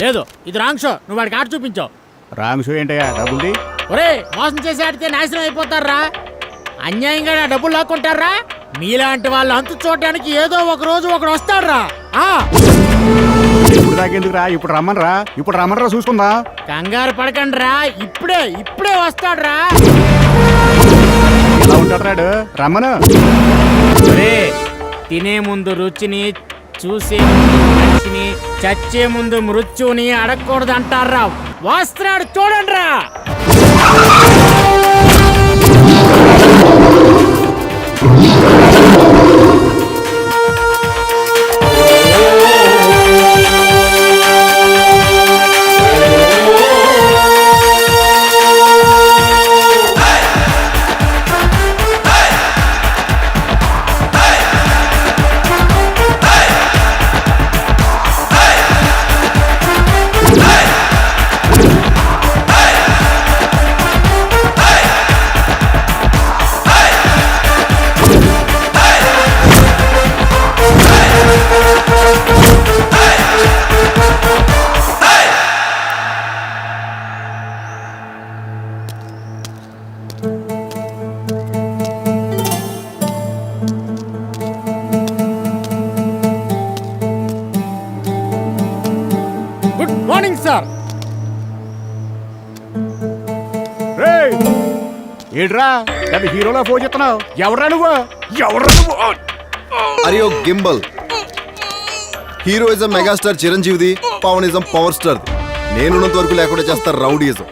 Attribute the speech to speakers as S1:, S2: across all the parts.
S1: లేదు, ఇది wrong show. నువ్వు వాడికి ఆట చూపించావు.
S2: రాంగ్ షో ఏంటయ్యా? డబ్బులు
S1: ఒరే, మోసం చేసి ఆడితే నాశనం అయిపోతారా? అన్యాయంగా నా డబ్బులు లాక్కుంటారా? మీలాంటి వాళ్ళు అంతు చూడడానికి ఏదో ఒక రోజు ఒకడు వస్తాడురా.
S2: ఇప్పుడు దాకెందుకు రా? ఇప్పుడు రమ్మనరా చూసుకుందా.
S1: కంగారు పడకండి రా, ఇప్పుడే వస్తాడురా.
S2: ఎలా ఉంటాడు? రమ్మను.
S1: తినే ముందు రుచిని, చూసే మనిషిని, చచ్చే ముందు మృత్యుని అడగకూడదు అంటారా. వస్తున్నాడు, చూడండి రా. సార్.
S2: ఏడ్రా పెద్ద హీరోలా ఫోన్ చేస్తున్నావు? ఎవడ్రా నువ్వు?
S3: అరియో గింబల్. హీరోయిజం మెగాస్టార్ చిరంజీవిది, పవనిజం పవర్ స్టార్. నేనున్నంత వరకు లేకుండా చేస్తారు రౌడీయిజం.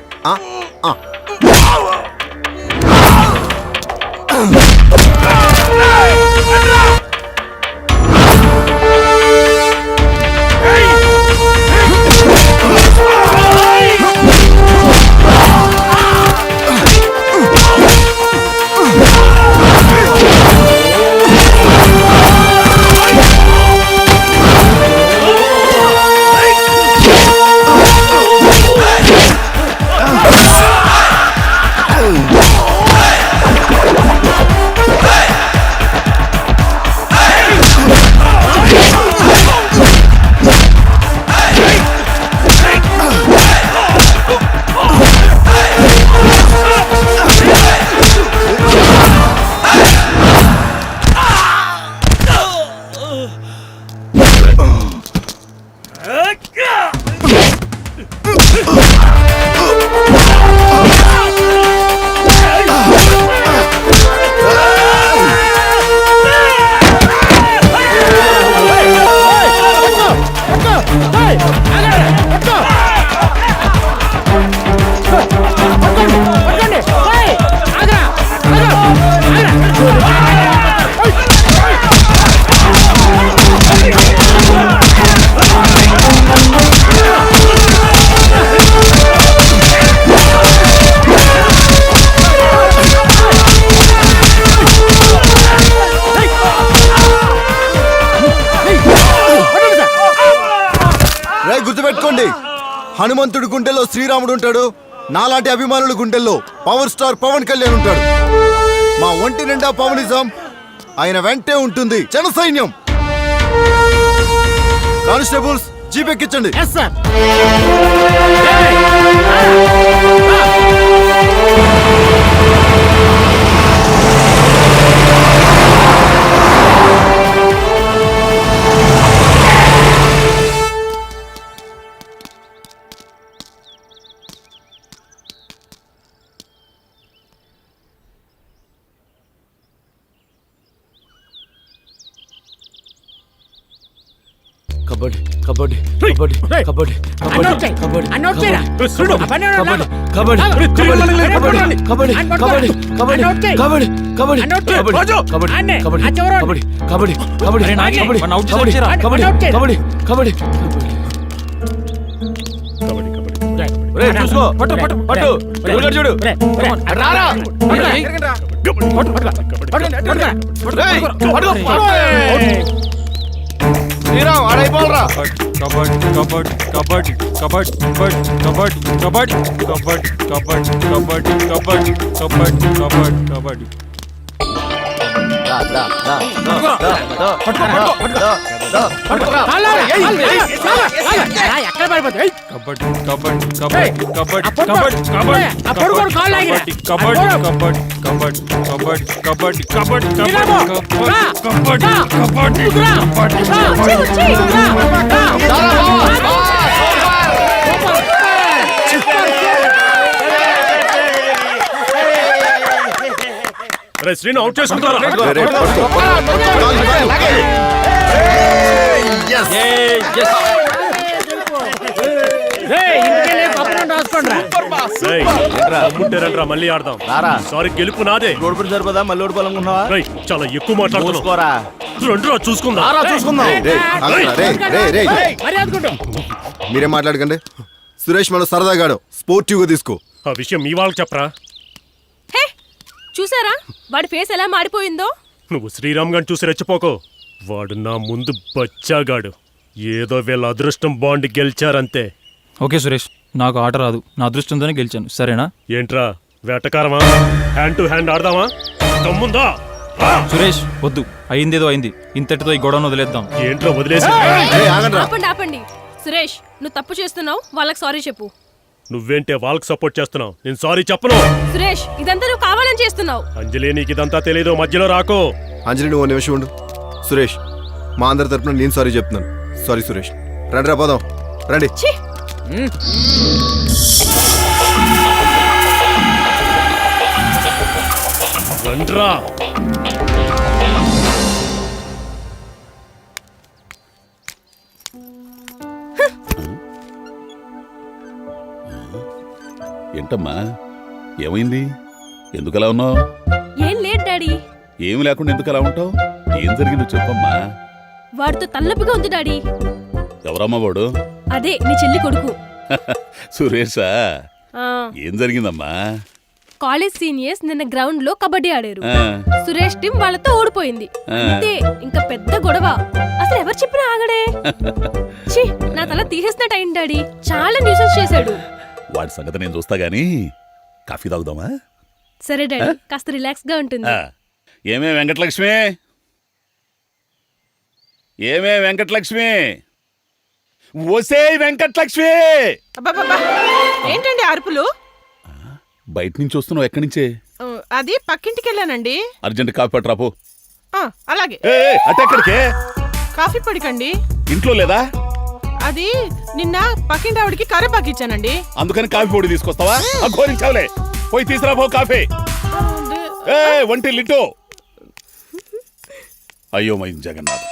S1: పట్టుకో. ఏయ్, ఆగండి, పట్టుకో. పట్టుకోండి, పట్టుకోండి. ఏయ్, ఆగరా, ఆగు, ఆగరా.
S3: రే గుర్తుపెట్టుకోండి, హనుమంతుడి గుండెల్లో శ్రీరాముడు ఉంటాడు, నాలాంటి అభిమానుల గుండెల్లో పవర్ స్టార్ పవన్ కళ్యాణ్ ఉంటాడు. మా ఒంటి నిండా పవనిజం, ఆయన వెంటే ఉంటుంది జన సైన్యం. కానిస్టేబుల్స్ జీప్ ఎక్కించండి.
S1: Yes sir.
S4: కబడ్డీ కబడ్డీ కబడ్డీ కబడ్డీ కబడ్డీ కబడ్డీ కబడ్డీ కబడ్డీ కబడ్డీ కబడ్డీ కబడ్డీ కబడ్డీ కబడ్డీ చూసుకో పట్టు పట్టు పట్టు చూడు రారా శ్రీరామ్ ఆడైపోవాలరా.
S5: కబడ్డీ కబడ్డీ కబడ్డీ కబడ్డీ కబడ్డీ కబడ్డీ కబడ్డీ కబడ్డీ కబడ్డీ కబడ్డీ కబడ్డీ కబడ్డీ కబడ్డీ
S1: ఎక్కడ పడిపోతాయి?
S5: కబడ్డీ కబడ్డీ కబడ్డీ కబడ్డీ కబడ్డీ కబడ్డీ కబడ్డీ కబడ్డీ కబడ్డీ కబడ్డీ కబడ్డీ కబడ్డీ కబడ్డీ
S2: రే శ్రీను అవుట్ చేసుకుంటారా?
S5: ముట్టారంట్రా మళ్ళీ ఆడదాం. సారీ గెలుపు నాదే.
S4: రోడ్డు సరిపోదా మళ్ళీ ఓడిపోవాలనుకున్నావా?
S5: రేయ్, చాలా ఎక్కువ మాట్లాడుతున్నావు. రండిరా చూసుకుందాం.
S3: మీరేం మాట్లాడకండి. సురేష్ మన సరదాగాడు, స్పోర్టివ్గా తీసుకో.
S5: ఆ విషయం మీ వాళ్ళకి చెప్పరా.
S6: చూసారా వాడి ఫేస్ ఎలా మాడిపోయిందో?
S5: నువ్వు శ్రీరామ్ గారిని చూసి రెచ్చిపోకో. వాడు నా ముందు బచ్చాగాడు. ఏదో వీళ్ళ అదృష్టం బాండ్ గెలిచారంతే.
S7: ఓకే సురేష్, నాకు ఆట రాదు, నా అదృష్టంతోనే గెలిచాను, సరేనా?
S5: ఏంట్రా వేటకారమా? హ్యాండ్ టు హ్యాండ్ ఆడదామా? తమ్ముందా?
S7: సురేష్ వద్దు, అయిందేదో అయింది, ఇంతటితో ఈ గొడవను వదిలేద్దాం.
S5: ఏంట్రా వదిలేసి?
S6: ఆపండి ఆపండి. సురేష్ నువ్వు తప్పు చేస్తున్నావు, వాళ్ళకి సారీ చెప్పు.
S5: నువ్వేంటే వాళ్ళకి సపోర్ట్ చేస్తున్నావు? నేను సారీ చెప్పను.
S6: సురేష్ ఇదంతా నువ్వు కావాలని చేస్తున్నావు.
S5: అంజలి నీకు ఇదంతా తెలీదు, మధ్యలో రాకో.
S3: అంజలి నువ్వు నిమిషం ఉండు. సురేష్ మా అందరి తరపున నేను సారీ చెప్తున్నాను. సారీ సురేష్. రండి రా పోదాం, రండి.
S5: రండ్రా.
S8: ఏంటమ్మా ఏమైంది? ఎందుకలా ఉన్నావు?
S6: ఏం లేదు డాడీ.
S8: ఏమి లేకుండా ఎందుకు అలా ఉంటావు? ఏం జరిగిందో చెప్పమ్మా.
S6: వాడితో తలనొప్పిగా ఉంది డాడీ.
S8: ఎవరమ్మా వాడు?
S6: అదే నీ చెల్లి కొడుకు.
S8: సురేషా?
S6: ఆ,
S8: ఏం జరిగిందమ్మా?
S6: కాలేజ్ సీనియర్స్ నిన్న గ్రౌండ్ లో కబడ్డీ ఆడారు.
S8: ఆ,
S6: సురేష్ టీం వాళ్ళతో ఓడిపోయింది.
S8: ఆ.
S6: అంతే, ఇంకా పెద్ద గొడవ. అసలు ఎవరు చెప్పినా ఆగడే. ఛీ, నా తల తీసేసినట్టు అయింది డాడీ. చాలా న్యూసెన్స్ చేశాడు.
S8: వాడి సంగతి నేను చూస్తా గానీ కాఫీ తాగుదామా?
S6: సరే డాడీ, కాస్త రిలాక్స్ గా ఉంటుంది.
S8: ఆ, ఏమే వెంకటలక్ష్మి, ఏమే వెంకటలక్ష్మి, ఓసేయ్ వెంకటలక్ష్మి.
S9: అబ్బబ్బబ్బా! ఏంటండి అరుపులు?
S8: బయట నుంచి వస్తున్నావు, ఎక్కడి నుంచే?
S9: అది పక్కింటికి వెళ్ళానండి.
S8: అర్జెంట్ కాఫీ పట్టరాపో.
S9: అలాగే.
S8: అటెక్కడికే?
S9: కాఫీ పొడికండి.
S8: ఇంట్లో లేదా?
S9: అది నిన్న పక్కింటి ఆవిడికి కరేపాకు ఇచ్చానండి.
S8: అందుకని కాఫీ పొడి తీసుకొస్తావా? ఘోరించావులే, పోయి తీసురా పో కాఫీ. ఒంటి లిటో. అయ్యో మై జగన్నాథ్.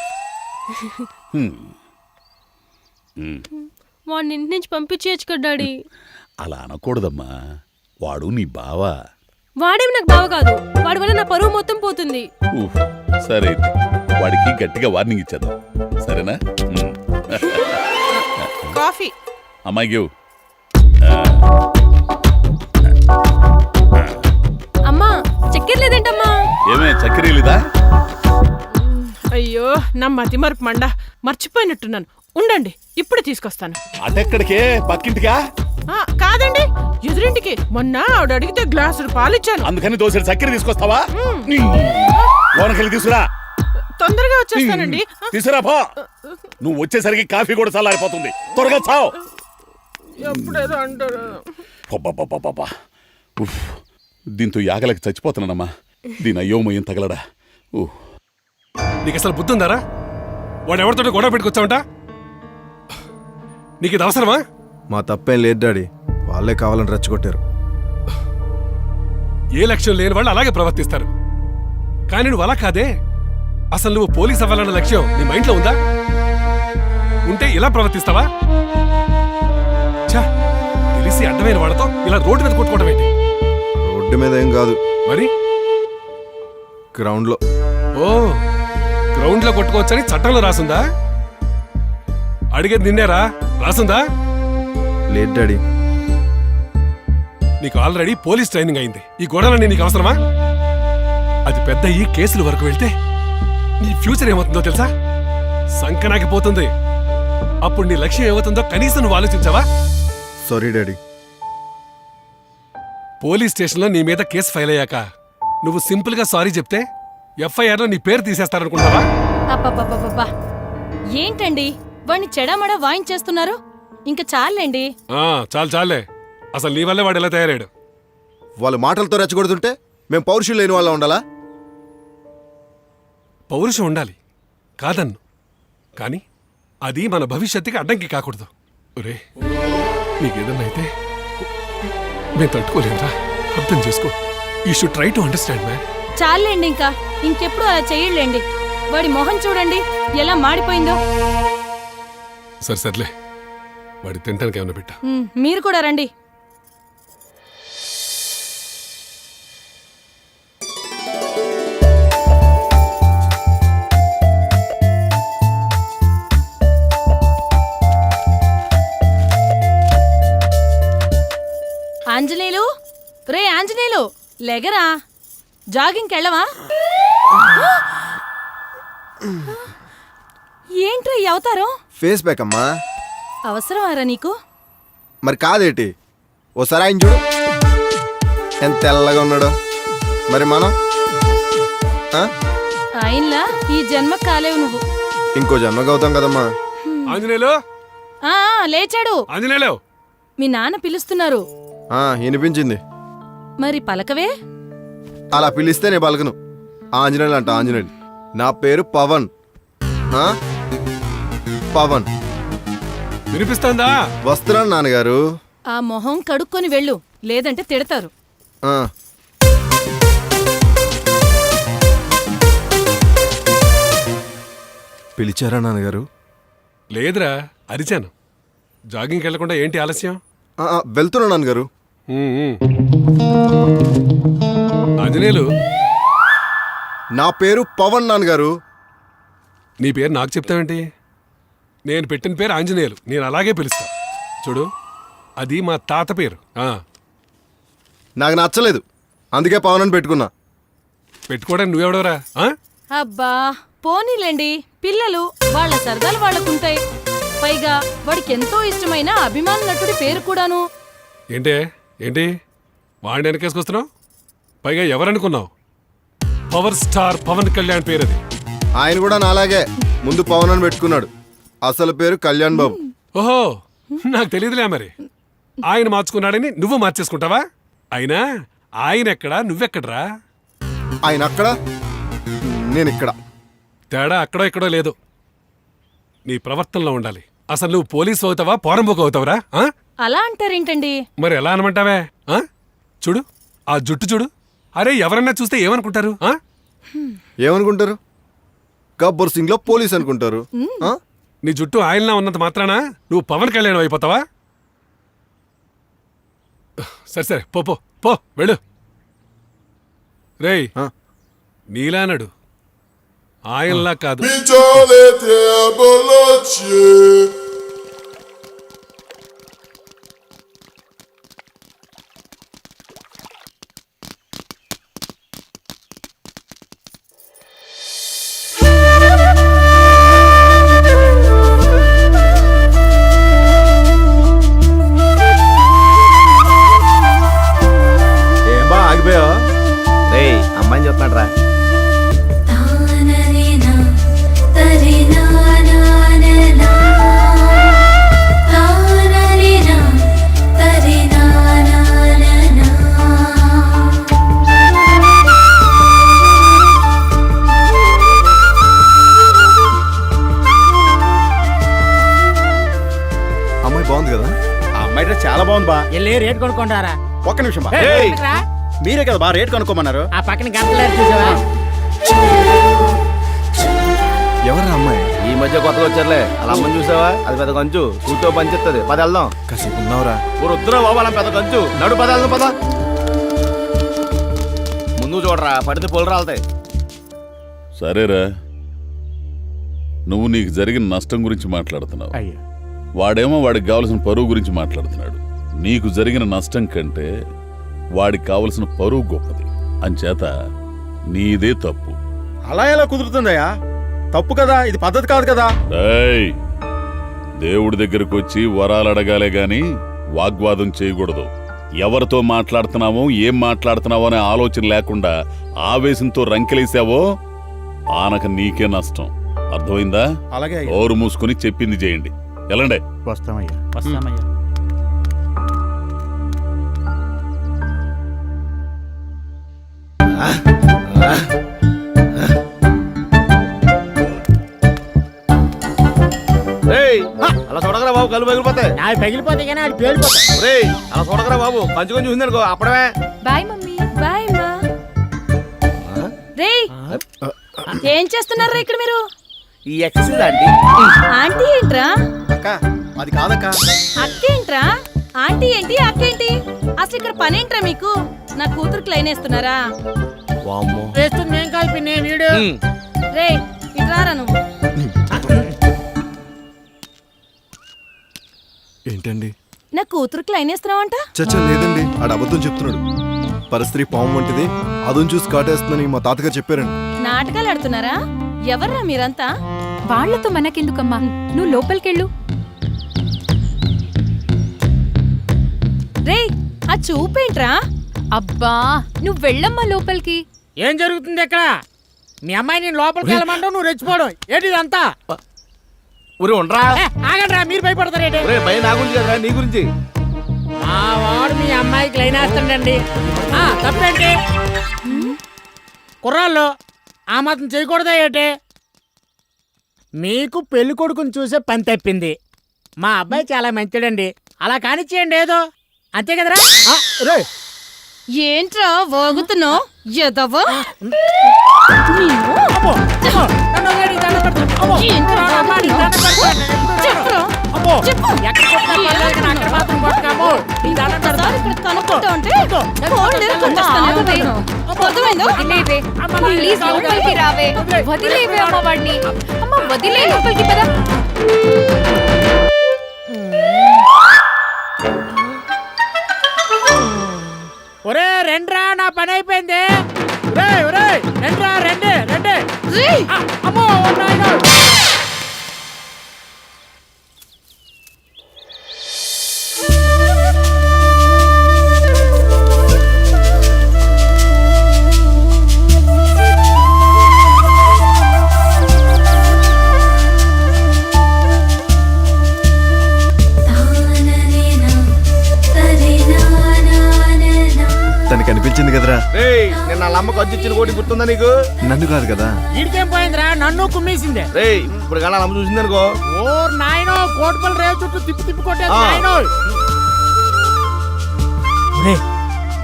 S6: వాడిని ఇంటి నుంచి పంపించేయచ్చు కదా డాడీ.
S8: అలా అనకూడదమ్మా, వాడు నీ బావా.
S6: వాడేమి నాకు బావ కాదు, వాడి వల్ల నా పరువు మొత్తం పోతుంది.
S8: ఊహ్, సరే అయితే వాడికి గట్టిగా వార్నింగ్ ఇచ్చేద్దాం, సరేనా?
S9: కాఫీ.
S8: అమ్మాయి గివ్.
S6: అమ్మా చక్కెర లేదేంటమ్మా?
S8: ఏమే చక్కెర లేదా?
S9: అయ్యో నా మతి మరపు మండ, మర్చిపోయినట్టున్నాను. ఉండండి, ఇప్పుడు తీసుకొస్తాను.
S8: అటెక్కడికే? పక్కింటికా?
S9: కాదండి, ఎదురింటికి. మొన్న ఆవిడ అడిగితే గ్లాసులు పాలిచ్చాను.
S8: అందుకని దోశలు చక్కెర తీసుకొస్తావా? లోనకెళ్ళి తీసుకురా.
S9: తొందరగా వచ్చేస్తానండి.
S8: తీసుకురా పో. నువ్వు వచ్చేసరికి కాఫీ కూడా చల్లారిపోతుంది. త్వరగా చావు.
S9: ఎప్పుడేదో అంటారు.
S8: పబ్బా, దీంతో యాగలకి చచ్చిపోతున్నానమ్మా. దీని అయోమయం తగలడా.
S10: నీకు అసలు బుద్ధి ఉందారా? వాడు ఎవరితో గొడవ పెట్టుకొచ్చావంట? నీకు ఇది అవసరమా?
S3: మా తప్పేం లేదు డాడీ, వాళ్ళే కావాలని రెచ్చగొట్టారు.
S10: ఏ లక్ష్యం లేని వాళ్ళు అలాగే ప్రవర్తిస్తారు. కానీ నువ్వు అలా కాదే. అసలు నువ్వు పోలీస్ అవ్వాలన్న లక్ష్యం నీ మైండ్లో ఉందా? ఉంటే ఇలా ప్రవర్తిస్తావా? ఛా, తెలిసి అడ్డమైన వాళ్ళతో ఇలా రోడ్డు మీద కొట్టుకోవడం ఏంటి?
S3: రోడ్డు మీద ఏం కాదు,
S10: మరి
S3: గ్రౌండ్లో.
S10: ఓ, గ్రౌండ్ లో కొట్టుకోవచ్చని చట్టంలో రాసుందా? అడిగేది నిన్నేరా, రాసుందా?
S3: లేదు డాడీ.
S10: నీకు ఆల్రెడీ పోలీస్ ట్రైనింగ్ అయింది. ఈ గొడవలన్నీ నీకు అవసరమా? అది పెద్ద ఈ కేసుల వరకు వెళ్తే నీ ఫ్యూచర్ ఏమవుతుందో తెలుసా? సంకనాకిపోతుంది. అప్పుడు నీ లక్ష్యం ఏమవుతుందో కనీసం నువ్వు ఆలోచించావా?
S3: Sorry daddy.
S10: పోలీస్ స్టేషన్లో నీ మీద కేసు ఫైల్ అయ్యాక నువ్వు సింపుల్ గా సారీ చెప్తే ఎఫ్ఐఆర్ లో నీ పేరు తీసేస్తారనుకుంటావా?
S6: అబ్బబ్బబ్బబ్బా, ఏంటండి వాడిని చెడామడా వాయించేస్తున్నారు? ఇంకా చాలండి.
S10: చాలే. అసలు నీ వల్లే వాడు ఎలా తయారాడు?
S3: వాళ్ళు మాటలతో రెచ్చగొడుతుంటే మేము పౌరుషం లేని వాళ్ళ ఉండాలా?
S10: పౌరుషం ఉండాలి కాదన్ను, కానీ అది మన భవిష్యత్తుకి అడ్డంకి కాకూడదు. ఒరే, నీకేదన్నా అయితే మేము తట్టుకోలేదురా, అర్థం చేసుకో. You should try to understand man.
S6: చాలండి, ఇంకెప్పుడు అలా చెయ్యలేండి. వాడి మొహం చూడండి ఎలా మాడిపోయిందో.
S10: సర్లే, వాడి తింటానికి ఏమైనా పెట్టా.
S6: మీరు కూడా రండి. ఆంజనేయులు, రే ఆంజనేయులు, లెగరా, జాగింగ్కి వెళ్ళవా? ఏంట్రా ఈ అవతారం?
S3: ఫేస్ బ్యాక్ అమ్మా.
S6: అవసరమారా నీకు?
S3: మరి కాదేటి, ఓసారి ఆయన చూడు ఎంత తెల్లగా ఉన్నాడో. మరి మనం
S6: ఆయనలా ఈ జన్మ కాలేవు నువ్వు.
S3: ఇంకో జన్మగా అవుతాం కదమ్మా.
S10: ఆంజనేయులు,
S6: లేచాడు.
S10: ఆంజనేయులు,
S6: మీ నాన్న పిలుస్తున్నారు.
S3: వినిపించింది.
S6: మరి పలకవే.
S3: అలా పిలిస్తే నేను పలకను. ఆంజనేయులు అంట, ఆంజనేయులు. నా పేరు పవన్. పవన్.
S10: వినిపిస్తుందా?
S3: వస్తున్నాను నాన్నగారు.
S6: ఆ మొహం కడుక్కొని వెళ్ళు, లేదంటే తిడతారు.
S3: పిలిచారా నాన్నగారు?
S10: లేదురా, అరిచాను. జాగింగ్కి వెళ్లకుండా ఏంటి ఆలస్యం?
S3: వెళ్తున్నా నాన్నగారు.
S10: ఆంజనేయులు,
S3: నా పేరు పవన్ నాన్నగారు.
S10: నీ పేరు నాకు చెప్తావేంటి? నేను పెట్టిన పేరు ఆంజనేయులు, నేను అలాగే పిలుస్తా. చూడు, అది మా తాత పేరు.
S3: నాకు నచ్చలేదు, అందుకే పవన్ అని పెట్టుకున్నా.
S10: పెట్టుకోవడానికి నువ్వెవడవరా?
S6: అబ్బా పోనీలేండి, పిల్లలు వాళ్ళ సరదాలు వాళ్ళకుంటాయి. పైగా వాడికి ఎంతో ఇష్టమైన అభిమాన నటుడి పేరు కూడాను.
S10: ఏంటి వాడిని వెనకేసుకొస్తున్నావు? పైగా ఎవరనుకున్నావు? పవర్ స్టార్ పవన్ కళ్యాణ్ పేరు అది.
S3: ఆయన కూడా నాలాగే ముందు పవన్ అని పెట్టుకున్నాడు. అసలు పేరు కళ్యాణ్ బాబు.
S10: ఓహో, నాకు తెలియదులే. మరి ఆయన మార్చుకున్నాడని నువ్వు మార్చేసుకుంటావా? అయినా ఆయన ఎక్కడా, నువ్వెక్కడరా?
S3: ఆయన అక్కడ, నేను ఇక్కడ.
S10: తేడా అక్కడో ఇక్కడో లేదు, నీ ప్రవర్తనలో ఉండాలి. అసలు నువ్వు పోలీసు అవుతావా, పోరంబోకు అవుతావరా?
S6: అలా అంటారేంటండి?
S10: మరి ఎలా అనమంటావే? చూడు, ఆ జుట్టు చూడు. అరే, ఎవరన్నా చూస్తే
S3: ఏమనుకుంటారు? గబ్బర్ సింగ్ లో పోలీస్ అనుకుంటారు.
S10: నీ జుట్టు ఆయనలా ఉన్నంత మాత్రాన నువ్వు పవన్ కళ్యాణ్ అయిపోతావా? సరే సరే పో పో పో వెళ్ళు. రేయ్ నీలానడు, ఆయనలా కాదు.
S3: ఏం బా ఆగిపోయావు? రే అమ్మాయిని చెప్తున్నాడు రా. అమ్మాయి బాగుంది కదా?
S2: ఆ అమ్మాయి డ్రెస్ చాలా బాగుంది బా.
S1: వెళ్ళి రేట్ కొనుక్కుంటారా?
S2: ఒక్క నిమిషం బా.
S1: ఏంట్రా?
S2: మీరే కదా బా రేట్ కనుక్కోమన్నారు.
S1: ఆ పక్కన గంటలు చూసావా?
S3: ఎవరా అమ్మాయి?
S4: ఈ మధ్య కొత్తగా వచ్చారులే, అలా అమ్మని చూసావా? అది పెద్ద కంచు, కూర్చో పనిచేస్తుంది. పద వెళ్దాం.
S3: కాసేపు ఉన్నావురా?
S4: వద్దురా బాబు, అలా పెద్ద కంచు. నడు పద వెళ్దాం పద. ముందు చూడరా, పడితే పొలు రాలుతాయి.
S8: సరేరా, నువ్వు నీకు జరిగిన నష్టం గురించి మాట్లాడుతున్నావు.
S2: అయ్యా
S8: వాడేమో వాడికి కావలసిన పరువు గురించి మాట్లాడుతున్నాడు. నీకు జరిగిన నష్టం కంటే వాడికి కావలసిన పరువు గొప్పది. అంచేత నీదే తప్పు.
S2: అలా ఎలా కుదురుతుందయ్యా? తప్పు కదా, ఇది పద్ధతి కాదు కదా.
S8: ఏయ్, దేవుడి దగ్గరకు వచ్చి వరాలు అడగాలే గాని వాగ్వాదం చేయకూడదు. ఎవరితో మాట్లాడుతున్నావో ఏం మాట్లాడుతున్నావో అనే ఆలోచన లేకుండా ఆవేశంతో రంకెలేసావో ఆనక నీకే నష్టం. అర్థమైందా?
S2: అలాగే అయ్యా.
S8: ఓరు మూసుకుని చెప్పింది చేయండి. ఎలాండే?
S2: వస్తామయ్యా.
S1: వస్తామయ్యా.
S4: రేయ్, అలా చూడకరా బాబు, కళ్ళు పగిలిపోతాయి.
S1: నావి పగిలిపోతాయి కానీ అది పేలిపోతాయి.
S4: రేయ్, అలా చూడకరా బాబు, కంచు కొంచెం చూసిందనుకో అప్పుడమే.
S6: Bye mummy. బాయ్ మా. రేయ్, ఏం చేస్తున్నారా ఇక్కడ మీరు?
S4: ఈ ఎక్సర్సైజ్ ఆంటీ.
S6: ఆంటీ ఏంట్రా?
S3: అక్క అది కాదక్క.
S6: అక్కేంట్రా? ఆంటీ ఏంటి అక్కేంటి? అసలు ఇక్కడ పనేంట్రా మీకు? నా కూతురికి లైన్ వేస్తున్నారా?
S4: వామ్మో.
S1: వేస్తుంది ఏం కాదు పిన్ని వీడు.
S6: రేయ్, ఇట్రారా నువ్వు.
S3: ఏంటండి?
S6: నా కూతురికి లైన్ వేస్తున్నావంట?
S3: చచ్చా లేదండి, ఆడ అబద్ధం చెప్తున్నాడు. పరిస్త్రీ పాము వంటిది, అదును చూసి కాటేస్తుందని మా తాతగారు చెప్పారండి.
S6: నాటకాలు ఆడుతున్నారా? ఎవర్రా మీరంతా?
S11: వాళ్లతో మనకెందుకమ్మా, నువ్వు లోపలికెళ్ళు.
S6: రేయ్, ఆ చూపేంట్రా?
S11: అబ్బా నువ్వు వెళ్ళమ్మా లోపలికి.
S1: ఏం జరుగుతుంది ఇక్కడ? మీ అమ్మాయి నేను లోపలికి వెళ్ళమంటావు, నువ్వు రెచ్చిపోవడం ఏంటి ఇదంతా?
S4: ఊరి ఉండరా.
S1: ఆగండి రా, మీరు భయపడతారేంటి?
S4: ఒరే భయం నా గురించి కదరా, నీ గురించి.
S1: మా వాడు మీ అమ్మాయికి లైన్ వేస్తాడండి. తప్పేంటి? కుర్రాళ్ళు ఆ మాత్రం చేయకూడదా ఏంటి? మీకు పెళ్లి కొడుకుని చూసే పని తప్పింది. మా అబ్బాయి చాలా మంచిడండి, అలా కానిచ్చేయండి ఏదో. అంతే కదరా? రే
S6: ఏంట్రా వాగుతున్నావు? ఎదవో.
S1: అమ్మో, అమ్మో, నన్ను వదిలేయండి, దండం పెడతాను. అమ్మో,
S6: ఏంట్రా
S1: నా అమ్మ, నీకు దండం పెడతాను.
S6: చెప్పురా.
S1: అమ్మో,
S6: చెప్పు.
S1: ఎక్కడ కొట్టినా పర్లేదు కానీ అక్కడ మాత్రం కొట్టకమ్మో. నీకు దండం పెడతాను.
S6: ఒకసారి ఇక్కడ కనుక్కుంటా ఉంటే ఫోన్ కొట్టేస్తానే ఉంటాను. అర్థమైందో?
S11: వదిలేవే
S1: అమ్మ, నా
S11: ప్లీజ్ లోపలికి రావే. వదిలేవే అమ్మ వాడిని. అమ్మ వదిలే, లోపలికి పద.
S1: ఒరే రెండ్రా, నా పని అయిపోయింది. ఒరే రెండ్రా, రెండే రెండే.
S6: రేయ్,
S1: అమ్మో నాయనా.
S3: తనకి అనిపించింది కదరా?
S4: రేయ్, నేను నా అమ్మ ఖర్చు ఇచ్చిన కోటి గుర్తుందా నీకు?
S3: నన్ను కాదు కదా.
S1: వీడికేం పోయిందిరా, నన్ను కుమ్మేసిందే.
S4: రేయ్, ఇప్పుడు కానీ అమ్మ చూసిందనుకో.
S1: ఓ నాయనో, కోటిపల్లి రేవు చుట్టూ తిప్పి తిప్పి కొట్టేది
S4: ఆ.
S1: నాయనో.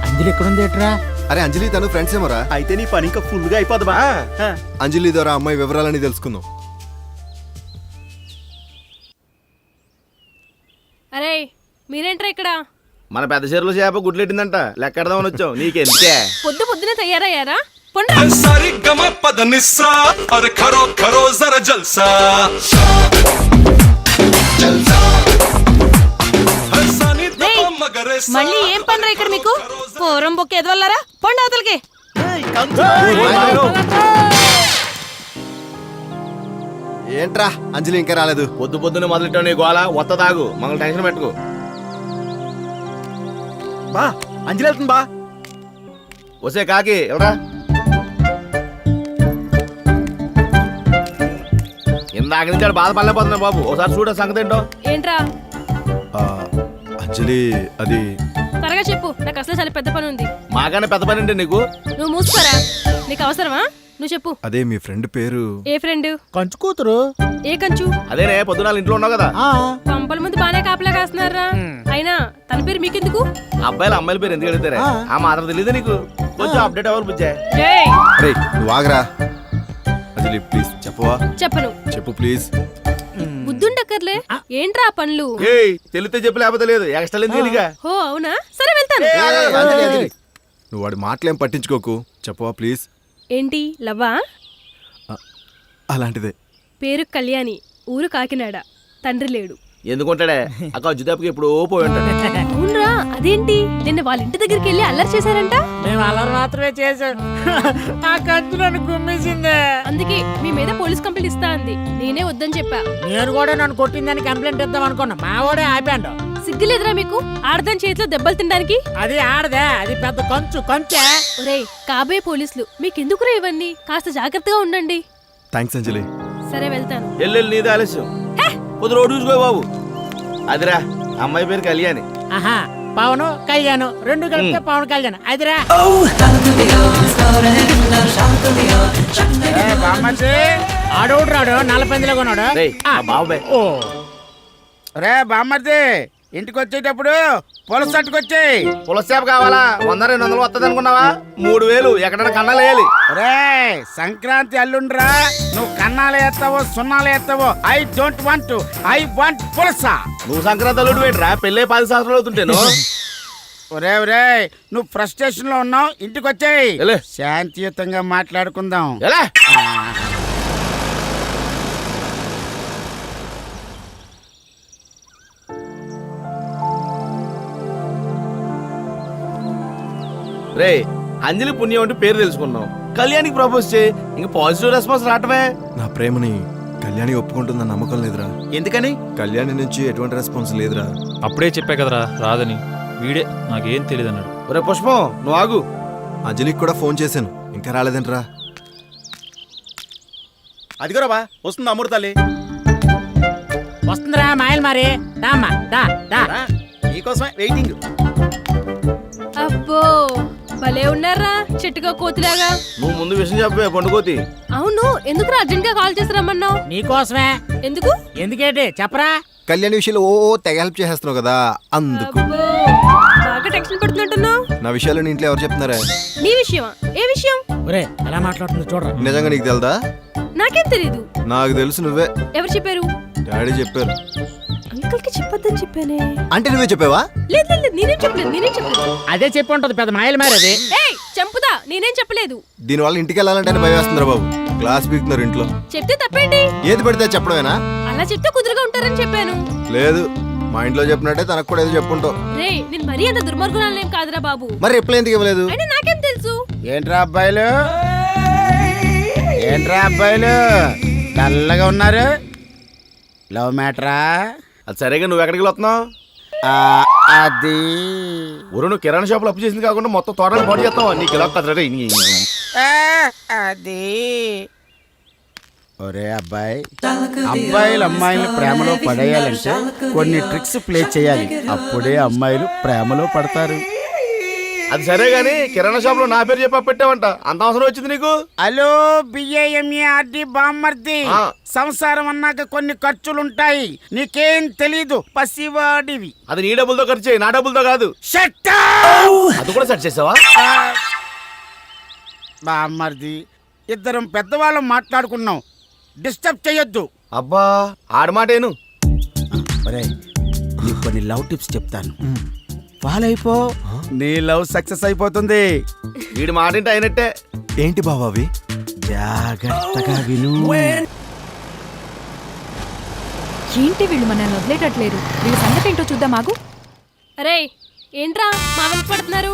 S1: అంజలి ఎక్కడుంది ఎట్రా?
S3: అరే అంజలి తను ఫ్రెండ్స్ ఏమోరా.
S2: అయితే నీ పని ఇంకా ఫుల్ గా అయిపోద్ది బా.
S3: అంజలి ద్వారా అమ్మాయి వివరాలని తెలుసుకుందాం.
S6: అరే మీరేంట్రా ఇక్కడ?
S4: మన పెద్ద చెరువులో చేప గుడ్లెట్టిందంట లెక్కెడదామని వచ్చాం. నీకెంతే?
S6: పొద్దు పొద్దునే తయారయ్యారా? మళ్ళీ ఏం పనిరా ఇక్కడ మీకు? పోరం బొక్క ఎదవల్లారా, పొండి అవతలకి.
S3: ఏంట్రా అంజలి ఇంకా రాలేదు?
S4: పొద్దు పొద్దునే మొదలెట్టావు నీ గోళ. వత్త తాగు, మమ్మల్ని టెన్షన్ పెట్టుకో.
S3: బా అంజలి వెళ్తుంది బా.
S4: వసే కాకి ఎవరా? ఇందాక నుంచి బాధపడలేకపోతున్నా బాబు. ఒకసారి చూడ సంగతి ఏంటో.
S6: ఏంట్రా?
S3: అంజలి అది
S6: త్వరగా చెప్పు, నాకు అసలు చాలా పెద్ద పని ఉంది.
S4: మాకన్నా పెద్ద పని అంటే నీకు.
S6: నువ్వు మూసుకోరా, నీకు అవసరమా? నువ్వు చెప్పు.
S3: అదే మీ ఫ్రెండ్ పేరు?
S6: ఏ ఫ్రెండ్?
S1: కంచు కూతురు.
S6: ఏ కంచు?
S4: అదేనే పొద్దున ఇంట్లో ఉన్నావు కదా.
S6: పంపల ముందు బానే కాపలా కాస్తున్నారా? అయినా తన పేరు మీకెందుకు?
S4: అబ్బాయిలు అమ్మాయిల పేరు ఎందుకు అడుగుతారా? ఆ మాత్రం తెలియదు నీకు? కొంచెం అప్డేట్ అవ్వాలి బుజ్జా.
S3: నువ్వు ఆగరా అంజలి, ప్లీజ్ చెప్పవా?
S6: చెప్పను.
S3: చెప్పు ప్లీజ్.
S6: బుద్ధుండక్కర్లే. ఏంట్రా ఆ పనులు?
S4: తెలితే చెప్పు, లేకపోతే లేదు. ఎక్స్ట్రా లేదు.
S6: ఓ అవునా, సరే వెళ్తాను.
S3: నువ్వు వాడి మాటలేం పట్టించుకోకు, చెప్పవా ప్లీజ్.
S6: ఏంటి లవ్వా?
S3: అలాంటిదే.
S6: పేరు కళ్యాణి, ఊరు కాకినాడ, తండ్రి లేడు.
S4: ఎందుకుంటాడే? అక్క అజ్జుదాపుకి ఎప్పుడు పోయి ఉంటాడు.
S6: అవునరా, అదేంటి నిన్న వాళ్ళ ఇంటి దగ్గరికి వెళ్ళి అల్లరి చేశారంట?
S1: మేము అల్లరి మాత్రమే చేశాం. ఆ కంచు నన్ను గుమ్మేసిందే.
S6: అందుకే మీ మీద పోలీస్ కంప్లైంట్ ఇస్తా అంది. నేనే వద్దని చెప్పా.
S1: నేను కూడా నన్ను కొట్టిందని కంప్లైంట్ ఇద్దాం అనుకున్నా, మా వాడే ఆపాడు.
S6: సిగ్గులేదురా మీకు? ఆడదాని చేతిలో దెబ్బలు తినడానికి?
S1: అది ఆడదే, అది పెద్ద కంచే.
S6: ఒరేయ్ కాబోయే పోలీసులు, మీకెందుకురా ఇవన్నీ? కాస్త జాగ్రత్తగా ఉండండి.
S3: థ్యాంక్స్ అంజలి.
S6: సరే వెళ్తాను.
S4: ఎల్లు నీది ఆలస్యం. కొద్ది రోడ్డు చూసుకో బాబు. అదిరా అమ్మాయి పేరు కళ్యాణి.
S1: ఆహా, పవన్ కళ్యాణ్ రెండు కలిపితే పవన్ కళ్యాణ్. అదిరా ఆడోడు రాడు, నల్లపందిలో కొన్నాడు.
S4: బాబాయ్.
S2: ఓ రే బామ్మర్ది, ఇంటికి వచ్చేటప్పుడు పులస తట్టుకొచ్చేయి.
S4: పులసేపు కావాలా? 100-200 వస్తుంది అనుకున్నావా? 3000 ఎక్కడైనా కన్నాలు వేయాలి.
S2: రే సంక్రాంతి అల్లుండ్రా, నువ్వు కన్నాలు వేస్తావో సున్నాలు వేస్తావో I don't want, I want పులస.
S4: నువ్వు సంక్రాంతి అల్లుడు పెట్టరా? పెళ్ళే 10 సంవత్సరాలు అవుతుంటేను.
S2: ఒరే ఒరే, నువ్వు ఫ్రస్ట్రేషన్ లో ఉన్నావు, ఇంటికి వచ్చేయి. శాంతియుతంగా మాట్లాడుకుందాం.
S4: ఎలా? రే అంజలి పుణ్యం అంటే పేరు తెలుసుకున్నాం. కళ్యాణికి ప్రపోజ్ చేయి, ఇంకా పాజిటివ్ రెస్పాన్స్ రావటమే.
S3: నా ప్రేమని కళ్యాణి ఒప్పుకుంటుందన్న నమ్మకం లేదురా.
S4: ఎందుకని?
S3: కళ్యాణి నుంచి ఎటువంటి రెస్పాన్స్ లేదురా.
S7: అప్పుడే చెప్పా కదరా రాదని. వీడే నాకేం తెలియదు అన్నాడు.
S4: ఒరే పుష్పం, నువ్వు ఆగు.
S3: అంజలికి కూడా ఫోన్ చేశాను, ఇంకా రాలేదంటరా.
S4: అదిగోరా బా వస్తుంది అమృత తల్లి.
S1: వస్తుందిరా మాయలు మరి. దామ్మా దా దా,
S4: నీకోసమే వెయిటింగ్.
S6: అబ్బో భలే ఉన్నారా చెట్టుగా కోతిలాగా.
S4: నువ్వు ముందు విషయం చెప్పే పండుకోతి.
S6: అవును, ఎందుకు అర్జెంట్ గా కాల్ చేసి రమ్మన్నావు?
S1: నీకోసమే.
S6: ఎందుకు?
S1: ఎందుకేంటి చెప్పరా.
S3: కళ్యాణి విషయంలో తెగ హెల్ప్ చేసేస్తున్నావు కదా, అందుకు.
S6: బాగా టెన్షన్ పడుతున్నట్టున్నావు.
S3: నా విషయాలు నీ ఇంట్లో ఎవరు చెప్తున్నారా?
S6: నీ విషయమా? ఏ విషయం?
S1: ఒరే ఎలా మాట్లాడుతుందో చూడరా.
S3: నిజంగా నీకు తెలుదా?
S6: నాకేం తెలీదు.
S3: నాకు తెలుసు, నువ్వే.
S6: ఎవరు చెప్పారు?
S3: డాడీ చెప్పారు.
S6: అంకుల్ కి చెప్పొద్దని చెప్పానే.
S3: అంటే నువ్వే చెప్పావా?
S6: లేదు లేదు, నేనేం చెప్పలేదు.
S1: అదే చెప్పి ఉంటది పెద్ద మాయలు మరి. అది
S6: చంపుదా, నేనేం చెప్పలేదు.
S3: దీనివల్ల ఇంటికి వెళ్ళాలంటే భయం వేస్తుందిరా బాబు. క్లాస్ పీకుతున్నారు ఇంట్లో.
S6: చెప్తే తప్పేంటి?
S3: ఏది పడితే చెప్పడమేనా?
S6: అలా చెప్తే కుదురుగా ఉంటారని చెప్పాను.
S3: లేదు, మా ఇంట్లో చెప్పినట్టే తనకు కూడా ఏదో చెప్పుంటావు.
S6: రే నేను మరీ అంత దుర్మార్గురాలేం కాదురా బాబు.
S3: మరి రిప్లై ఎందుకు ఇవ్వలేదు?
S6: అయినా నాకేం తెలుసు?
S2: ఏంట్రా అబ్బాయిలు, ఏంట్రా అబ్బాయిలు డల్లగా ఉన్నారు? లవ్ మ్యాటరా?
S4: అది సరేగా, నువ్వు ఎక్కడికి వెళ్తున్నావు?
S2: అది
S4: ఊరు నువ్వు కిరాణా షాపులు అప్పు చేసింది కాకుండా మొత్తం తోటలు పాటు చేస్తావు. నీకు ఇలా కదరా?
S2: అది ఒరే అబ్బాయి, అబ్బాయిలు అమ్మాయిలు ప్రేమలో పడేయాలంటే కొన్ని ట్రిక్స్ ప్లే చేయాలి, అప్పుడే అమ్మాయిలు ప్రేమలో పడతారు.
S4: అది సరే గాని కిరాణా షాప్ లో నా పేరు చెప్పి పెట్టావంట, అంత అవసరం వచ్చింది నీకు?
S2: హలో బిఏఎంఏఆర్డి బామ్మర్ది, సంసారం అన్నాక కొన్ని ఖర్చులుంటాయి, నీకేం తెలీదు, పసివాడివి.
S4: అది నీ డబ్బులతో ఖర్చు, నా డబ్బులతో కాదు. అది కూడా సెట్ చేసావా?
S2: బామ్మర్ది, ఇద్దరం పెద్దవాళ్ళం మాట్లాడుకున్నాం, డిస్టర్బ్ చెయ్యొద్దు.
S4: అబ్బా ఆడమాటేను.
S2: నీకు కొన్ని లవ్ టిప్స్ చెప్తాను ఫాలో అయిపో నీ లవ్ సక్సెస్ అయిపోతుంది.
S4: వీడి మాట ఏంటి అయినట్టే.
S3: ఏంటి బావా అవి?
S2: జాగ్రత్తగా విను.
S11: ఏంటి వీళ్ళు మనల్ని వదిలేటట్లేరు. వీళ్ళ సంగతి ఏంటో చూద్దాం ఆగు.
S6: అరే ఏంట్రా మా వెంట పడుతున్నారు?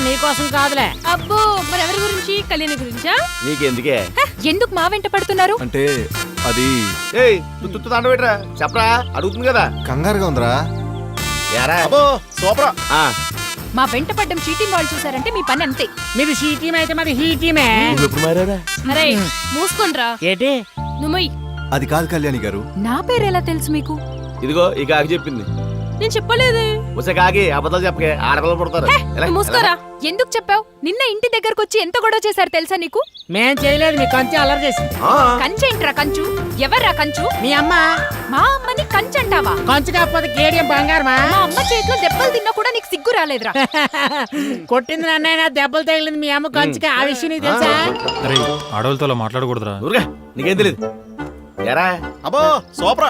S1: నీకోసం కాదులే.
S6: అబ్బో మరెవరి గురించి? కళ్యాణి గురించా?
S4: నీకెందుకే?
S11: ఎందుకు మా వెంట పడుతున్నారు?
S3: అంటే అది
S4: ఏయ్ తుత్తు దండ పెట్టరా, చెప్పరా, అడుగుతుంది కదా.
S3: కంగారుగా ఉందిరా.
S4: యారా
S3: అబ్బో సూపరా.
S11: మా వెంట పడ్డం చీటింగ్ వాళ్ళు చూసారంటే మీ పని అంతే.
S1: మీది షీ టీమ్ అయితే మాది హీ టీమే.
S4: ఎప్పుడు మారారా?
S6: అరే మూసుకోండ్రా.
S1: ఏంటి?
S6: నువ్వు
S3: అది కాదు కళ్యాణి గారు.
S11: నా పేరు ఎలా తెలుసు మీకు?
S4: ఇదిగో ఈ కాకి చెప్పింది.
S6: నేను చెప్పలేదే.
S4: ఉసే కాకి అబద్ధాలు చెప్పకే, ఆడపిల్లలు పుడతారు.
S6: నువ్వు మూసుకోరా.
S11: ఎందుకు చెప్పావు? నిన్న ఇంటి దగ్గరకు వచ్చి ఎంత గొడవ చేశారు తెలుసా నీకు?
S1: మేం చేయలేదు, మీ కంచి అల్లరి చేసింది.
S11: కంచేంట్రా కంచు? ఎవర్రా కంచు?
S1: మీ అమ్మ.
S11: మా అమ్మని కంచంటావా?
S1: కంచు కాకపోతే కేడియం బంగారమా?
S11: మా అమ్మ చేతిలో దెబ్బలు తిన్నా కూడా నీకు సిగ్గు రాలేదురా.
S1: కొట్టింది నన్నైనా దెబ్బలు తగిలింది మీ అమ్మ కంచుకి. ఆ విషయం నీకు తెలుసా?
S7: అరే ఆడవాళ్ళతో అలా మాట్లాడకూడదురా.
S4: ఊరుగా, నీకేం తెలియదు. యారా
S3: అబ్బో సూపరా.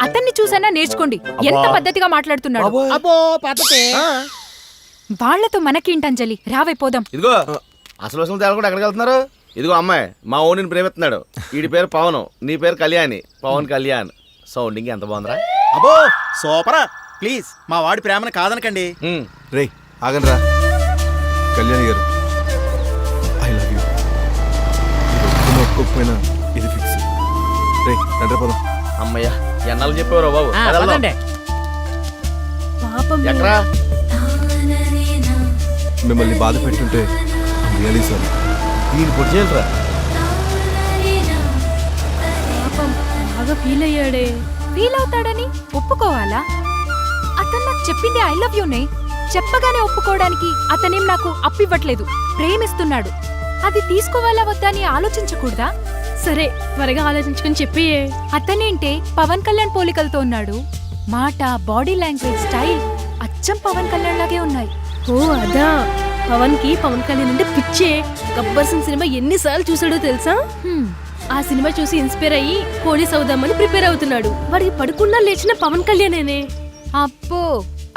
S11: అతన్ని చూసన్నా నేర్చుకోండి ఎంత పద్ధతిగా మాట్లాడుతున్నాడు.
S1: అబ్బో పద్ధతి.
S11: వాళ్లతో మనకేంటంజలి, రావే పోదాం.
S4: ఇదిగో అసలు అసలు తేలకుండా ఎక్కడికి వెళ్తున్నారు? ఇదిగో అమ్మాయి మా ఓనిని ప్రేమిస్తున్నాడు. వీడి పేరు పవన్, నీ పేరు కళ్యాణి. పవన్ కళ్యాణ్. సౌండింగ్ ఎంత బాగుందిరా.
S2: అబ్బో సూపరా. ప్లీజ్ మా వాడి ప్రేమను కాదనకండి.
S3: రే ఆగండ్రా. కళ్యాణి గారు ఐ లవ్ యూ. ఒప్పుకోకపోయినా ఇది ఫిక్స్. రే రండి పోదాం.
S4: అమ్మయ్యా ఎన్నాళ్ళు చెప్పేవారు బాబు.
S1: పదండి.
S6: పాపం
S4: ఎక్కడా?
S3: మిమ్మల్ని బాధ పెట్టుంటే రియలీ సారీ.
S4: దీన్ని పొడి చేయాలరా.
S6: పాపం బాగా ఫీల్ అయ్యాడే.
S11: ఫీల్ అవుతాడని ఒప్పుకోవాలా? అతను నాకు చెప్పింది ఐ లవ్ యూనే. చెప్పగానే ఒప్పుకోవడానికి అతనేం నాకు అప్పివ్వట్లేదు, ప్రేమిస్తున్నాడు. అది తీసుకోవాలా వద్దా అని ఆలోచించకూడదా?
S6: సరే త్వరగా ఆలోచించుకుని చెప్పియే.
S11: అతనేంటే పవన్ కళ్యాణ్ పోలికలతో ఉన్నాడు. మాట, బాడీ లాంగ్వేజ్, స్టైల్ అచ్చం పవన్ కళ్యాణ్ లాగే ఉన్నాయి.
S6: ఓ అదా, పవన్ కళ్యాణ్ అంటే పిచ్చే. గబ్బర్ సింగ్ సినిమా ఎన్నిసార్లు చూసాడో తెలుసా? ఆ సినిమా చూసి ఇన్స్పైర్ అయ్యి పోలీస్ అవుదామని ప్రిపేర్ అవుతున్నాడు. వాడికి పడుకున్నా లేచిన పవన్ కళ్యాణేనే.
S11: అబ్బో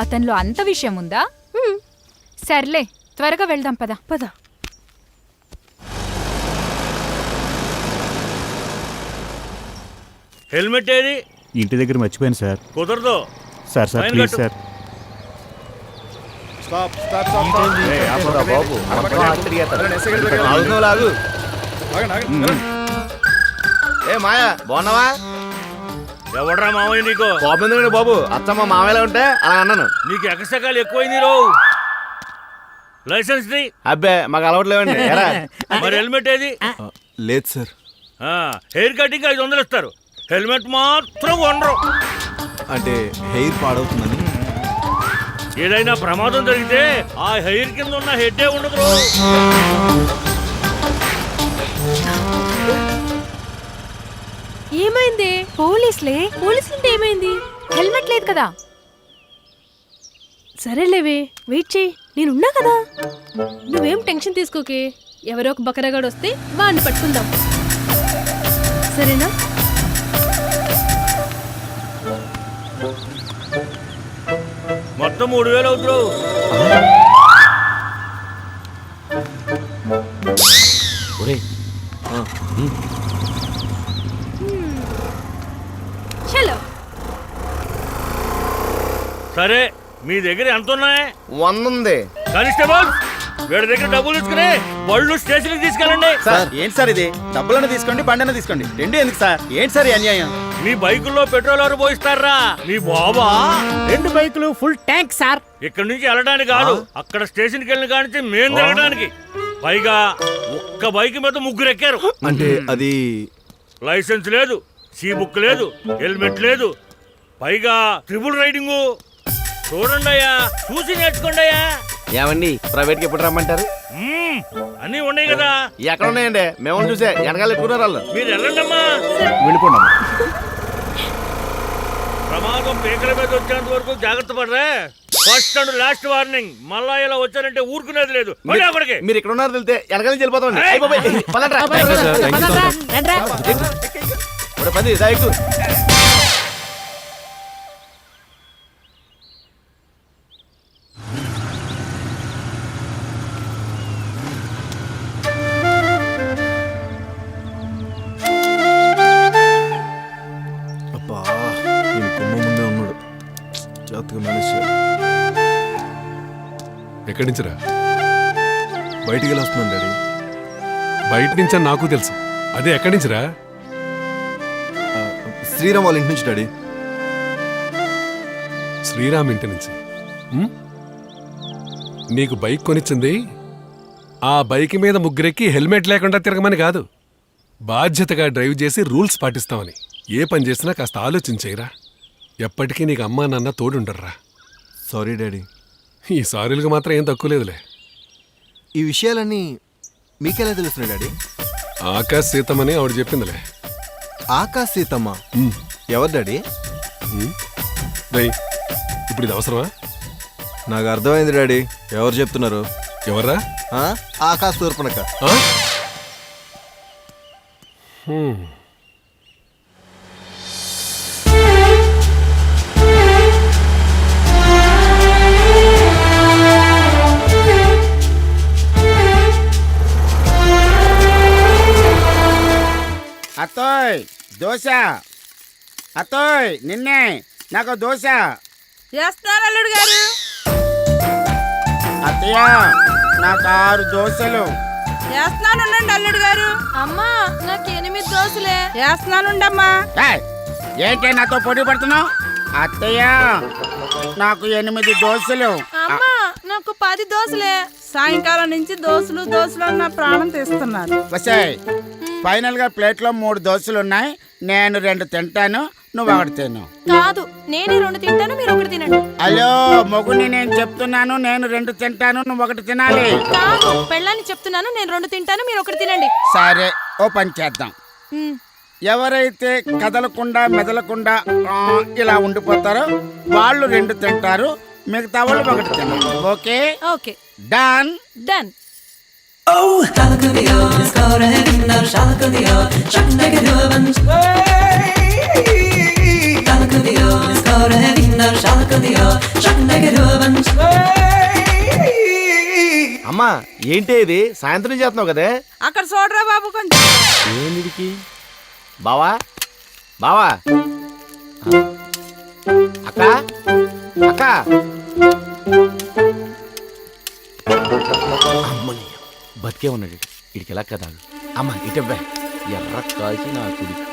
S11: అతనిలో అంత విషయం ఉందా? సర్లే త్వరగా వెళ్దాం పద పద.
S12: హెల్మెట్ ఏది?
S5: ఇంటి దగ్గర మర్చిపోయాను సార్.
S12: కుదరదు
S5: సార్ సార్
S12: ఫైన్
S5: ప్లీజ్
S12: కట్టు.
S5: సార్.
S4: బాబు లాగు. ఏ మాయా బాగున్నావా?
S12: ఎవడరా మామయ్య నీకు?
S4: కోపం ఎందుకండి బాబు, అచ్చమ్మ మామయ్యలా ఉంటే అలా అన్నాను.
S12: నీకు ఎకసకాలు ఎక్కువైంది రో. లైసెన్స్ ది.
S4: అబ్బే మాకు అలవాటు లేవండి. ఎరా?
S12: మరి హెల్మెట్ ఏది?
S3: లేదు సార్.
S12: హెయిర్ కటింగ్ 500 ఇస్తారు, హెల్మెట్ మాత్రం కొనరు.
S3: అంటే హెయిర్ పాడవుతుందని.
S12: ఏదైనా ప్రమాదం జరిగితే ఆ హెయిర్ కింద ఉన్న హెడ్డే ఉండదు రో.
S6: ఏమైంది? పోలీసులంటే ఏమైంది?
S11: హెల్మెట్ లేదు కదా.
S6: సరేలేవే వెయిట్ చేయి, నేనున్నా కదా. నువ్వేం టెన్షన్ తీసుకోకే. ఎవరో ఒక బకరగాడు వస్తే వాడిని పట్టుకుందాం, సరేనా?
S12: మొత్తం 3000 అవుతురు.
S6: చలో.
S12: సరే మీ దగ్గర ఎంత ఉన్నాయి?
S4: 100 ఉంది.
S12: కానిస్టేబుల్ వీడి దగ్గర డబ్బులు తీసుకుని బళ్ళు స్టేషన్కి తీసుకెళ్ళండి.
S2: సార్ ఏంటి సార్ ఇది? డబ్బులను తీసుకోండి, బండన తీసుకోండి, రెండు ఎందుకు సార్? ఏంటి సార్ ఈ అన్యాయం?
S12: మీ బైకుల్లో పెట్రోల్ ఎవరు పోయిస్తారా? మీ బాబా
S1: 2 బైకులు ఫుల్ ట్యాంక్ సార్.
S12: ఇక్కడ నుంచి వెళ్ళడానికి కాదు, అక్కడ స్టేషన్కి వెళ్ళిన కానించి మేము తిరగడానికి. పైగా ఒక్క బైక్ మీద 3 ఎక్కారు.
S3: అంటే అది
S12: లైసెన్స్ లేదు, సీ బుక్ లేదు, హెల్మెట్ లేదు, పైగా ట్రిపుల్ రైడింగు. చూడండి అయ్యా, చూసి నేర్చుకోండి అయ్యా.
S4: ఏమండి ప్రైవేట్కి ఎప్పుడు రమ్మంటారు?
S12: అన్నీ ఉన్నాయి కదా.
S4: ఎక్కడ ఉన్నాయండి? మేము చూసే వెనకాల ఎక్కున్నారు వాళ్ళు.
S12: మీరు వెళ్ళండమ్మా.
S3: వెళ్ళిపోండి.
S12: ప్రమాదం పీకల మీద వచ్చేంత వరకు జాగ్రత్త పడరే. First and last warning. మళ్ళా ఇలా వచ్చారంటే ఊరుకునేది లేదు. అక్కడికి
S4: మీరు ఇక్కడ ఉన్నారు వెళ్తే వెనకాల నుంచి వెళ్ళిపోతామండి.
S3: జాగ్రత్తగా మేనేజ్ చేయాలి.
S10: ఎక్కడి నుంచిరా?
S3: బయటికి వెళ్ళి వస్తున్నాను డాడీ.
S10: బయట నుంచి అని నాకు తెలుసు. అదే ఎక్కడి నుంచిరా?
S3: శ్రీరామ్ వాళ్ళ ఇంటి నుంచి డాడీ.
S10: శ్రీరామ్ ఇంటి నుంచి. నీకు బైక్ కొనిచ్చింది ఆ బైక్ మీద ముగ్గురెక్కి హెల్మెట్ లేకుండా తిరగమని కాదు, బాధ్యతగా డ్రైవ్ చేసి రూల్స్ పాటిస్తామని. ఏ పని చేసినా కాస్త ఆలోచించేయరా. ఎప్పటికీ నీకు అమ్మా నాన్న తోడుండర్రా.
S3: Sorry daddy.
S10: ఈ సారీలకు మాత్రం ఏం తక్కువ లేదులే.
S3: ఈ విషయాలన్నీ మీకెలా తెలుస్తున్నాయి డాడీ?
S10: ఆకాశ్ సీతమని ఆవిడ చెప్పిందిలే.
S3: ఆకాశ్ సీతమ్మ ఎవరు డాడీ?
S10: ఇప్పుడు ఇది అవసరమా?
S3: నాకు అర్థమైంది డాడీ. ఎవరు చెప్తున్నారు?
S10: ఎవర్రా?
S3: ఆకాశ్ తూర్పునక.
S2: అత్తోయ్ దోశ. అత్తోయ్ నిన్నే నాకు దోశ
S9: చేస్తున్నారు అల్లుడు గారు.
S2: అత్తయ్య నాకు 6 దోశలు.
S9: చేస్తున్నాను ఉండండి అల్లుడు గారు.
S6: అమ్మా నాకు 8 దోశలే.
S9: చేస్తున్నాను ఉండమ్మా.
S2: ఏంటే నాతో పోటీ పడుతున్నావు? అత్తయ్య నాకు 8 దోశలు.
S6: అమ్మా నాకు 10 దోశలే.
S9: సాయంకాలం నుంచి దోశలు దోశలు అన్న ప్రాణం తీస్తున్నారు.
S2: వసాయ్ ఫైనల్ గా ప్లేట్ లో 3 దోశలు ఉన్నాయి. నేను 2 తింటాను, నువ్వు 1 తిను.
S6: కాదు, నేనే 2 తింటాను, మీరు 1 తినండి.
S2: హలో మొగుని నేను చెప్తున్నాను, నేను 2 తింటాను, నువ్వు 1 తినాలి.
S6: కాదు, పెళ్ళాన్ని చెప్తున్నాను, నేను 2 తింటాను, మీరు 1 తినండి.
S2: సరే ఓ పని చేద్దాం. ఎవరైతే కదలకుండా మెదలకుండా ఇలా ఉండిపోతారో వాళ్ళు 2 తింటారు, మిగతా వాళ్ళు 1 తినాలి. Okay
S6: okay
S2: done.
S6: డన్.
S4: అమ్మా ఏంటి ఇది? సాయంత్రం చేస్తున్నావు కదే.
S9: అక్కడ చూడరా బాబు కొంచెం.
S4: ఏంటికి బావా? బావా అక్క అక్క. అమ్మని బతికే ఉన్నాడు ఇడికి ఎలా కదా. అమ్మ ఇటవ్వా ఎర్ర కాల్చి నా కుడికి.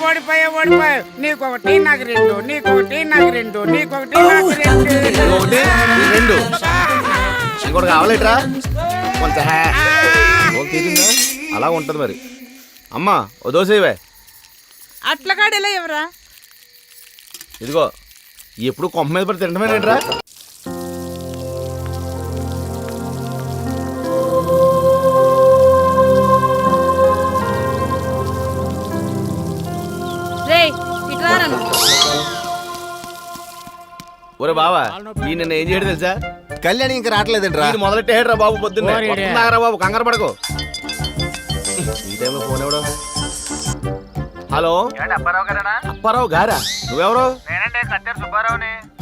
S2: ఓడిపోయావు. నీకొకటి నాకు 2, నీకొకటి నాకు 2, నీకొకటి నాకు
S4: 2. ఇంకోటి కావాలేట్రా? కొంచెం అలా ఉంటది మరి. అమ్మా ఓ దోశ ఇవే.
S9: అట్ల కాడేలా ఎవరా?
S4: ఇదిగో ఎప్పుడు కొంప మీద పడి తింటమేనేట్రా? ఒరే బావా ఈ నిన్న ఏం చేయడు తెలుసా?
S3: కళ్యాణి ఇంకా రావట్లేదంట్రా.
S4: మొదలెట్టేరా బాబు పొద్దున్నారా బాబు, కంగారు పడకు. ఈ టైంలో ఫోన్ ఎవడో? హలో అప్పారావు గారా? నువ్వెవరు?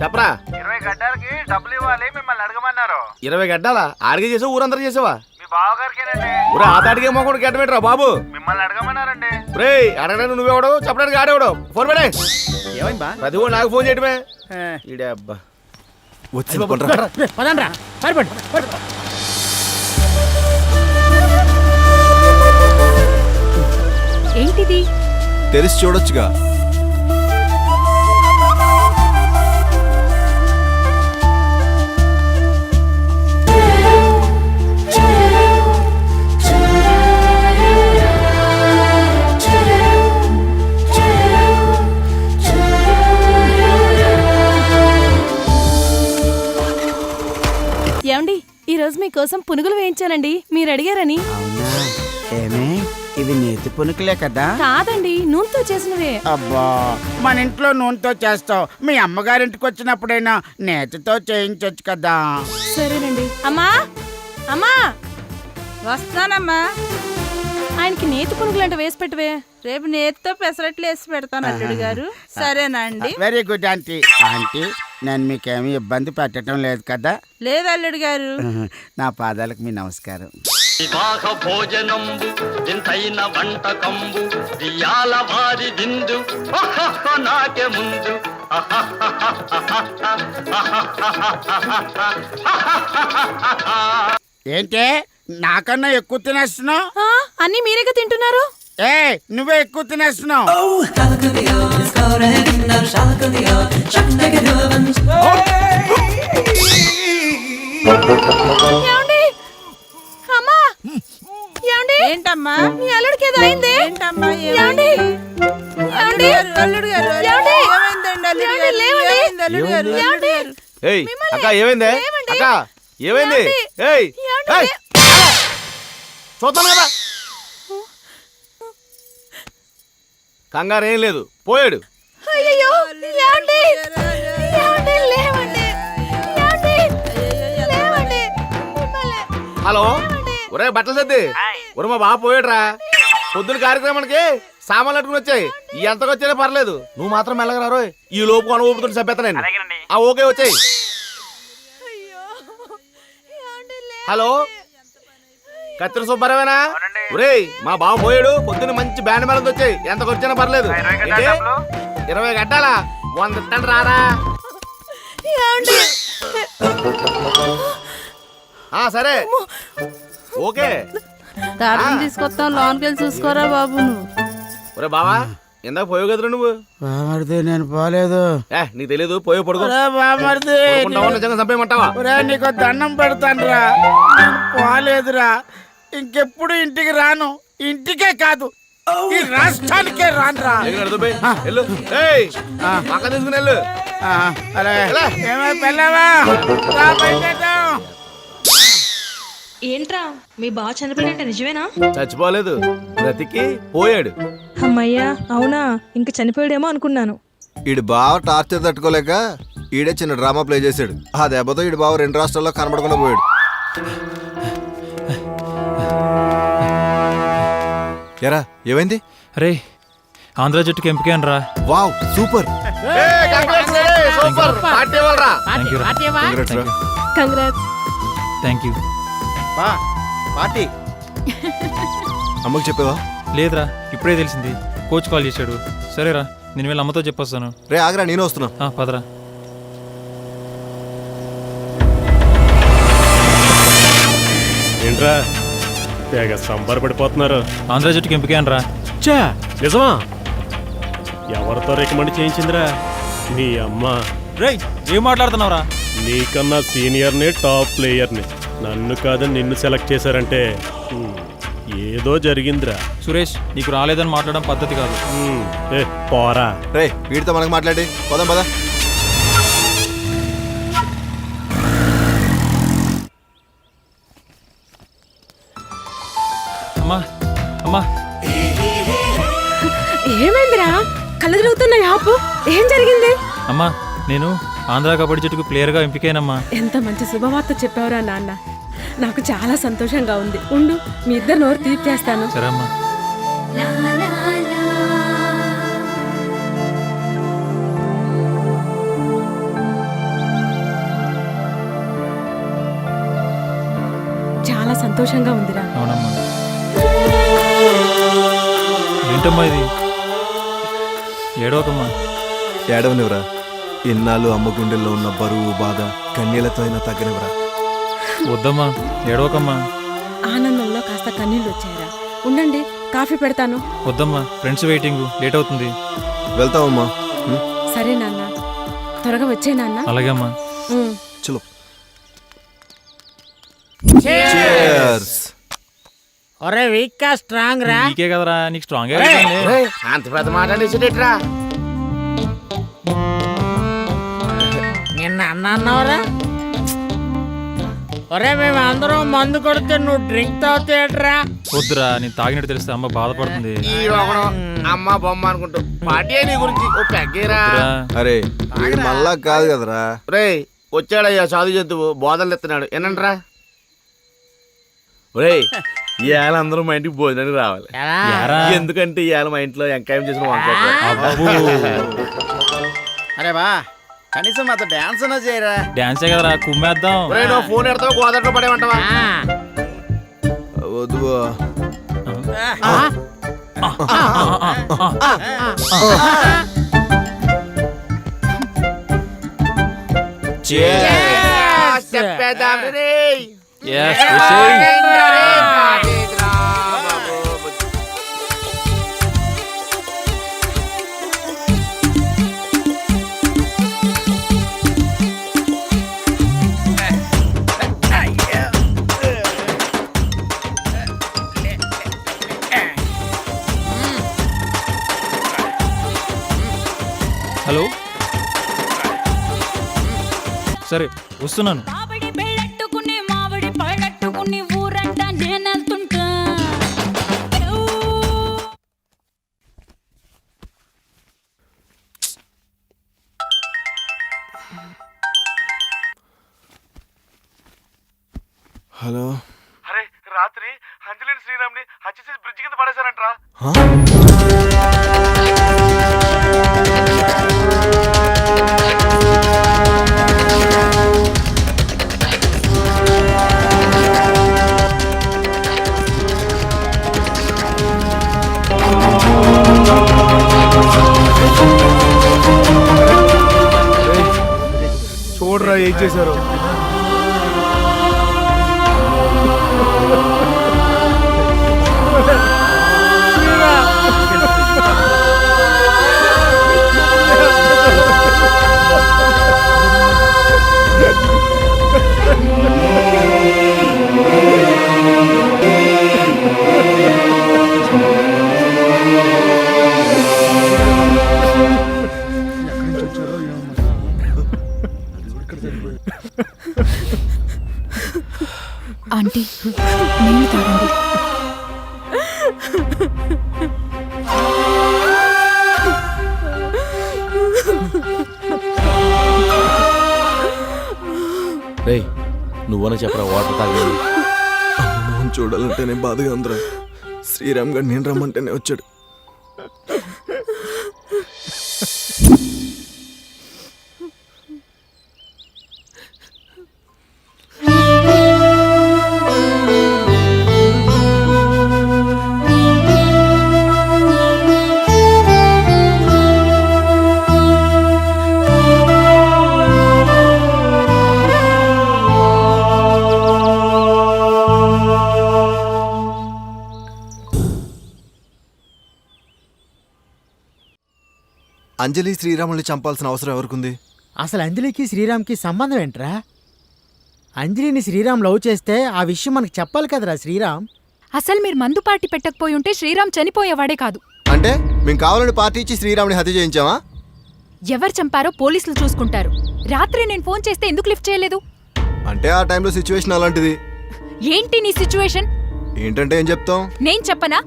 S4: చెప్పరా.
S13: 20 గడ్డలకి డబ్బులు ఇవ్వాలి, మిమ్మల్ని అడగమన్నారు.
S4: 20 గడ్డాలా? ఆడిగే చేసావు, ఊరందరూ చేసావా?
S13: మీ బావగారికేనండి.
S4: ఊరే ఆటాడిగే మొక్కడు గడ్డబెట్టరా బాబు.
S13: మిమ్మల్ని అడగమన్నారండి.
S4: రే అడగడానికి నువ్వెవడు, చెప్పడానికి ఆడేవాడు. ఫోన్ పెడే. ప్రతి ఓడు నాకు ఫోన్ చేయటమే. ఈడే అబ్బా
S3: వచ్చి
S1: పదండ్రా సరిపడు.
S11: ఏంటిది?
S3: తెరిచి చూడొచ్చుగా.
S6: ఏమండి, ఈ రోజు మీకోసం పునుగులు వేయించానండి, మీరు అడిగారని.
S2: ఏమే ఇవి నేతి పునుకులే కదా?
S6: కాదండి, నూనెతో చేసినవే.
S2: అబ్బా మన ఇంట్లో నూనెతో చేస్తావు, మీ అమ్మగారింటికి వచ్చినప్పుడైనా నేతితో చేయించొచ్చు కదా.
S6: సరేనండి. అమ్మా అమ్మా
S9: వస్తానమ్మా.
S6: ఆయనకి నేతి పునుగులు అంటే వేసి పెట్టవే.
S9: రేపు నేతితో పెసరట్లు వేసి పెడతాను అల్లుడు గారు. సరేనా అండి?
S2: Very good aunty. ఆంటీ నేను మీకేమీ ఇబ్బంది పెట్టడం లేదు కదా?
S9: లేదు అల్లుడు గారు.
S2: నా పాదాలకు మీ నమస్కారం.
S14: వివాహ భోజనంబు వింతైన వంటకంబు దియాల వారి విందు నాకే ముందు
S2: ఏంటే నాకన్నా ఎక్కువ తినేస్తున్నావు?
S9: అన్ని మీరేగా తింటున్నారు.
S2: ఏ నువ్వే ఎక్కువ తినేస్తున్నావు.
S9: ఏంటమ్మా
S6: మీ అల్లుడికి ఏదో అయింది.
S9: ఏంటమ్మా
S6: ఏమండి? ఏమండి?
S9: అల్లుడు గారు
S6: ఏమండి?
S9: ఏమైందండి అల్లుడు
S6: ఏమండి?
S9: గారు?
S6: లేవండి.
S9: ఏమైంది అల్లుడు గారు?
S6: ఏమండి?
S4: ఏయ్
S6: మిమ్మల్ని
S4: అక్క ఏమైందే?
S6: లేవండి.
S4: అక్క ఏమైంది?
S6: ఏమండి?
S4: ఏయ్
S6: ఏమండి?
S4: ఏయ్! చూద్దాం కదా. కంగారు ఏం లేదు, పోయాడు.
S6: అయ్యయ్యో, ఏమండి? ఏమండి? లేవండి. ఏమండి? లేవండి. మిమ్మల్ని
S4: హలో ఒరే బట్టలు సర్ది. ఒరే మా బాబు పోయాడురా. పొద్దున కార్యక్రమానికి సామాన్లు అట్టుకుని వచ్చాయి. ఎంతకు వచ్చేదే పర్లేదు, నువ్వు మాత్రం మెల్లగా రారో. ఈ లోపు కొన ఊపుతుంటే చంపేస్తానండి. ఓకే వచ్చాయి. హలో కత్తిరి సుబ్బారావేనా? ఒరేయ్ మా బాబు పోయాడు. పొద్దున్న మంచి బ్యాండ్ మేళంతో వచ్చాయి. ఎంతకు వచ్చినా పర్లేదు. 20 గడ్డాలా 100 ఇట్టండి రారా. సరే ఓకే
S9: తీసుకొస్తాం, లోన్కి వెళ్ళి చూసుకోరా బాబు. నువ్వు
S4: ఒరే బావా ఇందాక పోయావు కదరా నువ్వు.
S2: బామర్ది నేను పోలేదు.
S4: నీకు తెలియదు, పోయే పడుకో.
S2: బామర్ది
S4: నిజంగా చంపేయమంటావా?
S2: నీకు దండం పెడతానురా, నేను పోలేదురా. ఇంకెప్పుడు ఇంటికి రాను. ఇంటికే కాదు ఈ రాష్ట్రానికే రానురా.
S4: వెళ్ళు పక్క తీసుకుని వెళ్ళు.
S6: ఏంట్రా మీ బావ చనిపోయినట్ట నిజమేనా?
S4: చచ్చిపోలేదు, బ్రతికి పోయాడు.
S6: అమ్మయ్యా అవునా, ఇంక చనిపోయాడేమో అనుకున్నాను.
S3: ఈడు బావ టార్చర్ తట్టుకోలేక ఈడే చిన్న డ్రామా ప్లే చేశాడు. ఆ దెబ్బతో ఈడు బావ 2 రాష్ట్రాల్లో కనబడకుండా పోయాడు. ఎరా ఏమైంది?
S7: రే ఆంధ్ర జట్టుకి ఎంపిక రా.
S3: Wow super.
S6: Congrats.
S7: Thank you.
S3: Party అమ్మకి చెప్పావా?
S7: లేదురా, ఇప్పుడే తెలిసింది. కోచ్ కాల్ చేశాడు. సరేరా నేను వెళ్ళి అమ్మతో చెప్పొస్తాను.
S3: రే ఆగరా, నేను వస్తున్నా.
S7: పదరా.
S10: ఏంట్రా తెగ సంబరపడిపోతున్నారు?
S7: ఆంధ్ర జట్టుకి ఎంపిక రా.
S10: చా నిజమా? ఎవరితో రికమెండ్ చేయించిందిరా? నీ అమ్మ.
S7: రే ఏం మాట్లాడుతున్నావురా?
S10: నీకన్నా సీనియర్ని, టాప్ ప్లేయర్ని నన్ను కాదని నిన్ను సెలెక్ట్ చేశారంటే ఏదో జరిగిందిరా.
S7: సురేష్ నీకు రాలేదని మాట్లాడడం పద్ధతి కాదు.
S10: పోరా.
S3: రే వీడితో మనకు మాట్లాడి పోదాం పద.
S7: అమ్మా అమ్మా
S6: ఏమైందిరా? కళ్ళు తిరుగుతున్నాయి, ఆపు. ఏం జరిగింది?
S7: అమ్మా నేను ఆంధ్ర కబడ్డీ జట్టుకు ప్లేయర్గా ఎంపికైనమ్మా.
S6: ఎంత మంచి శుభవార్త చెప్పావురా నాన్న. నాకు చాలా సంతోషంగా ఉంది. ఉండు మీ ఇద్దరు నోరు తీపి చేస్తాను.
S7: సరే అమ్మా.
S6: చాలా సంతోషంగా ఉందిరా.
S7: అవునమ్మా. ఏంటమ్మా ఇది? ఏడవకమ్మా.
S3: ఏడవనివరా. ఇన్నాళ్ళు అమ్మ గుండెల్లో ఉన్న బరువు బాధ కన్నీళ్లతో అయినా తగ్గనివరా.
S7: వద్దమ్మా ఏడవకమ్మా.
S6: ఆనందంలో కాస్త కన్నీళ్ళు వచ్చాయరా. ఉండండి కాఫీ పెడతాను.
S7: వద్దమ్మా, ఫ్రెండ్స్ వెయిటింగ్, లేట్ అవుతుంది.
S3: వెళ్తామమ్మా.
S6: సరే నాన్న, త్వరగా వచ్చే నాన్న.
S7: అలాగే అమ్మా.
S3: చలో.
S1: ఒరే వీక్ కా స్ట్రాంగ్ రా.
S7: నీకే కదరా, నీకు స్ట్రాంగ్.
S4: అంత పెద్ద మాట్లాడేసేటట్రా.
S1: నిన్న అన్నావరా? ఒరే మేము అందరం మందు కొడితే నువ్వు డ్రింక్ తాగుతాడరా?
S7: వద్దురా, నేను తాగినట్టు తెలిస్తే అమ్మ బాధపడుతుంది.
S4: అమ్మ బొమ్మ అనుకుంటూ పార్టీ నీ గురించి ఓ పెగ్గేరా.
S3: అరే మళ్ళా కాదు కదరా.
S4: రే వచ్చాడయ్యా సాధు జంతువు, బోధలు ఎత్తున్నాడు. ఏనంటరా? ఒరే ఇవాళ అందరూ మా ఇంటికి భోజనానికి రావాలి. ఎందుకంటే ఇవాళ మా ఇంట్లో ఎంకాయం చేసిన వంకాయ.
S2: అరే బా కనీసం మాతో డాన్స్ అన్నా చేయరా.
S7: డాన్సే కదరా, కుమ్మేద్దాం.
S4: ఫోన్ ఎడతావు, గోదావరిలో పడేమంటావా?
S3: వద్దువా.
S4: చెప్పేద్దాం రే.
S7: Yes, proceed. హలో సరే వస్తున్నాను.
S11: మామిడి బెళ్ళట్టుకుని మామిడి పళ్ళట్టుకుని ఊరంట నేనెళ్తుంటా.
S3: హలో.
S13: అరే రాత్రి అంజలిని శ్రీరామ్ని హత్య చేసి బ్రిడ్జ్ కింద పడేశారంట్రా.
S3: చూడరా ఏం చేశారు.
S11: ఆంటీ నీళ్ళు తాగండి.
S4: రేయ్ నువ్వన చెప్పరా వాటర్ తాగలేదు.
S3: అమ్మమ్మని చూడాలంటేనే బాధగా ఉందిరా. శ్రీరామ్ గారు నేను రమ్మంటేనే వచ్చాడు. అంజలి శ్రీరాముల్ని చంపాల్సిన అవసరం ఎవరికుంది?
S1: అసలు అంజలికి శ్రీరామ్కి సంబంధం ఏంట్రా? అంజలిని శ్రీరామ్ లవ్ చేస్తే ఆ విషయం మనకు చెప్పాలి కదరా శ్రీరామ్.
S11: అసలు మీరు మందు పార్టీ పెట్టకపోయి ఉంటే శ్రీరామ్ చనిపోయేవాడే కాదు.
S3: అంటే మేము కావాలని పార్టీ ఇచ్చి శ్రీరాముని హత్య చేయించావా?
S11: ఎవరు చంపారో పోలీసులు చూసుకుంటారు. రాత్రి నేను ఫోన్ చేస్తే ఎందుకు లిఫ్ట్ చేయలేదు?
S3: అంటే ఆ టైంలో సిచ్యువేషన్ అలాంటిది.
S11: ఏంటి నీ సిచ్యువేషన్?
S3: ఏంటంటే ఏం చెప్తాం?
S11: నేను చెప్పనా?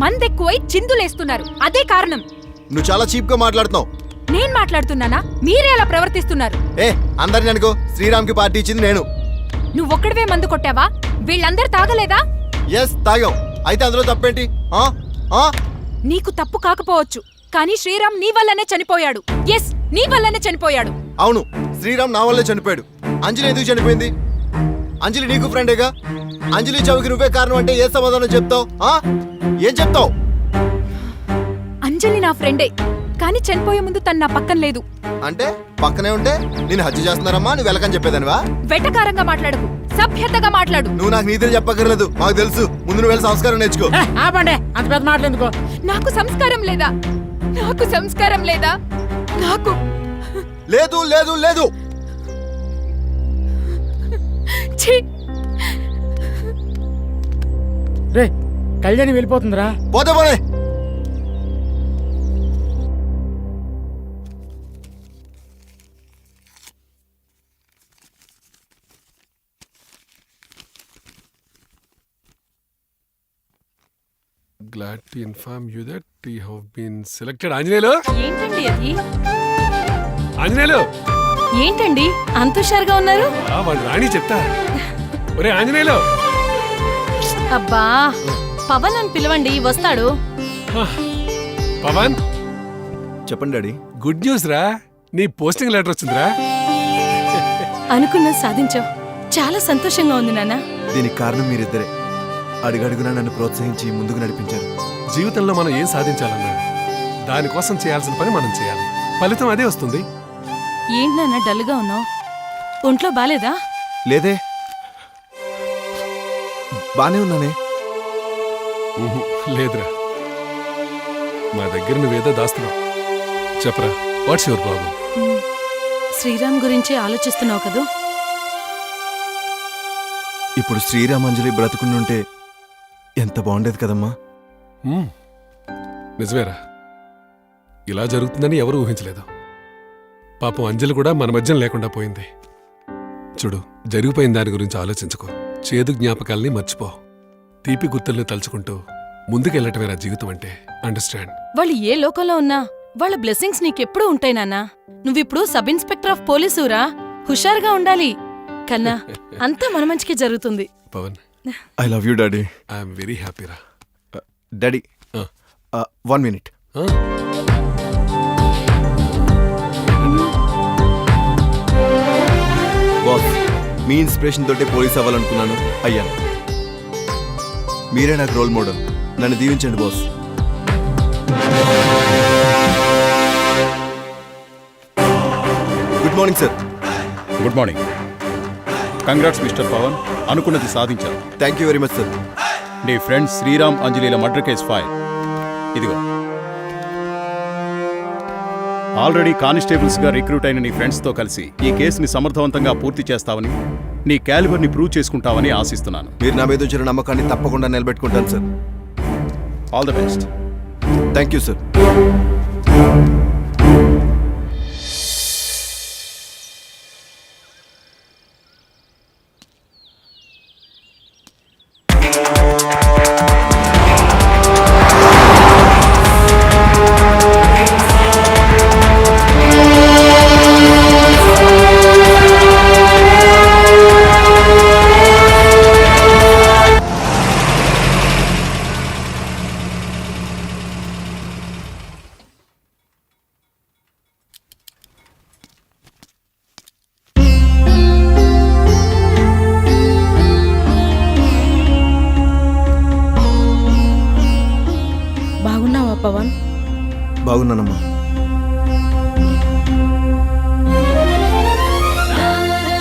S11: మందెక్కువై చిందులేస్తున్నారు, అదే కారణం.
S3: నువ్వు చాలా చీప్ గా మాట్లాడుతున్నావు.
S11: నేను మాట్లాడుతున్నానా? మీరే అలా ప్రవర్తిస్తున్నారు.
S3: అందరిని అనుకో, శ్రీరామ్కి పార్టీ ఇచ్చింది నేను.
S11: నువ్వొక్కడివే మందు కొట్టావా? వీళ్ళందరూ తాగలేదా?
S3: ఎస్ తాగాం. అయితే అందులో తప్పేంటి?
S11: నీకు తప్పు కాకపోవచ్చు, కానీ శ్రీరామ్ నీ వల్లనే చనిపోయాడు. ఎస్, నీ వల్లనే చనిపోయాడు.
S3: అవును, శ్రీరామ్ నా వల్లే చనిపోయాడు. అంజలి ఎందుకు చనిపోయింది? అంజలి నీకు ఫ్రెండేగా. అంజలి చౌకి నువ్వే కారణం అంటే ఏ సమాధానం చెప్తావు? ఏం చెప్తావు?
S11: అంజలి నా ఫ్రెండే, కానీ చనిపోయే ముందు తను నా పక్కన లేదు.
S3: అంటే పక్కనే ఉంటే నేను హత్య చేస్తున్నారమ్మా నువ్వు వెళ్ళకని చెప్పేదానివా?
S11: వెటకారంగా మాట్లాడకు, సభ్యతగా మాట్లాడు.
S3: నువ్వు నాకు నీతిని చెప్పక్కర్లేదు, మాకు తెలుసు. ముందు నువ్వు వెళ్ళి సంస్కారం నేర్చుకో.
S1: ఆపండి, అంత పెద్ద మాటలు ఎందుకో.
S11: నాకు సంస్కారం లేదా? నాకు సంస్కారం లేదా? నాకు
S3: లేదు లేదు లేదు.
S1: రే కళ్యాణి వెళ్ళిపోతుందిరా.
S3: పోతే పోనే.
S10: Glad to inform you that you have been selected. Anjaneyulu,
S6: ఏంటండి అది?
S10: ఆంజనేయులు,
S6: ఏంటండి అంత హుషారుగా ఉన్నారు?
S10: వాడు రాణి చెప్తా. ఒరే ఆంజనేయులు.
S6: అబ్బా, పవన్ అని పిలవండి, వస్తాడు.
S10: పవన్
S3: చెప్పండి డాడీ.
S10: గుడ్ న్యూస్ రా, నీ పోస్టింగ్ లెటర్ వచ్చిందిరా.
S6: అనుకున్నది సాధించావు, చాలా సంతోషంగా ఉంది నాన్న.
S3: దీనికి కారణం మీరిద్దరే. అడుగడుగునా నన్ను ప్రోత్సహించి ముందుకు నడిపించారు.
S10: జీవితంలో మనం ఏం సాధించాలన్నా దానికోసం చేయాల్సిన పని మనం చేయాలి. ఫలితం అదే వస్తుంది.
S9: ఏంటి నాన్న డల్గా ఉన్నావు? ఒంట్లో బాలేదా?
S3: లేదే, బానే ఉన్నానే.
S10: లేదురా, మా దగ్గర నువ్వేదో దాస్తున్నావు. చెప్పరా, వాట్స్ యువర్ ప్రాబ్లం?
S9: శ్రీరామ్ గురించి ఆలోచిస్తున్నావు కదూ?
S3: ఇప్పుడు శ్రీరామంజలి బ్రతుకుండుంటే ఎంత బాగుండేది కదమ్మా.
S10: నిజమేరా, ఇలా జరుగుతుందని ఎవరూ ఊహించలేదు. పాపం అంజలి కూడా మన మధ్యం లేకుండా పోయింది. చూడు, జరిగిపోయిన దాని గురించి ఆలోచించుకో. చేదు జ్ఞాపకాల్ని మర్చిపో. తీపి గుర్తుల్ని తలుచుకుంటూ ముందుకెళ్ళటమేరా జీవితం అంటే. అండర్స్టాండ్?
S9: వాళ్ళు ఏ లోకంలో ఉన్నా వాళ్ళ బ్లెస్సింగ్స్ నీకెప్పుడూ ఉంటాయి నాన్నా. నువ్విప్పుడు సబ్ ఇన్స్పెక్టర్ ఆఫ్ పోలీసురా, హుషారుగా ఉండాలి. కన్నా అంతా మన మంచికే జరుగుతుంది.
S10: Pawan,
S3: I love you daddy.
S10: I'm very హ్యాపీరా.
S3: Daddy 1 minute. బాస్, మీ ఇన్స్పిరేషన్ తోటే పోలీస్ అవ్వాలనుకున్నాను, అయ్యాను. మీరే నాకు రోల్ మోడల్. నన్ను దీవించండి boss. Good morning sir.
S15: Good morning. Congrats mister Pawan, అనుకున్నది సాధించారు.
S3: Thank you very much sir.
S15: నీ ఫ్రెండ్స్ శ్రీరామ్ అంజలిల మర్డర్ కేస్ ఫైల్ ఇదిగో. ఆల్రెడీ కానిస్టేబుల్స్గా రిక్రూట్ అయిన నీ ఫ్రెండ్స్తో కలిసి ఈ కేసుని సమర్థవంతంగా పూర్తి చేస్తావని, నీ క్యాలిబర్ని ప్రూవ్ చేసుకుంటావని ఆశిస్తున్నాను.
S3: మీరు నా మీద ఉంచిన నమ్మకాన్ని తప్పకుండా నిలబెట్టుకుంటాను sir.
S15: All the best.
S3: Thank you sir.
S9: బాగున్నావా పవన్?
S3: బాగున్నానమ్మా.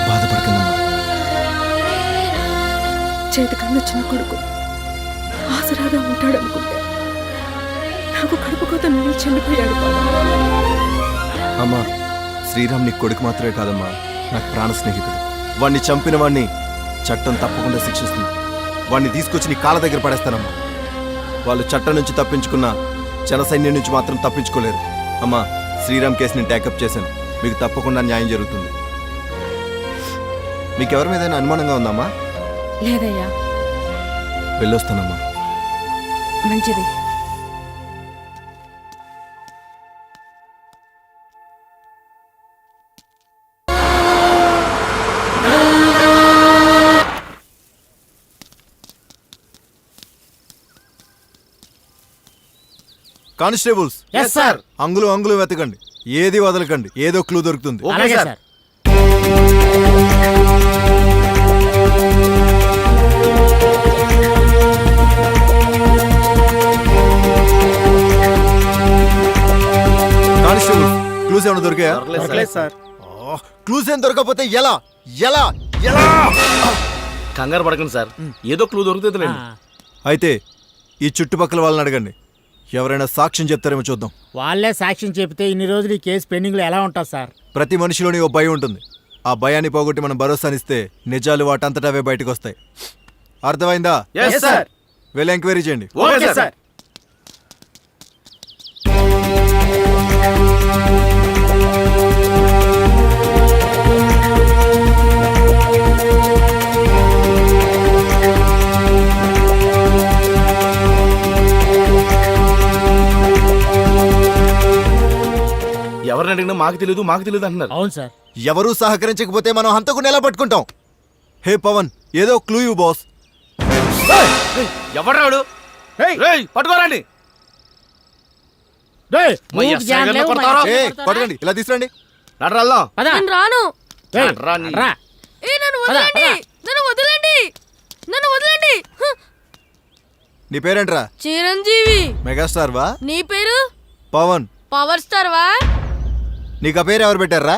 S3: బాధపడకనమ్మా.
S6: చేతికన్నా చిన్న కొడుకు ఆసరాగా ఉంటాడనుకుంటే నాకు కడుపు కోత నీళ్ళు చెల్లిపోయాడు.
S3: అమ్మా, శ్రీరామ్ నీ కొడుకు మాత్రమే కాదమ్మా, నాకు ప్రాణ స్నేహితుడు. వాణ్ణి చంపిన వాణ్ణి చట్టం తప్పకుండా శిక్షిస్తుంది. వాణ్ణి తీసుకొచ్చి నీ కాళ్ళ దగ్గర పడేస్తానమ్మా. వాళ్ళు చట్టం నుంచి తప్పించుకున్న జనసైన్యం నుంచి మాత్రం తప్పించుకోలేరు. అమ్మా, శ్రీరామ్ కేసు నేను టేకప్ చేశాను. మీకు తప్పకుండా న్యాయం జరుగుతుంది. మీకెవరి మీద అనుమానంగా ఉందమ్మా?
S6: లేదయ్యా.
S3: వెళ్ళొస్తానమ్మా.
S6: మంచిది.
S3: Constables,
S1: yes sir.
S3: అంగులు వెతకండి, ఏది వదలకండి. ఏదో క్లూ దొరుకుతుంది.
S1: అలాగే సార్.
S3: కానిస్టేబుల్స్, క్లూస్ ఏమైనా దొరికాయా?
S4: సార్,
S3: క్లూస్ ఏం దొరకకపోతే ఎలా ఎలా ఎలా?
S4: కంగారు పడకండి సార్, ఏదో క్లూ దొరుకుతుంది.
S3: అయితే ఈ చుట్టుపక్కల వాళ్ళని అడగండి, ఎవరైనా సాక్ష్యం చెప్తారేమో చూద్దాం.
S1: వాళ్ళే సాక్ష్యం చెప్తే ఇన్ని రోజులు ఈ కేసు పెండింగ్లో ఎలా ఉంటుంది సార్?
S3: ప్రతి మనిషిలోని ఓ భయం ఉంటుంది. ఆ భయాన్ని పోగొట్టి మనం భరోసానిస్తే నిజాలు వాటంతటవే బయటకు వస్తాయి. అర్థమైందా? వెళ్ళి ఎంక్వైరీ చేయండి.
S4: Okay sir. ఎవరిని అడిగినా మాకు తెలియదు అంటున్నారు.
S1: అవును సార్.
S3: ఎవరూ సహకరించకపోతే మనం హంతకుని ఎలా పట్టుకుంటాం? హే పవన్, ఏదో క్లూ ఇవ్వు బాస్.
S4: ఎవరాడు? పట్టుకోరండి.
S3: పట్టుకోండి, ఇలా తీసుకురండి.
S6: నేను రాను.
S1: రా.
S6: నన్ను వదలండి. నన్ను వదలండి.
S3: నీ పేరేంట్రా?
S9: చిరంజీవి.
S3: మెగాస్టార్ వా?
S9: నీ పేరు?
S3: పవన్.
S9: పవర్ స్టార్ వా?
S3: నీకు ఆ పేరు ఎవరు పెట్టారా?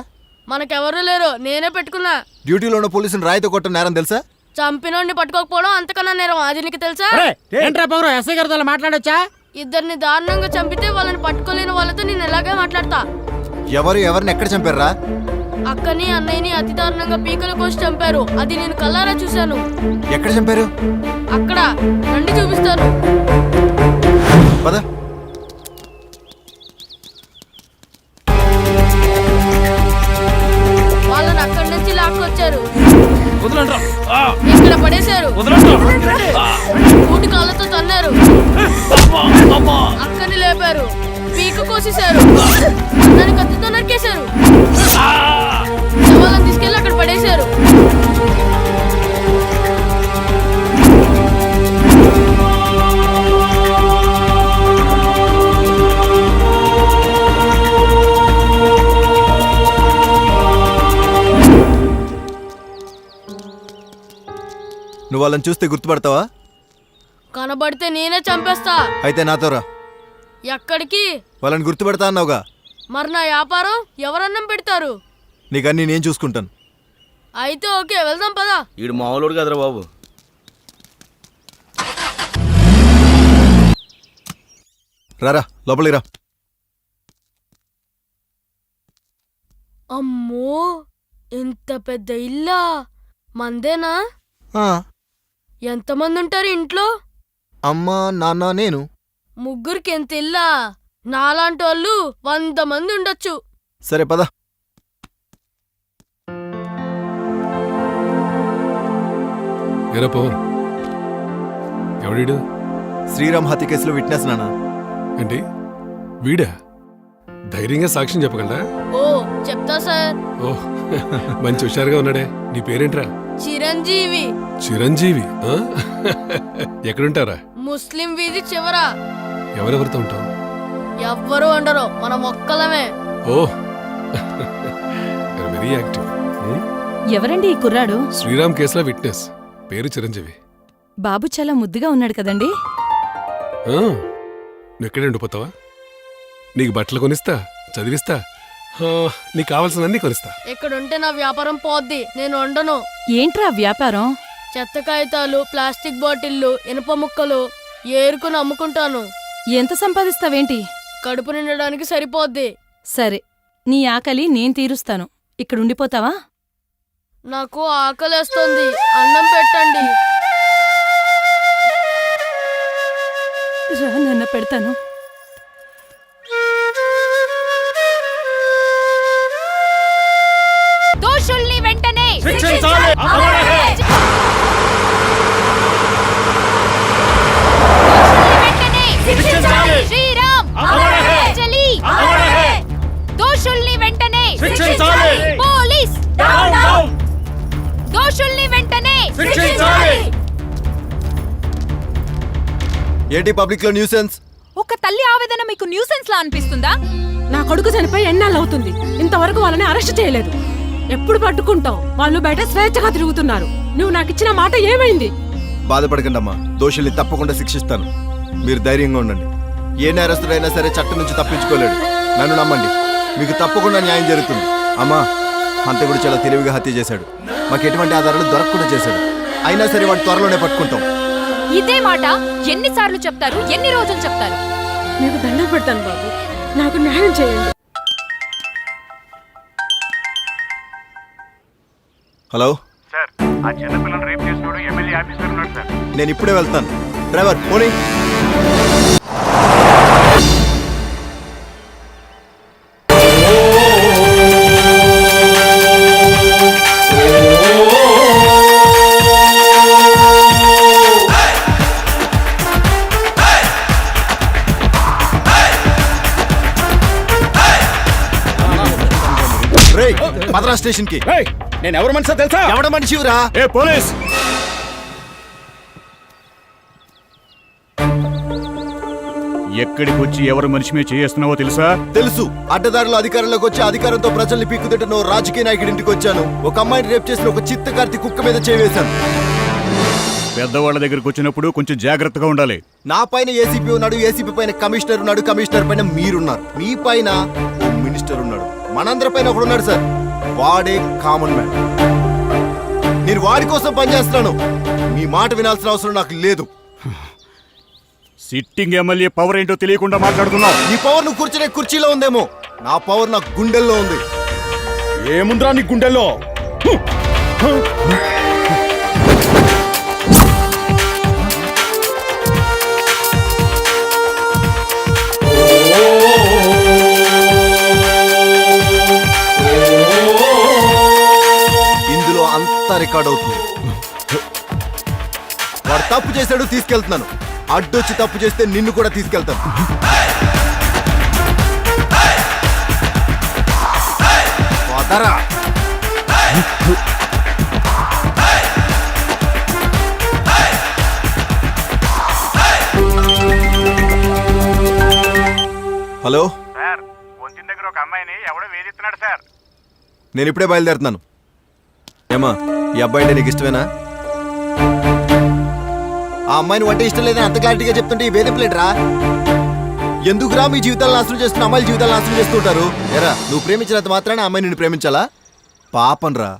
S9: మనకెవరూ లేరు, నేనే పెట్టుకున్నా.
S3: డ్యూటీలో ఉన్న పోలీసుని రాయితో కొట్టిన నేరం తెలుసా?
S9: చంపినోడిని పట్టుకోకపోవడం అంతకన్నా నేరం, అది నీకు తెలుసా?
S1: ఏంట్రా పవర్, ఎస్ఐ గారితో మాట్లాడొచ్చా?
S9: ఇద్దరిని దారుణంగా చంపితే వాళ్ళని పట్టుకోలేని వాళ్ళతో నేను ఎలాగే మాట్లాడతా.
S3: ఎవరిని ఎక్కడ చంపారా?
S9: అక్కని అన్నయ్యని అతి దారుణంగా పీకల కోసి చంపారు, అది నేను కల్లారా చూశాను.
S3: ఎక్కడ చంపారు?
S9: అక్కడ రండి చూపిస్తాను.
S3: పద.
S9: వాళ్ళని అక్కడి నుంచి లాక్కొచ్చారు, ఇక్కడ పడేశారు, ఊటి కాళ్ళతో తన్నారు, అక్కని లేపారు, పీక కోసేశారు, దాన్ని కత్తితో నరికేశారు, వాళ్ళని తీసుకెళ్ళి అక్కడ పడేశారు.
S3: నువ్వు వాళ్ళని చూస్తే గుర్తుపడతావా?
S9: కనబడితే నేనే చంపేస్తా.
S3: అయితే నాతో రా.
S9: ఎక్కడికి?
S3: వాళ్ళని గుర్తుపెడతా అన్నావుగా.
S9: మరి నా వ్యాపారం ఎవరన్నం పెడతారు?
S3: నీకన్నీ నేను చూసుకుంటాను.
S9: అయితే ఓకే, వెళ్దాం పదా.
S4: ఈడు మామూలుడు కదరా బాబు.
S3: రారా లోపలికి రా.
S9: అమ్మో, ఎంత పెద్ద ఇల్లా! మందేనా? ఎంతమంది ఉంటారు ఇంట్లో?
S3: అమ్మా, నాన్న, నేను.
S9: ముగ్గురికి ఎంత ఇల్లా? నాలాంటి వాళ్ళు 100 మంది ఉండొచ్చు.
S3: సరే పద.
S10: ఎరా పవన్, ఎవడీడు?
S3: శ్రీరామ్ హత్య కేసులో విట్నెస్ నాన్న.
S10: ఏంటి వీడా? ధైర్యంగా సాక్ష్యం చెప్పగలరా?
S9: ఓ చెప్తా సార్.
S10: ఓ మంచి హుషారుగా ఉన్నాడే. నీ పేరేంట్రా?
S9: చిరంజీవి.
S10: చిరంజీవి? ఎక్కడుంటారా?
S9: ముస్లిం వీధి చివరా.
S10: ఎవరెవరితో ఉంటావు?
S9: ఎవ్వరూ ఉండరు, మనం ఒక్కలమే.
S10: ఓ వెరీ యాక్టివ్.
S9: ఎవరండి ఈ కుర్రాడు?
S10: శ్రీరామ్ కేసులో విట్నెస్, పేరు చిరంజీవి.
S9: బాబు చాలా ముద్దుగా ఉన్నాడు కదండి.
S10: నువ్వు ఎక్కడే ఉండిపోతావా? నీకు బట్టలు కొనిస్తా, చదివిస్తా, నీకు కావాల్సినన్ని కొనిస్తా.
S9: ఇక్కడుంటే నా వ్యాపారం పోద్ది, నేను వండను.
S6: ఏంట్రా వ్యాపారం?
S9: చెత్త కాగితాలు, ప్లాస్టిక్ బాటిళ్లు, ఇనుప ముక్కలు ఏరుకుని అమ్ముకుంటాను.
S6: ఎంత సంపాదిస్తావేంటి?
S9: కడుపు నిండడానికి సరిపోద్ది.
S6: సరే, నీ ఆకలి నేను తీరుస్తాను. ఇక్కడ ఉండిపోతావా?
S9: నాకు ఆకలేస్తుంది, అన్నం పెట్టండి.
S6: రా నాన్న, పెడతాను.
S11: దోషుల్ని వెంటనే
S12: శిక్షించాలి.
S11: శ్రీరామ్, అంజలి, దోషుల్ని వెంటనే పోలీస్, దోషుల్ని వెంటనే
S3: ఏంటి పబ్లిక్ లో న్యూసెన్స్?
S11: ఒక తల్లి ఆవేదన మీకు న్యూసెన్స్ లా అనిపిస్తుందా?
S6: నా కొడుకు చనిపోయి ఎన్నాళ్ళు అవుతుంది, ఇంతవరకు వాళ్ళని అరెస్ట్ చేయలేదు. ఎప్పుడు పట్టుకుంటావు? వాళ్ళు బయట స్వేచ్ఛగా తిరుగుతున్నారు. నువ్వు నాకు ఇచ్చిన మాట ఏమైంది?
S3: బాధపడకండి అమ్మా, దోషుల్ని తప్పకుండా శిక్షిస్తాను. మీరు ధైర్యంగా ఉండండి. ఏ నేరస్తుడైనా సరే చట్టం నుంచి తప్పించుకోలేడు. నన్ను నమ్మండి, మీకు తప్పకుండా న్యాయం జరుగుతుంది. అమ్మా, హంతకుడు చాలా తెలివిగా హత్య చేశాడు. మాకు ఎటువంటి ఆధారాలు దొరకకుండా చేశాడు. అయినా సరే వాడు త్వరలోనే పట్టుకుంటాం.
S11: ఇదే మాట ఎన్నిసార్లు చెప్తారు? ఎన్ని రోజులు చెప్తారు?
S6: మీకు దండం పెడతాను బాబు, నాకు న్యాయం చేయండి.
S3: హలో
S13: సార్, ఆ చిన్నపిల్లలు రేప్ చేసినోడు ఎమ్మెల్యే ఆఫీసర్ ఉన్నాడు సార్.
S3: నేను ఇప్పుడే వెళ్తాను. డ్రైవర్ పోనీ. మద్రాస్ స్టేషన్ కి.
S2: నేను ఎవరు మనిషి తెలుసా?
S3: ఎవడ మనిషిరా?
S2: ఏ పోలీస్! ఎక్కడికి వచ్చి ఎవరు మనిషి మీద చేస్తున్నావో తెలుసా?
S3: తెలుసు. అడ్డదారులు అధికారంలోకి వచ్చి అధికారంతో ప్రజల్ని పీక్కుతింటున్న ఓ రాజకీయ నాయకుడి ఇంటికి వచ్చాను. ఒక అమ్మాయిని రేప్ చేసిన ఒక చిత్తకార్తి కుక్క మీద చేవేశాను.
S15: పెద్దవాళ్ళ దగ్గరికి వచ్చినప్పుడు కొంచెం జాగ్రత్తగా ఉండాలి.
S3: నా పైన ఏసీపీ ఉన్నాడు, ఏసీపీ పైన కమిషనర్ ఉన్నాడు, కమిషనర్ పైన మీరున్నారు, మీ పైన ఓ మినిస్టర్ ఉన్నాడు, మనందరి పైన ఒకడు ఉన్నాడు సార్. వాడే కామన్ మ్యాన్. నేను వాడి కోసం పనిచేస్తున్నాను. మీ మాట వినాల్సిన అవసరం నాకు లేదు.
S15: సిట్టింగ్ ఎమ్మెల్యే పవర్ ఏంటో తెలియకుండా మాట్లాడుతున్నావు.
S3: నీ పవర్ నువ్వు కూర్చునే కుర్చీలో ఉందేమో, నా పవర్ నా గుండెల్లో ఉంది.
S15: ఏముందిరా నీ గుండెల్లో?
S3: ఇందులో అంతా రికార్డ్ అవుతుంది. వాడు తప్పు చేశాడు, తీసుకెళ్తున్నాను. అడ్డొచ్చి తప్పు చేస్తే నిన్ను కూడా తీసుకెళ్తాను. పోతారా? హలో
S13: సార్, వంతిన దగ్గర ఒక అమ్మాయిని ఎవడో వేధిస్తున్నాడు సార్.
S3: నేను ఇప్పుడే బయలుదేరుతున్నాను. ఏమా, ఈ అబ్బాయి అంటే నీకు ఇష్టమేనా? ఆ అమ్మాయిని అంటే ఇష్టం లేదని అంత క్లారిటీగా చెప్తుంటే ఈ వేధింపులేట్రా? ఎందుకురా మీ జీవితాలను నాశనం చేస్తున్న అమ్మాయిల జీవితాలను నాశనం చేస్తుంటారు? ఎరా, నువ్వు ప్రేమించినంత మాత్రాన అమ్మాయి నిన్ను ప్రేమించాలా? పాపం రా,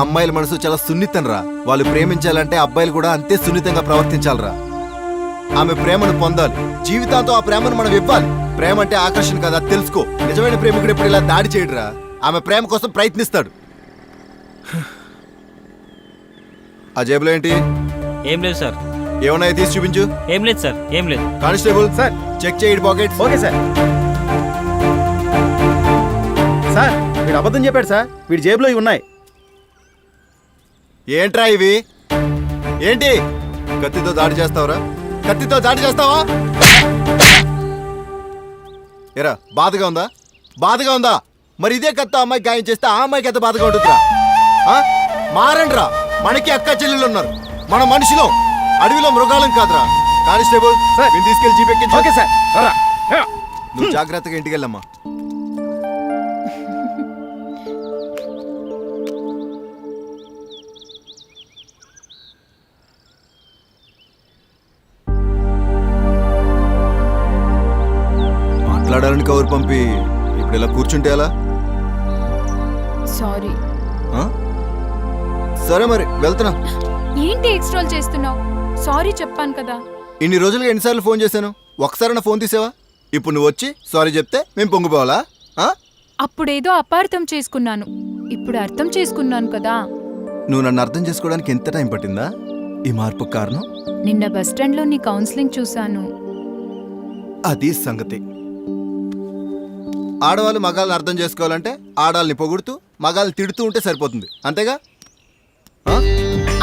S3: అమ్మాయిల మనసు చాలా సున్నితం రా. వాళ్ళు ప్రేమించాలంటే అబ్బాయిలు కూడా అంతే సున్నితంగా ప్రవర్తించాలరా. ఆమె ప్రేమను పొందాలి, జీవితాంతో ఆ ప్రేమను మనం ఇవ్వాలి. ప్రేమ అంటే ఆకర్షణ కదా, తెలుసుకో. నిజమైన ప్రేమికుడు ఎప్పుడు ఇలా దాడి చేయడురా. ఆమె ప్రేమ కోసం ప్రయత్నిస్తాడు. ఆ జేబులో ఏంటి?
S7: ఏం లేదు సార్.
S3: ఏమన్నా తీసి చూపించు.
S7: ఏం లేదు సార్, ఏం లేదు.
S3: కానిస్టేబుల్ సార్, చెక్ చేయండి పాకెట్.
S4: Okay sir. సార్, వీడు అబద్ధం చెప్పాడు సార్. వీడి జేబులో ఇవి ఉన్నాయి.
S3: ఏంట్రా ఇవి? ఏంటి? కత్తితో దాడి చేస్తావురా? కత్తితో దాడి చేస్తావా? ఎరా, బాధగా ఉందా? బాధగా ఉందా? మరి ఇదే కత్తి అమ్మాయి గాయం చేస్తే ఆ అమ్మాయికి ఎంత బాధగా ఉంటుందిరా? మారండ్రా, మనకి అక్క చెల్లెళ్ళు ఉన్నారు. మన మనిషిలో, అడవిలో మృగాలం కాదురా. కానిస్టేబుల్ సార్, నేను తీసుకెళ్లి జీప్ ఎక్కించు.
S4: Okay sir.
S3: నువ్వు జాగ్రత్తగా ఇంటికి వెళ్ళమ్మా. మాట్లాడాలని కవర్ పంపి ఇప్పుడు ఇలా కూర్చుంటే ఎలా?
S11: సారీ.
S3: సరే మరి వెళ్తున్నా.
S11: ఏంటి ఎక్స్ట్రాల్ చేస్తున్నావు? సారీ చెప్పాను కదా.
S3: ఇన్ని రోజులుగా ఎన్నిసార్లు ఫోన్ చేశాను? ఒకసారి నా ఫోన్ తీసావా? ఇప్పుడు నువ్వు వచ్చి సారీ చెప్తే మేము పొంగిపోవాలా?
S11: అప్పుడేదో అపార్థం చేసుకున్నాను, ఇప్పుడు అర్థం చేసుకున్నాను కదా.
S3: నువ్వు నన్ను అర్థం చేసుకోవడానికి ఎంత టైం పట్టిందా? ఈ మార్పు కారణం
S11: నిన్న బస్ స్టాండ్లో నీ కౌన్సిలింగ్ చూశాను.
S3: అది సంగతి. ఆడవాళ్ళు మగాళ్ళని అర్థం చేసుకోవాలంటే ఆడవాళ్ళని పొగుడుతూ మగాళ్ళని తిడుతూ ఉంటే సరిపోతుంది, అంతేగా?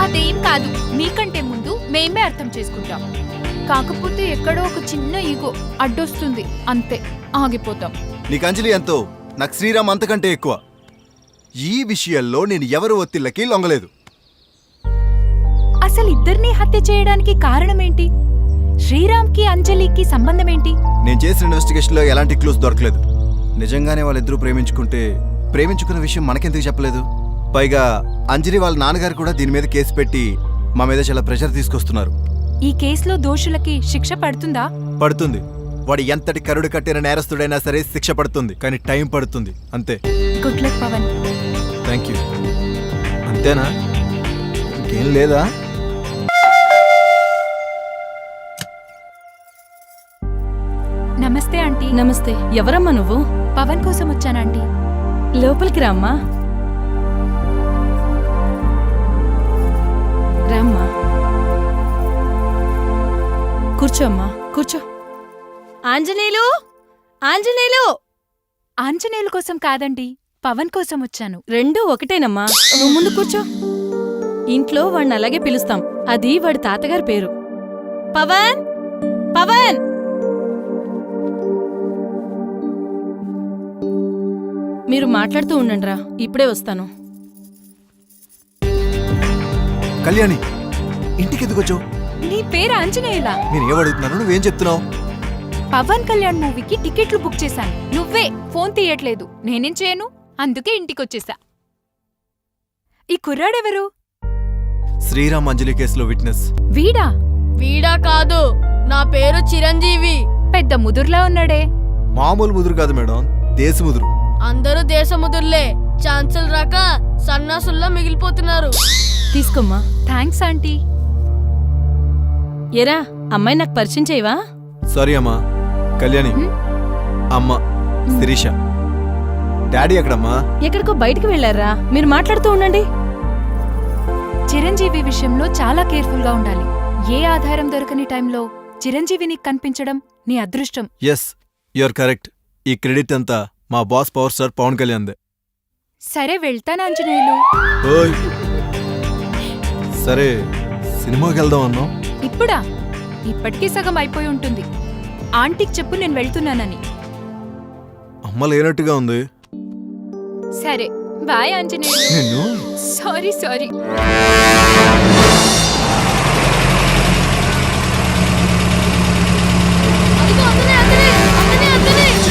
S11: అదేం కాదు, మీకంటే ముందు మేమే అర్థం చేసుకుంటాం. కాకపోతే ఎక్కడో ఒక చిన్న ఈగో అడ్డొస్తుంది, అంతే, ఆగిపోతాం.
S3: నీకు అంజలి ఎంతో, నాకు శ్రీరామ్ అంతకంటే ఎక్కువ. ఈ విషయంలో నేను ఎవరు ఒత్తిళ్ళకి లొంగలేదు.
S11: అసలు ఇద్దరిని హత్య చేయడానికి కారణమేంటి? శ్రీరామ్కి అంజలికి సంబంధం ఏంటి?
S3: నేను చేసిన ఇన్వెస్టిగేషన్లో ఎలాంటి క్లూస్ దొరకలేదు. నిజంగానే వాళ్ళిద్దరూ ప్రేమించుకుంటే ప్రేమించుకున్న విషయం మనకెందుకు చెప్పలేదు? పైగా అంజలి వాళ్ళ నాన్నగారు కూడా దీని మీద కేసు పెట్టి మా మీద చాలా ప్రెషర్ తీసుకొస్తున్నారు.
S11: ఈ కేసులో దోషులకి శిక్ష పడుతుందా?
S3: పడుతుంది. వాడు ఎంతటి కరుడు కట్టిన నేరస్తుడైనా సరే శిక్ష పడుతుంది, కానీ టైం పడుతుంది, అంతే.
S11: Good luck Pawan.
S3: Thank you. అంతేనా? ఇంకేం లేదా?
S11: నమస్తే ఆంటీ.
S9: నమస్తే. ఎవరమ్మా నువ్వు?
S11: పవన్ కోసం వచ్చానంటీ.
S9: లోపలికి రామ్మా. రామ్మా, కూర్చోమ్మా, కూర్చో. ఆంజనేయులు, ఆంజనేయులు.
S11: ఆంజనేయుల కోసం కాదండి, పవన్ కోసం వచ్చాను.
S9: రెండూ ఒకటేనమ్మా. నువ్వు ముందు కూర్చో. ఇంట్లో వాడిని అలాగే పిలుస్తాం, అది వాడి తాతగారి పేరు. పవన్, పవన్. మీరు మాట్లాడుతూ ఉండండి రా, ఇప్పుడే వస్తాను.
S3: కళ్యాణి, ఇంటికి ఎందుకు వచ్చావు?
S11: నీ పేరు ఆంజనేయులా?
S3: నేను ఏమడుగుతున్నాను, నువ్వేం చెప్తున్నావు?
S11: పవన్ కళ్యాణ్ మూవీకి టికెట్లు బుక్ చేశాను, నువ్వే ఫోన్ తీయట్లేదు. నేనేం చేయను, అందుకే ఇంటికొచ్చేసా. ఈ కుర్రాడెవరు?
S3: శ్రీరామ్ అంజలి కేసులో విట్నెస్.
S11: వీడా?
S6: వీడా కాదు, నా పేరు చిరంజీవి.
S11: పెద్ద ముదుర్లా ఉన్నాడే.
S3: మామూలు ముదురు కాదు మేడం, దేశ ముదురు.
S6: అందరూ దేశముదుర్లే, ఛాన్సులు రాక సన్నాసుల్లా మిగిలిపోతున్నారు.
S9: తీసుకోమ్మా.
S11: Thanks aunty.
S9: ఎరా, అమ్మాయి నాకు పరిచయం చేయవా?
S3: సారీ అమ్మా. కళ్యాణి అమ్మ శిరీష. డాడీ ఎక్కడమ్మా?
S9: ఎక్కడికో బయటికి వెళ్ళారా, మీరు మాట్లాడుతూ ఉండండి.
S11: చిరంజీవి విషయంలో చాలా కేర్ఫుల్ గా ఉండాలి. ఏ ఆధారం దొరకని టైంలో చిరంజీవిని కనిపించడం నీ అదృష్టం.
S3: Yes, you are correct. ఈ క్రెడిట్ అంతా మా బాస్ పవర్ స్టార్ పవన్ కళ్యాణ్దే.
S11: సరే వెళ్తాను ఆంజనేయులు.
S3: ఓయ్ సరే, సినిమాకి వెళ్దాం అన్నాం.
S11: ఇప్పుడా? ఇప్పటికీ సగం అయిపోయి ఉంటుంది. ఆంటీకి చెప్పు నేను వెళ్తున్నానని.
S3: అమ్మ లేనట్టుగా ఉంది.
S11: సరే బాయ్ ఆంజనేయులు.
S3: నిన్ను
S11: సారీ సారీ.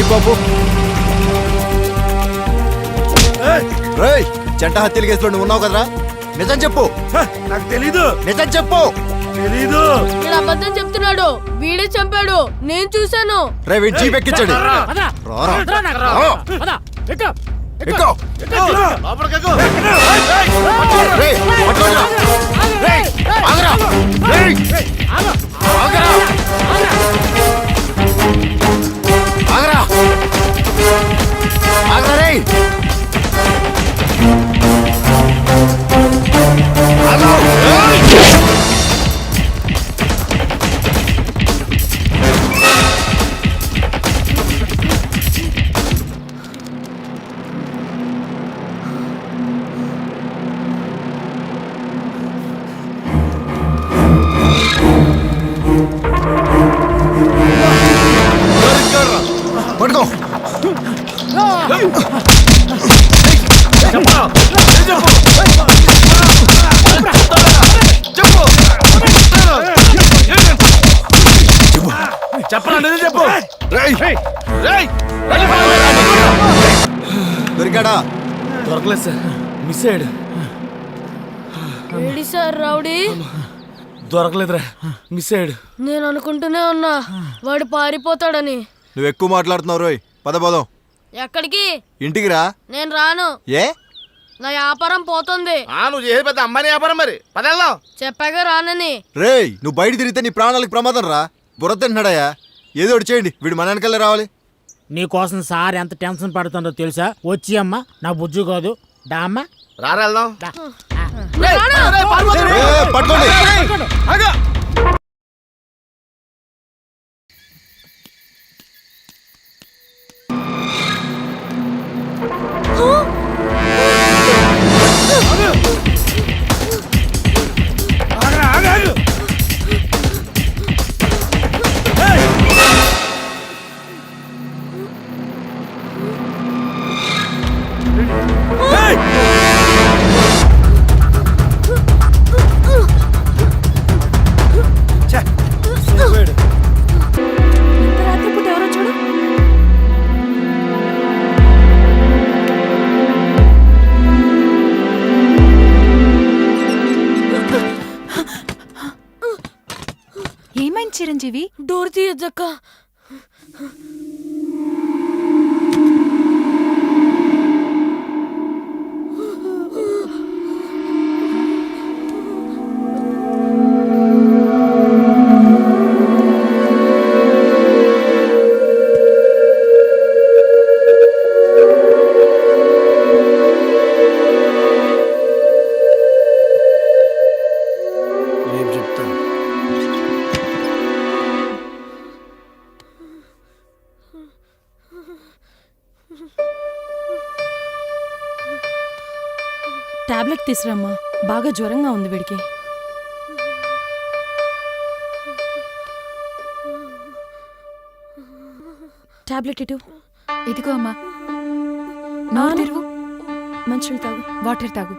S3: బాబు రేయ్, జంట హత్యల కేసులో నువ్వు ఉన్నావు కదరా, నిజం చెప్పు.
S2: నాకు తెలీదు.
S3: నిజం చెప్పు.
S2: తెలీదు.
S6: వీడు అబద్ధం చెప్తున్నాడు, వీడే చంపాడు, నేను చూశాను.
S3: రే వీడి జీప్ ఎక్కించండి. ఎక్కు. రేయ్, పట్టుకోండిరా. రేయ్, ఆగరా. రేయ్, ఆగరా. ఆగరా. ఆగరా రేయ్. ఆగు. పట్టుకో.
S4: చెప్పరా, నిజం చెప్పు.
S3: దొరికాడా?
S4: దొరకలేదు సార్, మిస్ అయ్యాడు.
S6: ఏడి సార్ రౌడీ?
S4: దొరకలేదురా, మిస్ అయ్యాడు.
S6: నేను అనుకుంటూనే ఉన్నా వాడు పారిపోతాడని.
S3: నువ్వు ఎక్కువ మాట్లాడుతున్నావు రోయ్, పద పోదాం.
S6: ఎక్కడికి?
S3: ఇంటికి రా.
S6: నేను రాను.
S3: ఏ?
S6: నా వ్యాపారం పోతుంది.
S4: నువ్వు చేసే పెద్ద అమ్మాయి వ్యాపారం, మరి పదెళ్దాం.
S6: చెప్పాగా రానని.
S3: రేయ్, నువ్వు బయట తిరిగితే నీ ప్రాణాలకు ప్రమాదం రా. బుర్ర తింటున్నాడయ్యా, ఏదో ఒకటి చేయండి, వీడు మన వెనకాలే రావాలి.
S1: నీకోసం సార్ ఎంత టెన్షన్ పడుతుందో తెలుసా? వచ్చి అమ్మా, నా బుజ్జు కాదు, డా అమ్మా.
S4: రారా వెళ్దాం.
S3: పట్టుకోండి.
S9: రాత్రిపూట ఎవరో చూడు.
S11: ఏమైంది చిరంజీవి?
S6: డోర్ తీయద్దక్క.
S9: టాబ్లెట్ తీసురమ్మా, బాగా జ్వరంగా ఉంది వీడికి. టాబ్లెట్ ఇటు.
S11: ఇదిగో అమ్మా. నోరు తెరువు.
S9: మంచినీళ్ళు తాగు.
S11: వాటర్ తాగు.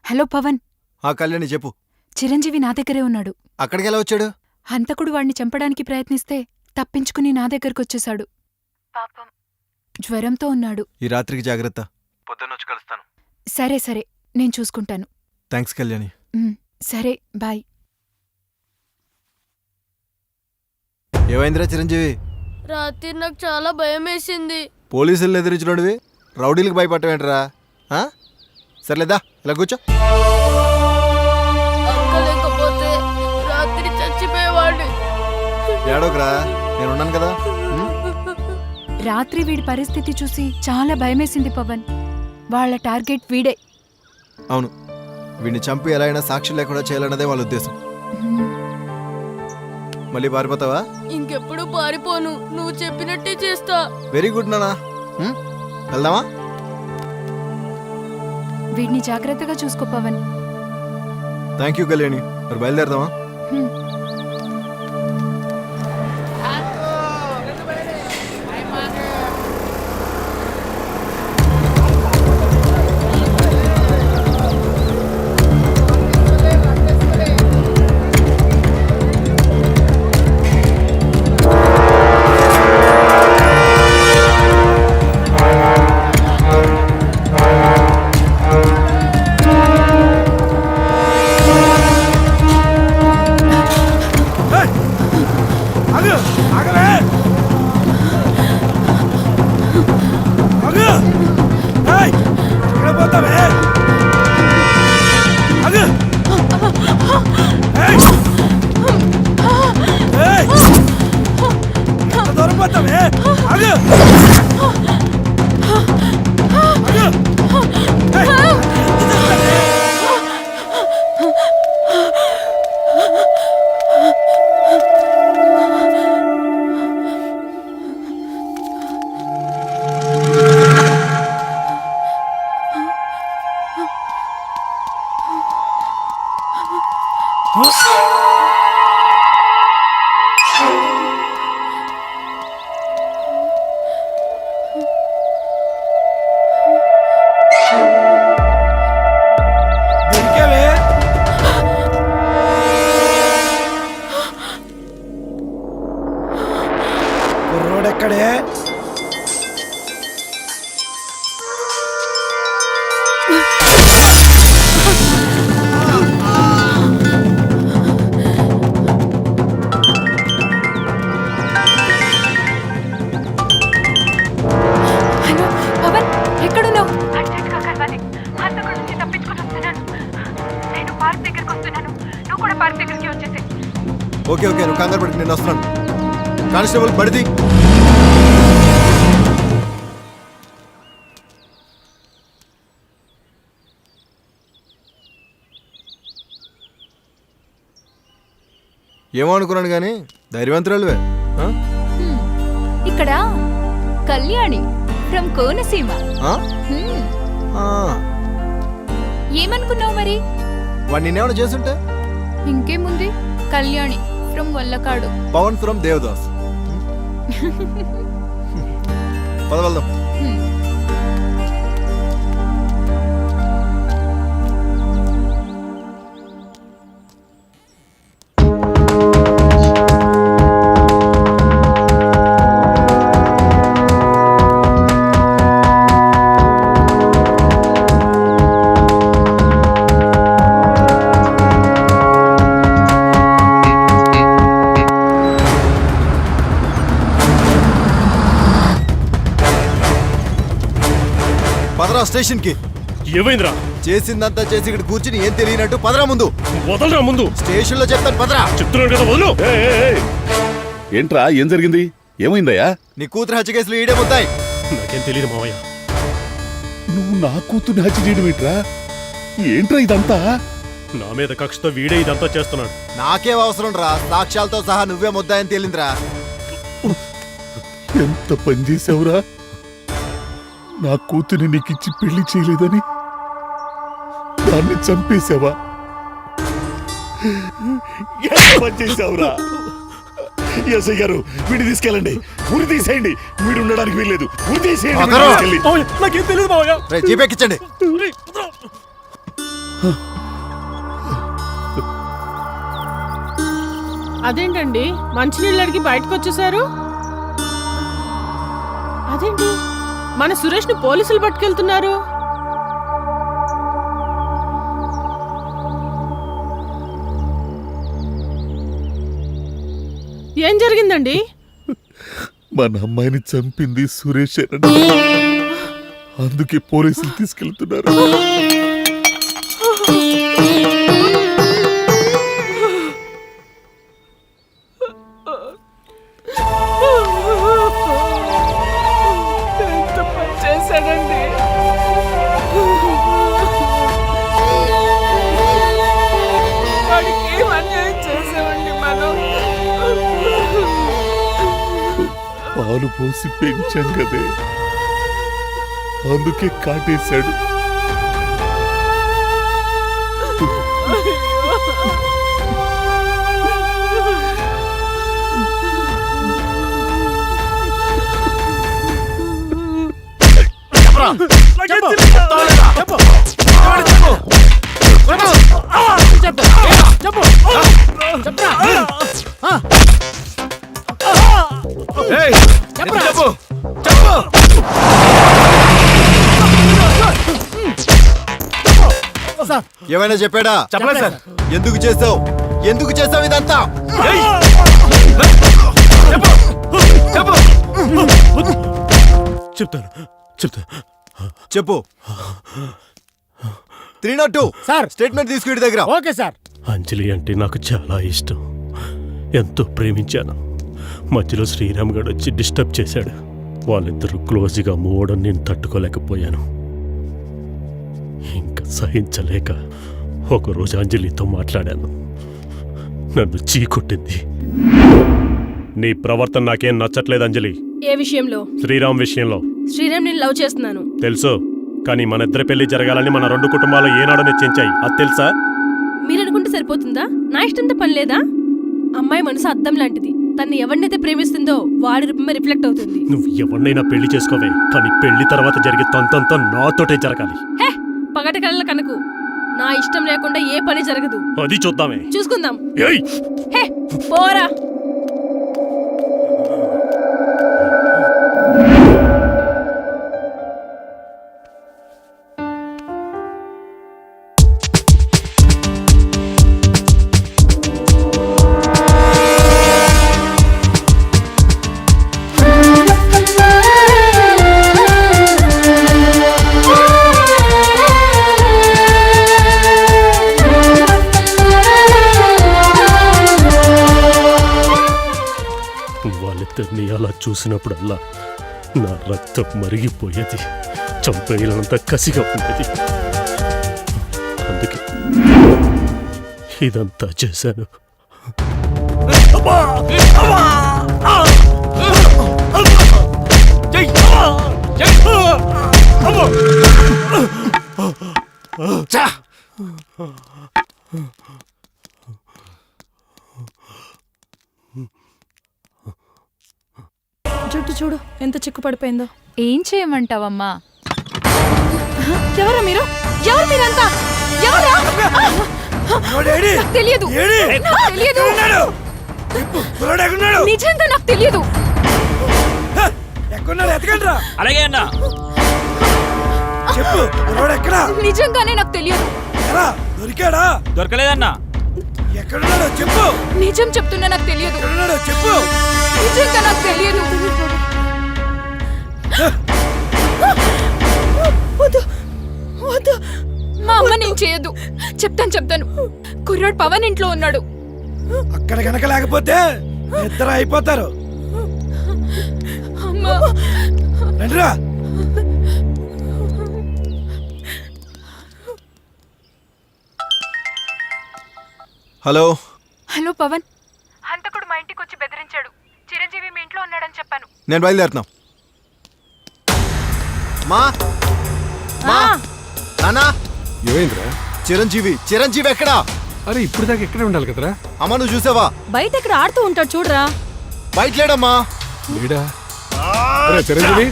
S11: హలో పవన్.
S3: కళ్యాణి చెప్పు.
S11: చిరంజీవి నా దగ్గరే ఉన్నాడు.
S3: అక్కడికి ఎలా వచ్చాడు?
S11: హంతకుడు వాణ్ణి చంపడానికి ప్రయత్నిస్తే తప్పించుకుని నా దగ్గరకొచ్చేశాడు. పాపం జ్వరంతో ఉన్నాడు.
S3: ఈ రాత్రికి జాగ్రత్త.
S13: పొద్దున్నొచ్చి కలుస్తాను.
S11: సరే సరే, నేను చూసుకుంటాను.
S3: థ్యాంక్స్ కళ్యాణి.
S11: సరే, బాయ్.
S3: ఏమైందిరా చిరంజీవి?
S6: రాత్రి నాకు చాలా భయం వేసింది.
S3: పోలీసులు ఎదిరించినోడివి రౌడీలకు భయపడటమేంట్రా? సర్లేదా, ఇలా కూర్చో.
S6: అక్క లేకపోతే రాత్రి చచ్చిపోయేవాడు.
S3: ఏడోకరా, నేనున్నాను కదా.
S11: రాత్రి వీడి పరిస్థితి చూసి చాలా భయమేసింది పవన్. వాళ్ళ టార్గెట్ వీడే.
S3: అవును, వీడిని చంపి ఎలా అయినా సాక్షి లేకుండా చేయాలన్నదే వాళ్ళ ఉద్దేశం. మళ్ళీ పారిపోతావా?
S6: ఇంకెప్పుడు పారిపోను, నువ్వు చెప్పినట్టే చేస్తా.
S3: వెరీ గుడ్ నానా. వెళ్దామా?
S11: వీడిని జాగ్రత్తగా చూసుకో పవన్.
S3: Thank you Kalyani. మరి బయలుదేరదామా? ఓకే ఓకే, నువ్వు కంగారు పడికి, నేను వస్తున్నాను. కానిస్టేబుల్ బడిది. ఏమో అనుకున్నాను కానీ ధైర్యవంతురాలువే.
S11: ఇక్కడ కళ్యాణి ఫ్రమ్ కోనసీమ. ఏమనుకున్నావు మరి?
S3: వాడు నిన్నేమైనా చేస్తుంటే?
S11: ఇంకేముంది, కళ్యాణి ఫ్రమ్ వల్లకాడు.
S3: పవన్ ఫ్రమ్ దేవదాస్. పద వెళ్దాం. స్టేషన్ కి.
S10: ఏమైందిరా?
S3: చేసిందంతా చేసి ఇక్కడ కూర్చుని ఏం తెలియనట్టు పదరా ముందు.
S10: వదలరా ముందు.
S3: స్టేషన్ లో చెప్తాను, పదరా.
S10: చెప్తున్నాను కదా, వదలు.
S8: ఏంట్రా, ఏం జరిగింది? ఏమైందయ్యా?
S3: నీ కూతురు హత్య కేసులు ఈడే పోతాయి.
S10: నాకేం తెలియదు మావయ్య.
S8: నువ్వు నా కూతుర్ని హత్య చేయడం ఏంట్రా? ఏంట్రా ఇదంతా?
S10: నా మీద కక్షతో వీడే ఇదంతా చేస్తున్నాడు.
S3: నాకేం అవసరం రా, సాక్ష్యాలతో సహా నువ్వే ముద్దాయని తేలిందిరా.
S8: ఎంత పని చేసావురా? నా కూతుని నీకిచ్చి పెళ్లి చేయలేదని దాన్ని చంపేశావా? పని చేశావురా? ఎస్ఐ గారు, వీడిని తీసుకెళ్ళండి, ఉరి తీసేయండి. వీడు ఉండడానికి వీల్లేదు, ఉరి తీసేయండి.
S10: నాకేం తెలియదు మావయ్య.
S3: జీపెక్కించండి.
S6: అదేంటండి మంచినీళ్ళు అడిగి బయటకు వచ్చేసారు? అదేంటి మన సురేష్ ను పోలీసులు పట్టుకెళ్తున్నారు? ఏం జరిగిందండి?
S8: మన అమ్మాయిని చంపింది సురేష్ అందుకే పోలీసులు తీసుకెళ్తున్నారు.
S6: ఎంత పని చేశాడండి? వాడికి ఏం అన్యాయం చేసామండి మనం?
S8: పాలు పోసి పెంచాం కదే, అందుకే కాటేశాడు.
S3: ఏమైనా చెప్పాడా?
S4: చెప్పలేదు సార్.
S3: ఎందుకు చేసావు? ఎందుకు చేసావు ఇదంతా?
S12: చెప్తాను
S3: చెప్పు. 302
S1: సార్
S3: స్టేట్మెంట్ తీసుకుని దగ్గర.
S1: Okay sir.
S12: అంజలి అంటే నాకు చాలా ఇష్టం, ఎంతో ప్రేమించాను. మధ్యలో శ్రీరామ్ గడు వచ్చి డిస్టర్బ్ చేశాడు. వాళ్ళిద్దరూ క్లోజ్గా మూవడం నేను తట్టుకోలేకపోయాను. ఇంకా సహించలేక ఒకరోజు అంజలితో మాట్లాడాను. నన్ను చీకొట్టింది. నీ ప్రవర్తన నాకేం నచ్చట్లేదు అంజలి.
S6: ఏ విషయంలో?
S12: శ్రీరామ్ విషయంలో.
S6: శ్రీరామ్ నేను లవ్ చేస్తున్నాను.
S12: తెలుసు, కానీ మన ఇద్దరి పెళ్లి జరగాలని మన రెండు కుటుంబాలు ఏనాడో నిశ్చయించాయి. అది తెలుసా?
S6: మీరనుకుంటే సరిపోతుందా? నా ఇష్టంతో పని లేదా? అమ్మాయి మనసు అద్దం లాంటిది. తన్ని ఎవరినైతే ప్రేమిస్తుందో వాడి రూపమే రిఫ్లెక్ట్ అవుతుంది.
S12: నువ్వు ఎవరినైనా పెళ్లి చేసుకోవే, కానీ పెళ్లి తర్వాత జరిగే తంతంతా నాతోటే జరగాలి.
S6: హే, పగటి కళ్ళ కనుకు. నా ఇష్టం లేకుండా ఏ పని జరగదు.
S12: అది చూద్దామే.
S6: చూసుకుందాం.
S12: ఏయ్!
S6: హే, పోరా.
S12: వాళ్ళిద్దరిని అలా చూసినప్పుడల్లా నా రక్తం మరిగిపోయేది. చంపేయాలంత కసిగా ఉండేది. అందుకే ఇదంతా చేశాను.
S9: జుట్టు చూడు ఎంత చిక్కు పడిపోయిందో.
S11: ఏం చేయమంటావమ్మా?
S9: ఎవరా మీరు? ఎవరు మీరంతా? ఎవరా? తెలియదు. నిజంగా నాకు తెలియదు.
S5: అలాగే అన్నా.
S13: చెప్పు, ఎక్కడా?
S9: నిజంగానే నాకు తెలియదు.
S13: దొరికాడా?
S5: దొరకలేదన్నా.
S13: ఎక్కడున్నాడో చెప్పు.
S9: నిజం చెప్తున్నా నాకు తెలియదు.
S13: ఎక్కడున్నాడో చెప్పు.
S9: నిజంగా నాకు తెలియదు. వద్దు వద్దు, మా అమ్మ నేను చేయొద్దు. చెప్తాను. కుర్రాడు పవన్ ఇంట్లో ఉన్నాడు.
S13: అక్కడ కనుక లేకపోతే ఇద్దరు అయిపోతారు. రండిరా.
S3: Hello
S11: hello Pawan.
S9: హంతకుడు మా ఇంటికి వచ్చి బెదిరించాడు. చిరంజీవి మీ ఇంట్లో ఉన్నాడని చెప్పాను.
S3: నేను బయలుదేరుతున్నా. మా నానా,
S10: ఏమైందిరా?
S3: చిరంజీవి ఎక్కడా?
S10: అరే ఇప్పుడు దాకా ఎక్కడే ఉండాలి కదరా?
S3: అమ్మ నువ్వు చూసావా?
S9: బయట ఎక్కడ ఆడుతూ ఉంటాడు చూడరా.
S3: బయట లేడమ్మా.
S10: లేడా? అరే చిరంజీవి,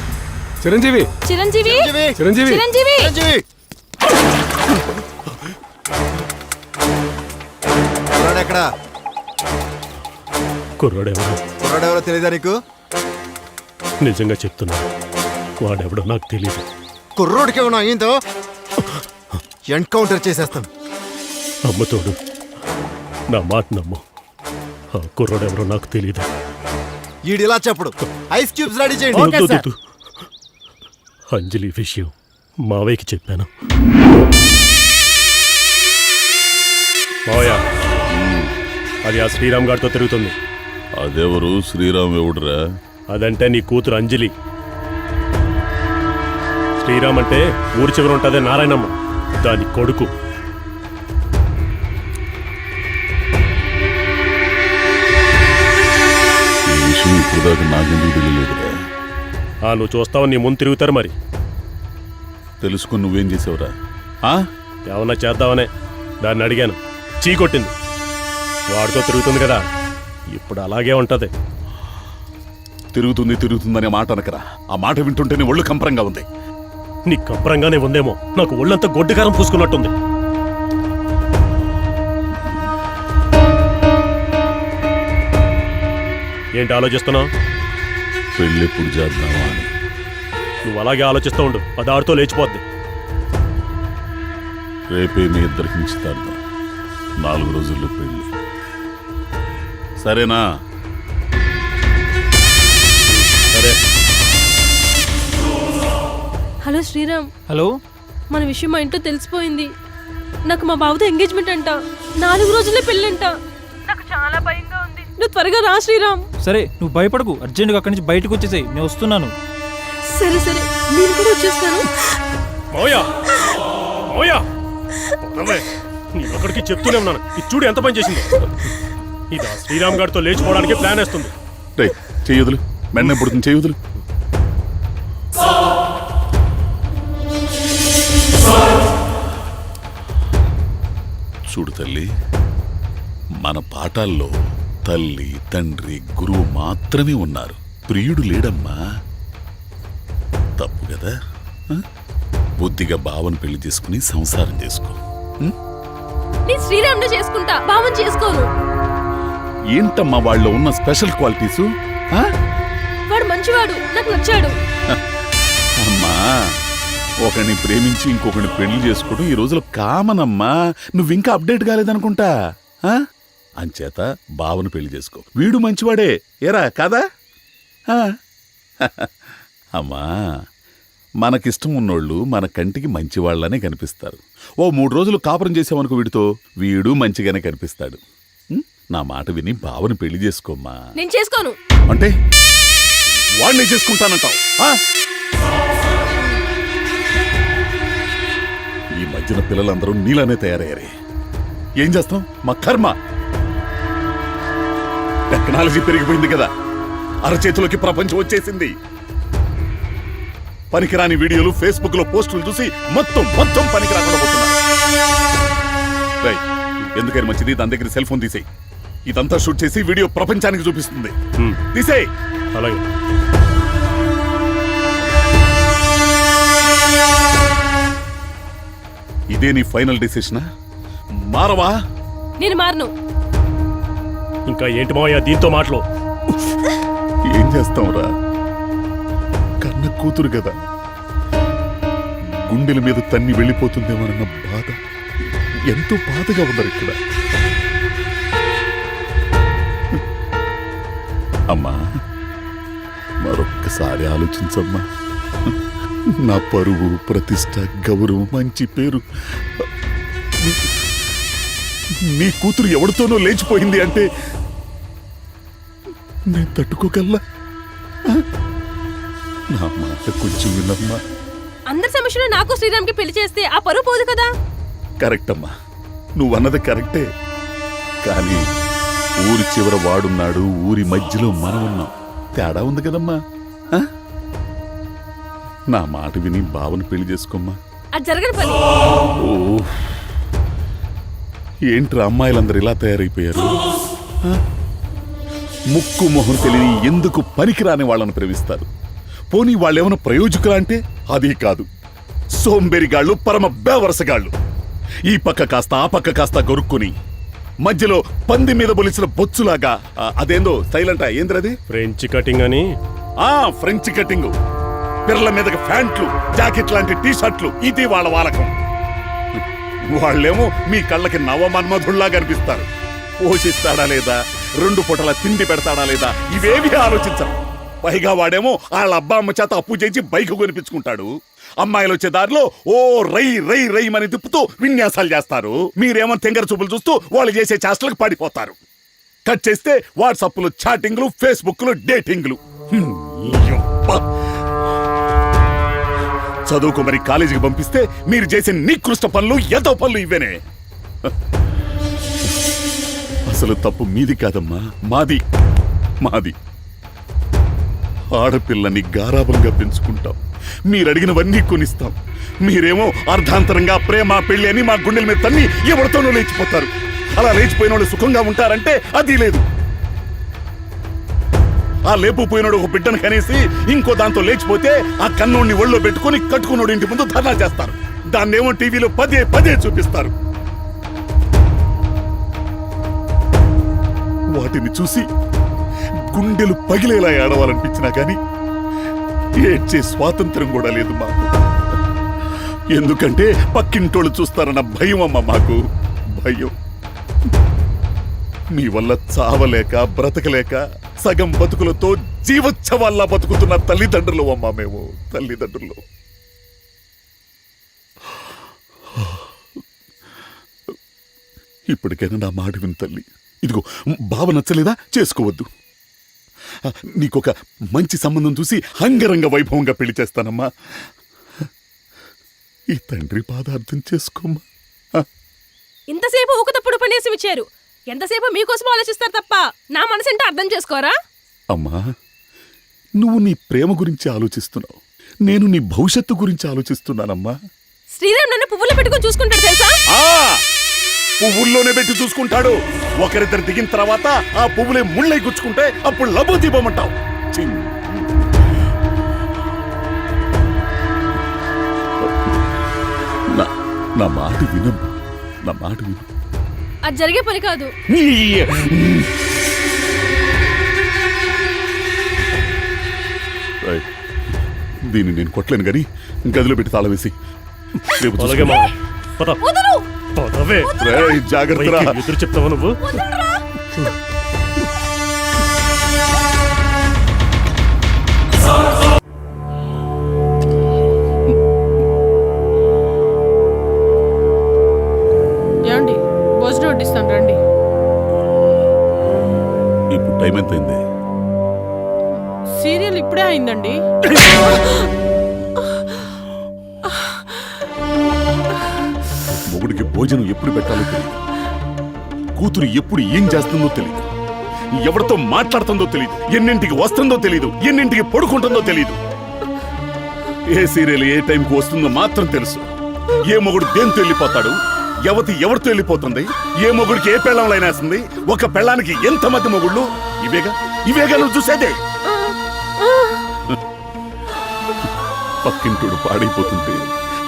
S10: చిరంజీవి,
S9: చిరంజీవి,
S10: చిరంజీవి,
S9: చిరంజీవి.
S3: ఎక్కడా?
S12: కుర్రాడెవడో
S3: కుర్రాడెవరో తెలియదా నీకు?
S12: నిజంగా చెప్తున్నా, వాడెవడో నాకు తెలియదు.
S3: కుర్రోడికి ఏమన్నా అయ్యిందో ఎన్కౌంటర్ చేసేస్తాను.
S12: నమ్ముతోడు, నా మాట నమ్ము. ఆ కుర్రాడెవరో నాకు తెలియదు.
S3: ఈడిలా చెప్పడు. ఐస్ క్యూబ్స్ రెడీ చేయండి.
S12: వద్దు, వద్దు. అంజలి విషయం మావయ్యకి చెప్పాను. మావయ్య, అది ఆ శ్రీరామ్ గారితో తిరుగుతుంది.
S8: అదెవరు? శ్రీరామ్ ఎవడురా?
S12: అదంటే నీ కూతురు అంజలి. శ్రీరామ్ అంటే ఊరి చివర ఉంటుందే నారాయణమ్మ, దాని కొడుకు.
S8: ఈ విషయం ఇప్పుడు దాకా నాకెందుకు తెలియలేదురా?
S12: నువ్వు చూస్తావు, నీ ముందు తిరుగుతారు. మరి
S8: తెలుసుకుని నువ్వేం చేసావురా?
S12: ఏమన్నా చేద్దామనే దాన్ని అడిగాను, చీకొట్టింది. వాడితో తిరుగుతుంది కదా, ఇప్పుడు అలాగే ఉంటది.
S8: తిరుగుతుందనే మాట అనకరా. ఆ మాట వింటుంటేనే ఒళ్ళు కంపరంగా ఉంది.
S12: నీ కంపరంగానే ఉందేమో, నాకు ఒళ్ళంతా గొడ్డుకారం పూసుకున్నట్టుంది. ఏంటి ఆలోచిస్తున్నావు?
S8: పెళ్ళెప్పుడు చేద్దామా అని.
S12: నువ్వు అలాగే ఆలోచిస్తూ ఉండు, అది ఆడితో లేచిపోద్ది.
S8: రేపే మీ ఇద్దరికి నిశ్చితార్థం, 4 రోజుల్లో పెళ్ళి. సరేనా?
S12: సరే.
S6: హలో శ్రీరామ్.
S7: హలో.
S6: మన విషయం మా ఇంట్లో తెలిసిపోయింది. నాకు మా బావతో ఎంగేజ్మెంట్ అంట, 4 రోజుల్లో పెళ్ళంట. నాకు చాలా భయంగా ఉంది. నువ్వు త్వరగా రా శ్రీరామ్.
S7: సరే, నువ్వు భయపడకు. అర్జెంటుగా అక్కడి నుంచి బయటకు వచ్చేసాయి, నేను వస్తున్నాను.
S6: సరే సరే, నేను కూడా వచ్చేస్తాను.
S12: నేను అక్కడికి చెప్తూనే ఉన్నాను, ఇది చూడు ఎంత పని చేసింది. ఇది ఆ శ్రీరామ్ గారితో లేచిపోవడానికి ప్లాన్ వేస్తుంది.
S8: చెయ్యదులు, మెండ పుడుతుంది, చెయ్యదులు. చూడు తల్లి, మన పాఠాల్లో తల్లి, తండ్రి, గురువు మాత్రమే ఉన్నారు. ప్రియుడు లేడమ్మా. తప్పు కదా? బుద్ధిగా బావని పెళ్లి చేసుకుని సంసారం చేసుకో.
S6: నేను శ్రీరామ్ని చేసుకుంటా, బావని చేసుకోను.
S8: ఏంటమ్మా వాళ్ళలో ఉన్న స్పెషల్ క్వాలిటీసు?
S6: వాడు మంచివాడు, నాకు నచ్చాడు.
S8: అమ్మా, ఒకరిని ప్రేమించి ఇంకొకరిని పెళ్లి చేసుకోవడం ఈ రోజులో కామన్ అమ్మా. నువ్వింకా అప్డేట్ కాలేదనుకుంటా. అంచేత బావను పెళ్లి చేసుకో, వీడు మంచివాడే. ఏరా కాదా? అమ్మా, మనకిష్టం ఉన్నోళ్ళు మన కంటికి మంచివాళ్లనే కనిపిస్తారు. ఓ 3 రోజులు కాపురం చేసామనుకో వీడితో, వీడు మంచిగానే కనిపిస్తాడు. నా మాట విని బావని పెళ్లి చేసుకోమ్మా.
S6: నేను చేసుకోను.
S8: అంటే వాడిని చేసుకుంటానంటావు? ఈ మధ్యన పిల్లలందరూ నీలానే తయారయ్యారే. ఏం చేస్తాం? మా కర్మ. టెక్నాలజీ పెరిగిపోయింది కదా, అరచేతిలోకి ప్రపంచం వచ్చేసింది. పనికిరాని వీడియోలు ఫేస్బుక్ లో పోస్టులు చూసి మొత్తం పనికి రాకుండా పోతున్నారు. ఎందుకని మంచిది, దాని దగ్గర సెల్ ఫోన్ తీసేయి. ఇదంతా షూట్ చేసి వీడియో ప్రపంచానికి చూపిస్తుంది. తీసేయ్.
S12: అలాగే.
S8: ఇదే నీ ఫైనల్ డిసిషనా? మారవా?
S6: నేను మారను.
S12: ఇంకా ఏంటి మావయ్య దీంతో మాటలు?
S8: ఏం చేస్తావురా? కన్న కూతురు కదా, గుండెల మీద తన్ని వెళ్ళిపోతుందేమోనన్న బాధ, ఎంతో బాధగా ఉన్నారు ఇక్కడ. అమ్మా, మరొక్కసారి ఆలోచించమ్మా. నా పరువు, ప్రతిష్ట, గౌరవం, మంచి పేరు, నీ కూతురు ఎవరితోనో లేచిపోయింది అంటే నేను తట్టుకోగల్లా? నా మాట కొంచెం వినమ్మా.
S6: అందరి సమస్యలో నాకు శ్రీరామ్కి పెళ్లి చేస్తే ఆ పరువు పోదు కదా?
S8: కరెక్ట్ అమ్మా, నువ్వన్నది కరెక్టే. కానీ ఊరి చివర వాడున్నాడు, ఊరి మధ్యలో మనం ఉన్నాం. తేడా ఉంది కదమ్మా. నా మాట విని బావని పెళ్లి చేసుకోమ్మా.
S6: అది జరగని పని.
S8: ఓ, ఏంట్రా అమ్మాయిలందరూ ఇలా తయారైపోయారు? ముక్కు మొహం తెలియని ఎందుకు పనికిరాని వాళ్ళని ప్రేమిస్తారు. పోనీ వాళ్ళేమైనా ప్రయోజకులా అంటే అది కాదు. సోంబేరిగాళ్ళు, పరమ బేవరసగాళ్ళు. ఈ పక్క కాస్త ఆ పక్క కాస్త గొరుక్కుని మధ్యలో పంది మీద బొలిసిన బొచ్చులాగా అదేందో స్టైల్ అంట ఏంద్రది?
S12: ఫ్రెంచ్ కటింగ్ అని.
S8: French cutting. పిర్ల మీదకి ప్యాంట్లు, జాకెట్ లాంటి టీ షర్ట్లు, ఇది వాళ్ళ వాలకం. వాళ్ళేమో మీ కళ్ళకి నవమన్మధుల్లా కనిపిస్తారు. పోషిస్తాడా లేదా, 2 పూటల తిండి పెడతాడా లేదా, ఇవేవి ఆలోచించరు. పైగా వాడేమో వాళ్ళ అబ్బా అమ్మ చేత అప్పు చేసి బైక్ కొనిపించుకుంటాడు. అమ్మాయిలు వచ్చే దారిలో ఓ రై రై రై అని తిప్పుతూ విన్యాసాలు చేస్తారు. మీరేమో తెంగర చూపులు చూస్తూ వాళ్ళు చేసే చేష్టలకు పడిపోతారు. కట్ చేస్తే వాట్సాప్లు, చాటింగ్లు, ఫేస్బుక్లు, డేటింగ్లు. చదువుకు మరి కాలేజీకి పంపిస్తే మీరు చేసే నికృష్ట పనులు, ఏదో పనులు ఇవేనే. అసలు తప్పు మీది కాదమ్మా, మాది. ఆడపిల్లని గారాబంగా పెంచుకుంటాం, మీరడిగినవన్నీ కొనిస్తాం. మీరేమో అర్ధాంతరంగా ప్రేమ పెళ్లి అని మా గుండెల మీద తన్ని ఎవరితోనూ లేచిపోతారు. అలా లేచిపోయిన వాళ్ళు సుఖంగా ఉంటారంటే అది లేదు. ఆ లేపుపోయినోడు ఒక బిడ్డను కనేసి ఇంకో దాంతో లేచిపోతే ఆ కన్నోడిని ఒళ్ళో పెట్టుకుని కట్టుకున్నోడు ఇంటి ముందు ధర్నా చేస్తారు. దాన్నేమో టీవీలో పదే చూపిస్తారు. వాటిని చూసి గుండెలు పగిలేలా ఏడవాలనిపించినా కానీ ఏడ్చే స్వాతంత్రం కూడా లేదు మాకు. ఎందుకంటే పక్కింటోళ్ళు చూస్తారన్న భయం అమ్మ మాకు. భయం. మీ వల్ల చావలేక బ్రతకలేక సగం బతుకులతో జీవోత్సవాల్లా బతుకుతున్న తల్లిదండ్రులు అమ్మా మేము. తల్లిదండ్రులు. ఇప్పటికైనా నా మాట విను తల్లి. ఇదిగో బావ నచ్చలేదా, చేసుకోవద్దు. నీకొక మంచి సంబంధం చూసి అంగరంగ వైభవంగా పెళ్లి చేస్తానమ్మా. ఈ తండ్రి పాదార్థం చేసుకోమ్మా.
S6: ఇంతసేపు ఊక తప్పుడు పనేసి వచ్చారు. ఎంతసేపు మీకోసం ఆలోచిస్తారు తప్ప నా మనసంటే అర్థం చేసుకోరా?
S8: అమ్మా, నువ్వు నీ ప్రేమ గురించి ఆలోచిస్తున్నావు, నేను నీ భవిష్యత్తు గురించి ఆలోచిస్తున్నానమ్మా.
S6: శ్రీరామ్ నన్ను పువ్వులు పెట్టుకుని చూసుకుంటాడు తెలుసా?
S8: పువ్వుల్లోనే పెట్టి చూసుకుంటాడు. ఒకరిద్దరు దిగిన తర్వాత ఆ పువ్వులే ముళ్ళై గుచ్చుకుంటే అప్పుడు లబో దీపమంటావు. నా మాట వినమ్మా, నా మాట విను.
S6: అది జరిగే పని కాదు.
S8: దీన్ని నేను కొట్టలేను గాని గదిలో పెట్టి తాళం వేసి జాగ్రత్త.
S12: ఎదురు చెప్తావా నువ్వు?
S6: ఏమండి, భోజనం వడ్డిస్తాను రండి.
S8: ఇప్పుడు టైం ఎంత అయింది?
S6: సీరియల్ ఇప్పుడే అయిందండి.
S8: మొగుడికి భోజనం ఎప్పుడు పెట్టాలో తెలియదు, కూతురు ఎప్పుడు ఏం చేస్తుందో తెలియదు, ఎవరితో మాట్లాడుతుందో తెలియదు, ఎన్నింటికి వస్తుందో తెలియదు, ఎన్నింటికి పడుకుంటుందో తెలియదు. ఏ సీరియల్ ఏ టైంకి వస్తుందో మాత్రం తెలుసు. ఏ మొగుడు దేంతో వెళ్ళిపోతాడు, ఎవరితో వెళ్ళిపోతుంది, ఏ మొగుడికి ఏ పెళ్ళం లైనేస్తుంది, ఒక పెళ్ళానికి ఎంతమంది మొగుళ్ళు, ఇవేగా నువ్వు చూసేదే. పక్కింటుడు పాడైపోతుంటే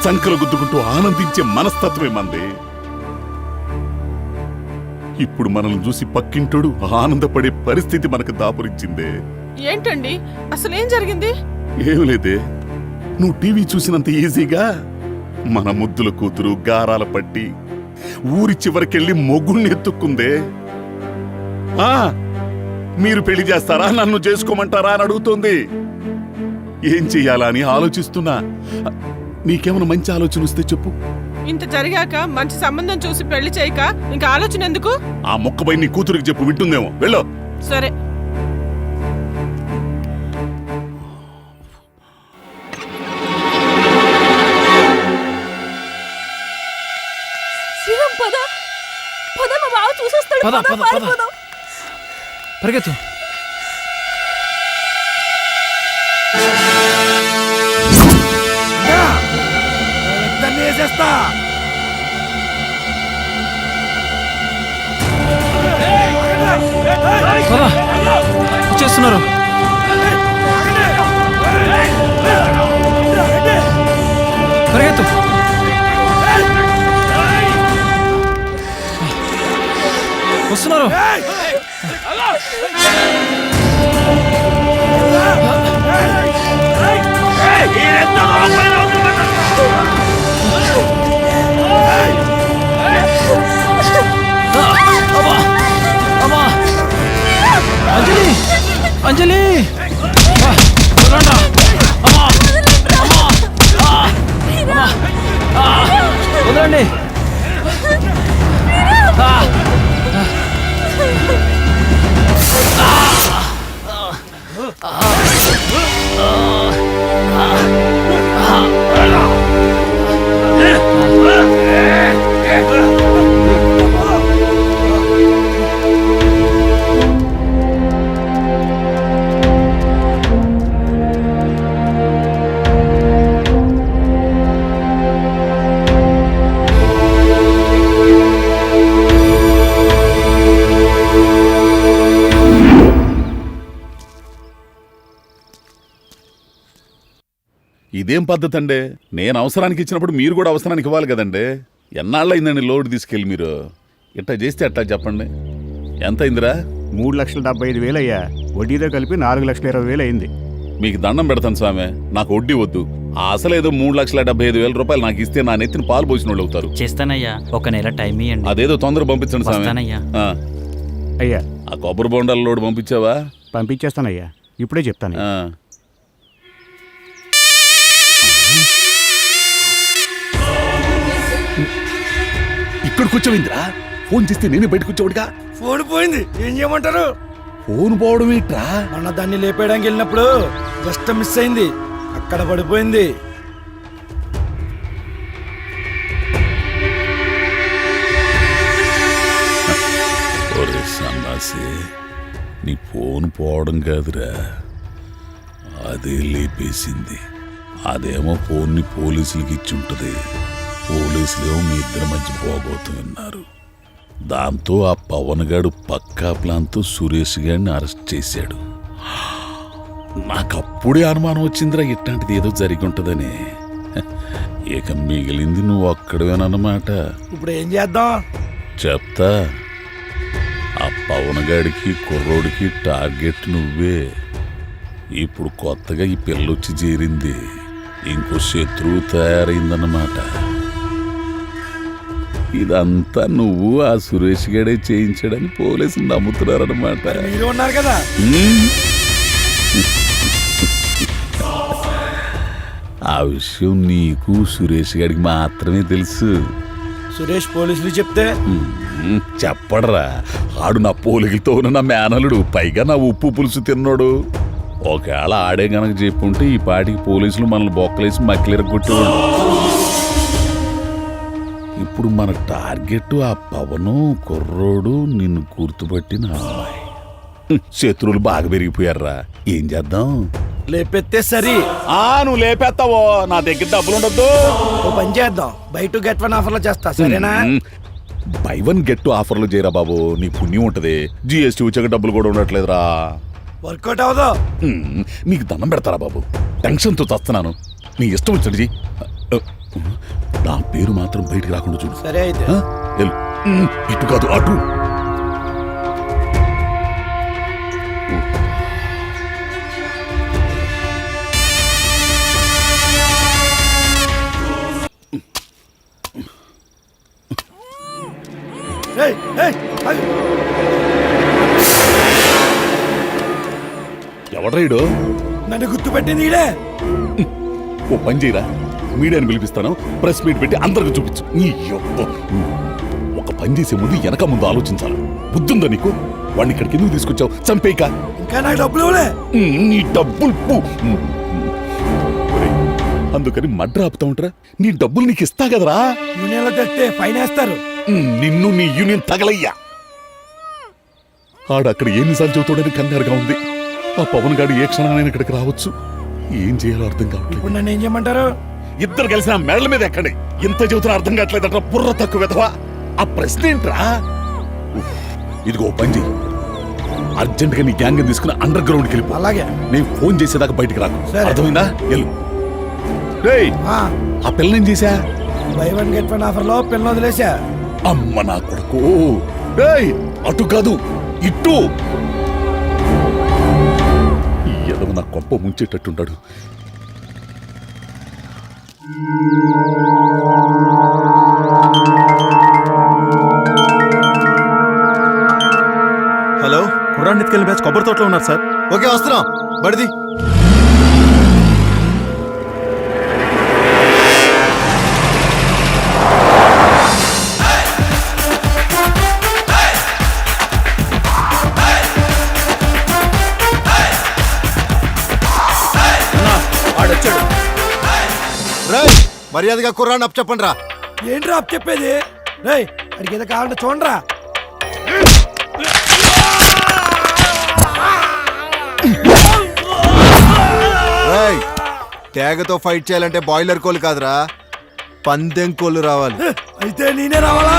S8: సంకలు గుద్దుకుంటూ ఆనందించే మనస్తత్వమే మంది. ఇప్పుడు మనల్ని చూసి పక్కింటుడు ఆనందపడే పరిస్థితి మనకు దాపురించిందే.
S6: ఏంటండి అసలేం జరిగింది?
S8: ఏం లేదే, నువ్వు టీవీ చూసినంత ఈజీగా మన ముద్దుల కూతురు గారాల పట్టి ఊరి చివరికెళ్ళి మొగుణ్ణి ఎత్తుక్కుందే. మీరు పెళ్లి చేస్తారా, నన్ను చేసుకోమంటారా అని అడుగుతోంది. ఏం చెయ్యాలా అని ఆలోచిస్తున్నా. నీకేమైనా మంచి ఆలోచన వస్తే చెప్పు.
S6: ఇంత జరిగాక మంచి సంబంధం చూసి పెళ్లి చేయక ఇంకా ఆలోచన ఎందుకు?
S8: ఆ మొక్కపై నీ కూతురికి చెప్పు, వింటుందేమో. వెళ్ళు.
S6: సరే. శ్రీరామ్ పద పద, మా బావ చూసొస్తాడు.
S7: పరిగెత్తు. వచ్చేస్తున్నారు. పరిగెత్తు.
S5: వదిలేను. అంజలి అంజలి వదలండి.
S8: ఇదేం పద్ధతి అండి? నేను అవసరానికి ఇచ్చినప్పుడు మీరు కూడా అవసరానికి ఇవ్వాలి కదండి. ఎన్నాళ్ళయిందండి లోడ్ తీసుకెళ్ళి మీరు ఇట్లా చేస్తే ఎట్లా చెప్పండి? ఎంత అయిందిరా?
S16: 3,75,000 అయ్యా. వడ్డీతో కలిపి 4,20,000 అయింది.
S8: మీకు దండం పెడతాను స్వామి, నాకు వడ్డీ వద్దు. అసలు ఏదో 3,75,000 రూపాయలు నాకు ఇస్తే నా నెత్తిన పాలు పోసిన వాళ్ళు అవుతారు.
S17: చేస్తానయ్యా, ఒక నెల టైం ఇవ్వండి.
S8: అదేదో తొందర పంపించండి స్వామి.
S16: అయ్యా
S8: ఆ కొబ్బరి బొండాల లోడ్ పంపించావా?
S16: పంపించేస్తానయ్యా, ఇప్పుడే చెప్తాను.
S8: ఇక్కడికి వచ్చావిందిరా? ఫోన్ చేస్తే నేనే బయటకు వచ్చావుడిగా.
S13: ఫోన్ పోయింది, ఏం చేయమంటారు?
S8: ఫోన్ పోవడం ఏంట్రా?
S13: మొన్న దాన్ని లేపేయడానికి వెళ్ళినప్పుడు జస్ట్ మిస్ అయింది, అక్కడ పడిపోయింది.
S8: ఒరే సన్నాసి, నీ ఫోన్ పోవడం కాదురా, అదే లేపేసింది. అదేమో ఫోన్ని పోలీసులకి ఇచ్చి ఉంటుంది. పోలీసులేమో మీ ఇద్దరి మధ్య పోగొతూ విన్నారు. దాంతో ఆ పవన్ గాడు పక్కా ప్లాన్తో సురేష్ గారిని అరెస్ట్ చేశాడు. నాకప్పుడే అనుమానం వచ్చిందిరా, ఇట్లాంటిది ఏదో జరిగి ఉంటుందని. ఇక మిగిలింది నువ్వు అక్కడవేనన్నమాట.
S13: ఇప్పుడు ఏం చేద్దాం?
S8: చెప్తా. ఆ పవన్ గాడికి కుర్రోడికి టార్గెట్ నువ్వే. ఇప్పుడు కొత్తగా ఈ పిల్లొచ్చి చేరింది, ఇంకో శత్రువు తయారైందన్నమాట. ఇదంతా నువ్వు ఆ సురేష్ గడే చేయించాడని పోలీసులు నమ్ముతున్నారన్నమాట.
S13: మీరు ఉన్నారు కదా.
S8: ఆ విషయం నీకు సురేష్ గడికి మాత్రమే తెలుసు.
S13: సురేష్ పోలీసులు చెప్తే
S8: చెప్పడరా, ఆడు నా పోలికలతో ఉన్న నా మేనలుడు, పైగా నా ఉప్పు పులుసు తిన్నాడు. ఒకవేళ ఆడే గనక చెప్పుంటే ఈ పాటికి పోలీసులు మనల్ని బొక్కలేసి మక్కిలిరగొట్టేవాడు. ఇప్పుడు మన టార్గెట్ ఆ పవను కుర్రోడు, నిన్ను గుర్తుపట్టిన అమ్మాయి. శత్రువులు బాగా పెరిగిపోయారా, ఏం చేద్దాం?
S13: లేపెత్తే సరి.
S8: నువ్వు లేపేస్తావో, నా దగ్గర డబ్బులు ఉండద్దు.
S13: ఓ పని చేద్దాం, బై టు గెట్ వన్ ఆఫర్లో చేస్తా, సరేనా?
S8: బై వన్ గెట్ ఆఫర్లు చేయరా బాబు, నీ పుణ్యం ఉంటది. జిఎస్టీ వచ్చాక డబ్బులు కూడా ఉండట్లేదురా.
S13: వర్కౌట్ అవదో.
S8: నీకు దండం పెడతారా బాబు, టెన్షన్తో చస్తున్నాను. నీ ఇష్టం వచ్చింది. నా పేరు మాత్రం బయటికి రాకుండా చూడు.
S13: సరే అయితే.
S8: ఇటు కాదు, అటు. ఎవడ్రైడు?
S13: నన్ను గుర్తుపెట్టింది ఈడే.
S8: ఓ పని చేయరా, మీడియాని పిలిపిస్తాను, ప్రెస్ మీట్ పెట్టి అందరికి చూపించు. నీ ఒక పని చేసే ముందు వెనక ముందు ఆలోచించాలి. బుద్ధుందా నీకు? వాడిని ఇక్కడికి ఎందుకు తీసుకొచ్చావు? చంపేక.
S13: ఇంకా నాకు డబ్బులు ఇవ్వలే.
S8: నీ డబ్బులు అందుకని మడ్ర ఆపుతా ఉంటారా? నీ డబ్బులు నీకు ఇస్తా కదరా.
S13: యూనియన్లో తెస్తే ఫైన్ వేస్తారు.
S8: నిన్ను నీ యూనియన్ తగలయ్యా. ఆడక్కడ ఎన్నిసార్లు చెబుతాడని కంగారుగా ఉంది. ఆ పవన్ గారు ఏ క్షణానైనా ఇక్కడికి రావచ్చు. ఏం చేయాలో అర్థం కావట్లేదు.
S13: ఇప్పుడు నన్ను ఏం చేయమంటారు?
S8: ఇద్దరు కలిసి నా మేళ్ల మీద ఎక్కండి. ఎంత చెబుతున్నా అర్థం కావట్లేదట. బుర్ర తక్కువ విధవా. ఆ ప్రశ్న ఏంట్రా? ఇదిగో పని చెయ్యి, అర్జెంట్ గా నీ గ్యాంగ్ తీసుకుని అండర్ గ్రౌండ్కి వెళ్ళిపో.
S13: అలాగే.
S8: నేను ఫోన్ చేసేదాకా బయటికి రాకు, అర్థమైందా? వెళ్ళు. ఆ పిల్లని ఏం చేశా?
S13: By one get one offer లో పిల్లలు వదిలేసా.
S8: అమ్మ నా కొడుకు, ఏయ్, అటు కాదు ఇటు. ఈ ఎదవ నా కొంప ముంచేటట్టుంటాడు.
S3: హలో, కుర్రాన్ని ఎత్తుకెళ్ళి బ్యాచ్ కొబ్బరి తోటలో ఉన్నారు సార్. ఓకే, వస్తున్నాం. బడిది మర్యాదగా కుర్రాన్ని అప్ చెప్పండి రా.
S13: ఏంట్రా అప్ చెప్పేది? రేయ్, అడిగి ఏదో కావాలంటే చూడరా.
S3: తేగతో ఫైట్ చేయాలంటే బాయిలర్ కోళ్ళు కాదురా, పందెం కోళ్ళు రావాలి.
S13: అయితే నేనే రావాలా?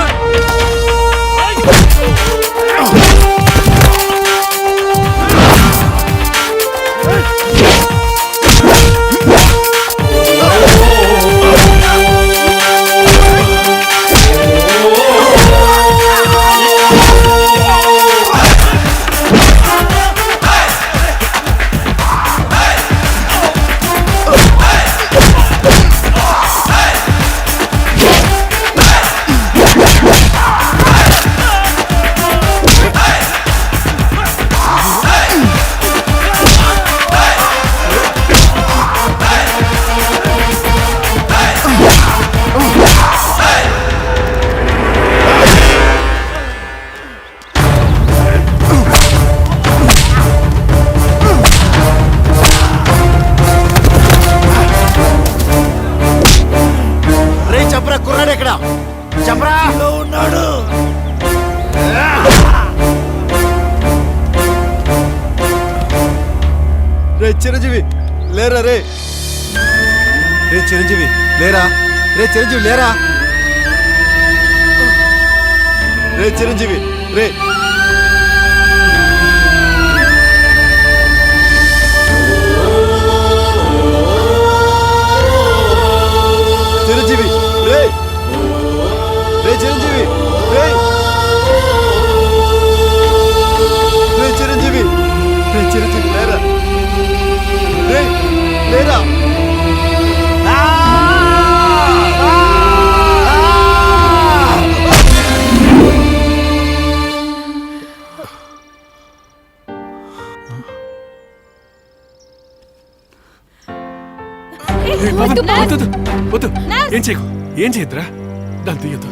S3: చిరంజీవి లేరా రే. రే చిరంజీవి లేరా. రే చిరంజీవి లేరా. రే చిరంజీవి రే. చిరంజీవి రే. రే చిరంజీవి రే. రే చిరంజీవి. రే చిరంజీవి లేరా. రే లేరా.
S10: వద్దు, ఏం చేయకు, ఏం చేయద్దురా. దాన్ని తీయద్దు.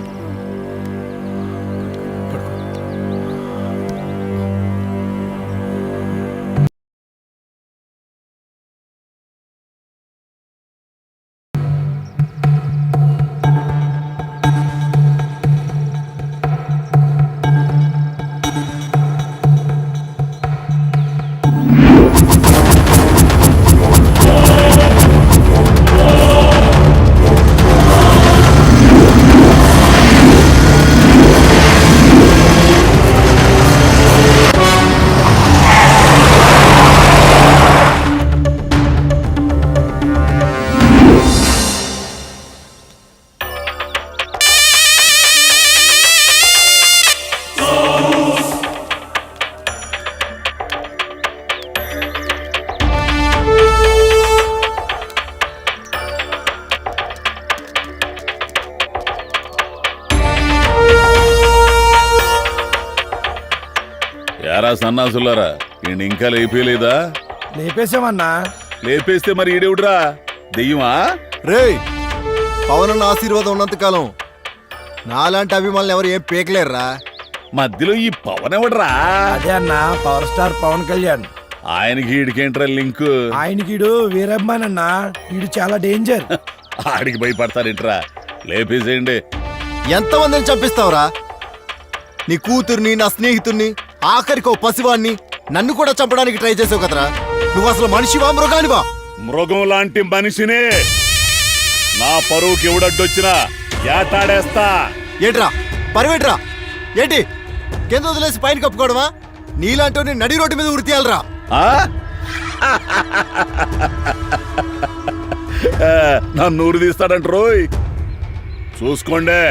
S8: యారా సన్నాసులారా, ఈయన ఇంకా లేపేలేదా?
S13: లేపేసామన్నా.
S8: లేపేస్తే మరి ఈడేవుడ్రా, దెయ్యమా?
S3: రే, పవన్ అన్న ఆశీర్వాదం ఉన్నంతకాలం నాలాంటి అభిమానులు ఎవరు ఏం పేకలేరురా.
S8: మధ్యలో ఈ పవన్ ఎవడ్రా?
S13: అదే అన్నా, పవర్ స్టార్ పవన్ కళ్యాణ్.
S8: ఆయనకి ఈడికేంట్రా లింక్?
S13: ఆయనకిడు వీరభిమానన్నా, ఈడు చాలా డేంజర్.
S8: ఆడికి భయపడతారేంట్రా? లేపేసేయండి.
S3: ఎంతమందిని చంపిస్తావురా? నీ కూతుర్ని, నా స్నేహితుర్ని, ఆఖరికి ఓ పసివాణ్ణి, నన్ను కూడా చంపడానికి ట్రై చేసావు కదరా. నువ్వు అసలు మనిషివా మృగానివా?
S8: మృగం లాంటి మనిషినే నా పరువుకి ఎవడడ్డొచ్చినా ఏటాడేస్తా.
S3: ఏంట్రా పరువేట్రా? ఏంటి కింద వదిలేసి పైన కప్పుకోవడమా? నీలాంటి నడి రోడ్డు మీద ఉరితీయాలరా.
S8: నన్ను ఊరు తీస్తాడంట రోయ్, చూసుకోండే.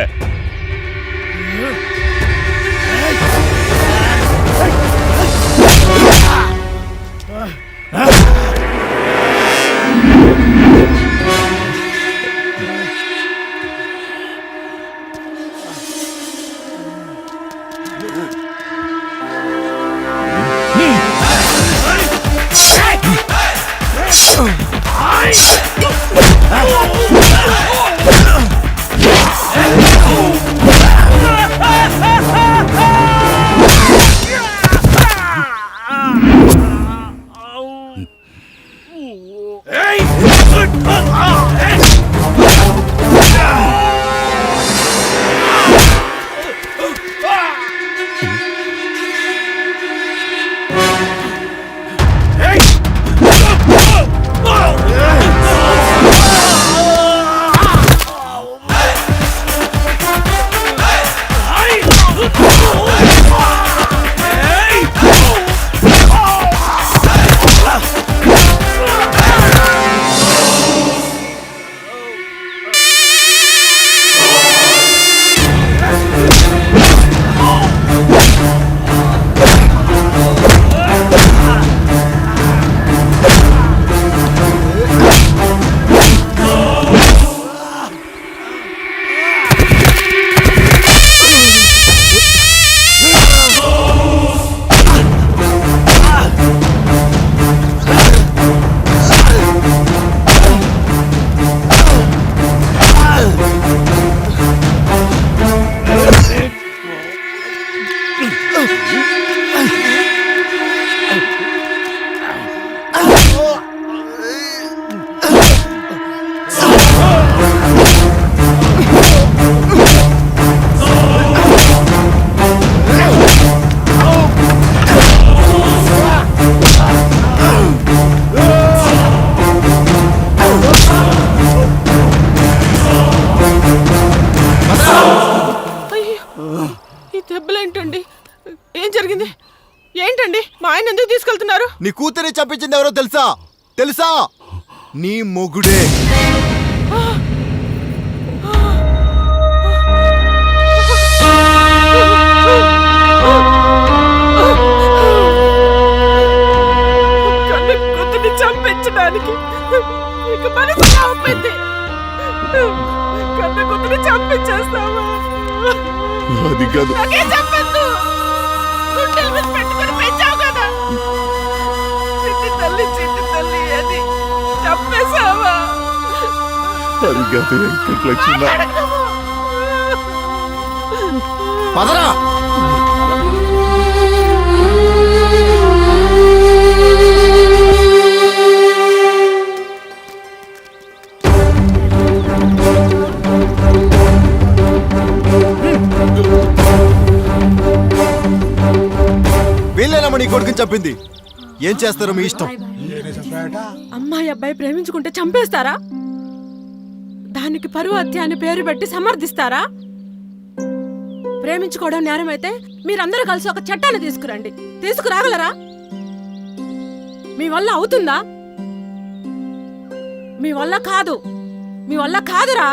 S18: దెబ్బలేంటండి? ఏం జరిగింది? ఏంటండి మా ఆయన ఎందుకు తీసుకెళ్తున్నారు?
S3: నీ కూతురి చంపించింది ఎవరో తెలుసా? తెలుసా? నీ మొగుడే.
S18: కూతుర్ని చంపించడానికి ఇక మనసు ఆపింది. కన్న కూతుర్ని చంపించేస్తావా?
S8: అది కాదు.
S18: నాకేం చెప్పద్దు. గుండెల మీద పెట్టుకొని పెంచావు కదా. చిట్టి తల్లి అని చంపేశావా?
S8: అది కాదు వెంకటలక్ష్మి.
S3: పదరా. వీళ్ళేనమ్మా నీ కొడుకుని చెప్పింది. ఏం చేస్తారో మీ ఇష్టం.
S18: అమ్మాయి అబ్బాయి ప్రేమించుకుంటే చంపేస్తారా? దానికి పరువు హత్య అని పేరు పెట్టి సమర్థిస్తారా? ప్రేమించుకోవడం నేరమైతే మీరందరూ కలిసి ఒక చట్టాన్ని తీసుకురండి. తీసుకురాగలరా? మీ వల్ల అవుతుందా? మీ వల్ల కాదు. మీ వల్ల కాదురా.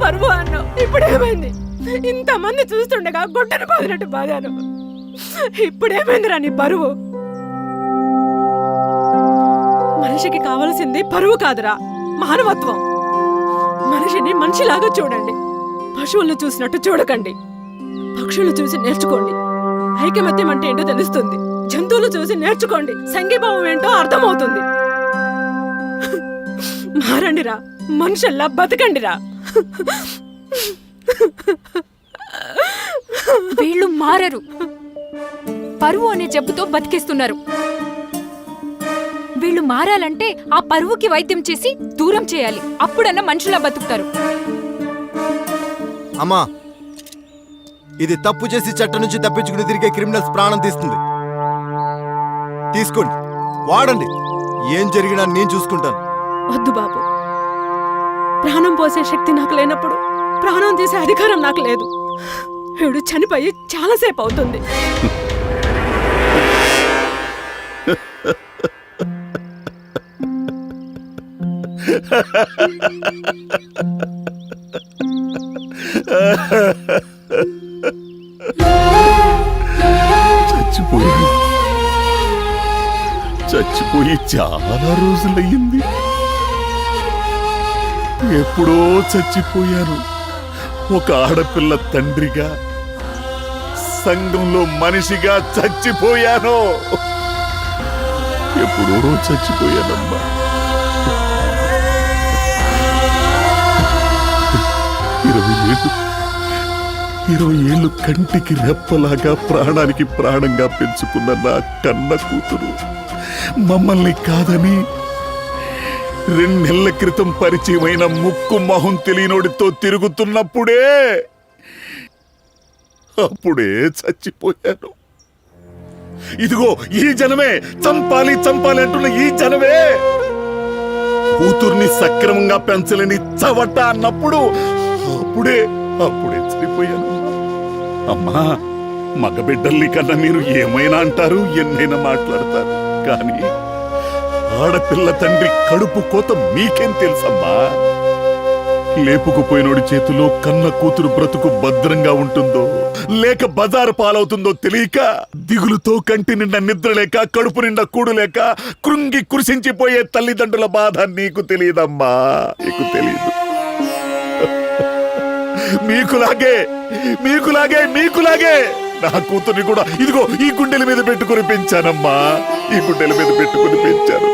S18: పరువు అన్నావు. ఇప్పుడేమైంది? ఇంతమంది చూస్తుండగా గుడ్డను బాదినట్టు బాధాను. ఇప్పుడేమైందిరా నీ పరువు? మనిషికి కావలసింది పరువు కాదురా, మానవత్వం. మనిషిని మనిషిలాగా చూడండి. పశువులను చూసినట్టు చూడకండి. పక్షులు చూసి నేర్చుకోండి. ఐకమత్యం అంటే ఏంటో తెలుస్తుంది. జంతువులు చూసి నేర్చుకోండి. సంఘీభావం ఏంటో అర్థమవుతుంది. మారండిరా, మనుషుల్లా బతకండిరా.
S11: వీళ్ళు మారరు. పరువు అనే జబ్బుతో బతికేస్తున్నారు. వీళ్ళు మారాలంటే ఆ పరువుకి వైద్యం చేసి దూరం చేయాలి. అప్పుడన్నా మనుషులా బతుకుతారు.
S3: అమ్మా, ఇది తప్పు చేసి చట్టం నుంచి తప్పించుకుని తిరిగే క్రిమినల్స్ ప్రాణం తీస్తుంది. తీసుకోండి, వాడండి. ఏం జరిగినా నేను చూసుకుంటాను.
S18: వద్దు బాబు. ప్రాణం పోసే శక్తి నాకు లేనప్పుడు ప్రాణం తీసే అధికారం నాకు లేదు. వీడు చనిపోయి చాలాసేపు అవుతుంది.
S8: చచ్చిపోయి చాలా రోజులయ్యింది. ఎప్పుడో చచ్చిపోయాను. ఒక ఆడపిల్ల తండ్రిగా, సంఘంలో మనిషిగా చచ్చిపోయాను. ఎప్పుడో చచ్చిపోయానమ్మా. 20 ఏళ్ళు కంటికి రెప్పలాగా ప్రాణానికి ప్రాణంగా పెంచుకున్న నా కన్న కూతురు మమ్మల్ని కాదని 2 నెలల క్రితం పరిచయమైన ముక్కు మొహం తెలియనోడితో తిరుగుతున్నప్పుడే అప్పుడే చచ్చిపోయాను. ఇదిగో ఈ జనమే, చంపాలి చంపాలి అంటున్న ఈ జనమే కూతుర్ని సక్రమంగా పెంచలేని చవట అన్నప్పుడు అప్పుడే చనిపోయాను. అమ్మా, మగబిడ్డల్ని కన్నా మీరు ఏమైనా అంటారు, ఎన్నైనా మాట్లాడతారు, కానీ ఆడపిల్ల తండ్రి కడుపు కోత మీకేం తెలుసమ్మా? లేపుకుపోయినోడి చేతిలో కన్న కూతురు బ్రతుకు భద్రంగా ఉంటుందో లేక బజారు పాలవుతుందో తెలియక దిగులుతో కంటి నిండా నిద్ర లేక కడుపు నిండా కూడు లేక కృంగి కృషించిపోయే తల్లిదండ్రుల బాధ నీకు తెలియదమ్మా, నీకు తెలియదు. మీకులాగే నా కూతుర్ని కూడా ఇదిగో ఈ గుండెల మీద పెట్టుకుని పెంచానమ్మా, ఈ గుండెల మీద పెట్టుకుని పెంచాను.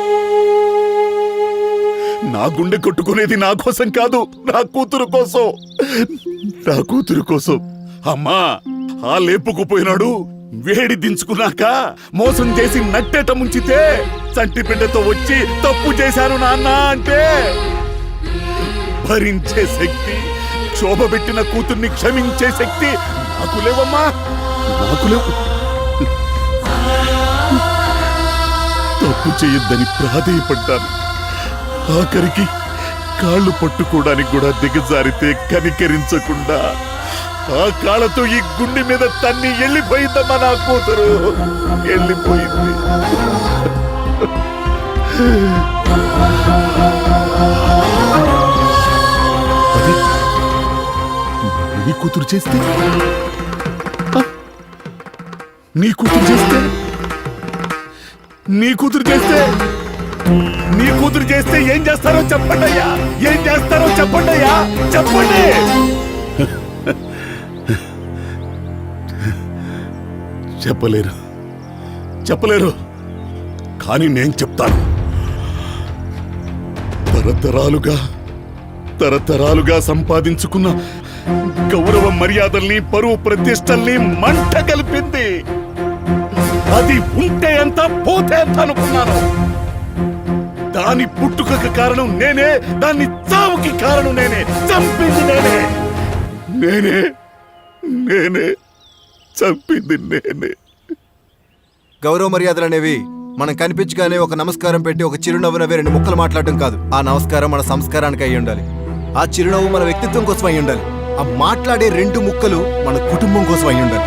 S8: నా గుండె కొట్టుకునేది నా కోసం కాదు, నా కూతురు కోసం. అమ్మా, ఆ లేపుకుపోయినాడు వేడి దించుకున్నాక మోసం చేసి నట్టేట ముంచితే చంటి బిడ్డతో వచ్చి తప్పు చేశాను నాన్న అంటే భరించే శక్తి, క్షోభపెట్టిన కూతుర్ని క్షమించే శక్తి నాకు లేవమ్మా, నాకు లేవు. తప్పు చేయొద్దని ప్రాధేయపడ్డాను. ఆఖరికి కాళ్ళు పట్టుకోవడానికి కూడా దిగజారితే కనికరించకుండా ఆ కాళ్ళతో ఈ గుండె మీద తన్ని వెళ్ళిపోయిందమ్మా నా కూతురు, వెళ్ళిపోయింది. అది నీ కూతురు చేస్తే, నీ కూతురు చేస్తే, నీ కూతురు చేస్తే, నీ కూతురు చేస్తే ఏం చేస్తారో చెప్పండి అయ్యా, ఏం చేస్తారో చెప్పండి అయ్యా, చెప్పండి. చెప్పలేరు, చెప్పలేరు, కానీ నేను చెప్తాను. తరతరాలుగా సంపాదించుకున్న గౌరవ మర్యాదల్ని, పరువు ప్రతిష్టల్ని మంట కలిపింది. అది ఉంటే ఎంత, పోతే ఎంత అనుకున్నాను. దాని పుట్టుకకు కారణం నేనే, దాన్ని చావుకి కారణం నేనే, చంపింది నేనే, నేనే, నేనే చంపింది నేనే.
S3: గౌరవ మర్యాదలు అనేవి మనం కనిపించగానే ఒక నమస్కారం పెట్టి ఒక చిరునవ్వు నవ్వే 2 ముక్కలు మాట్లాడటం కాదు. ఆ నమస్కారం మన సంస్కారానికి అయి ఉండాలి. ఆ చిరునవ్వు మన వ్యక్తిత్వం కోసం అయి ఉండాలి. ఆ మాట్లాడే 2 ముక్కలు మన కుటుంబం కోసం అయి ఉండాలి.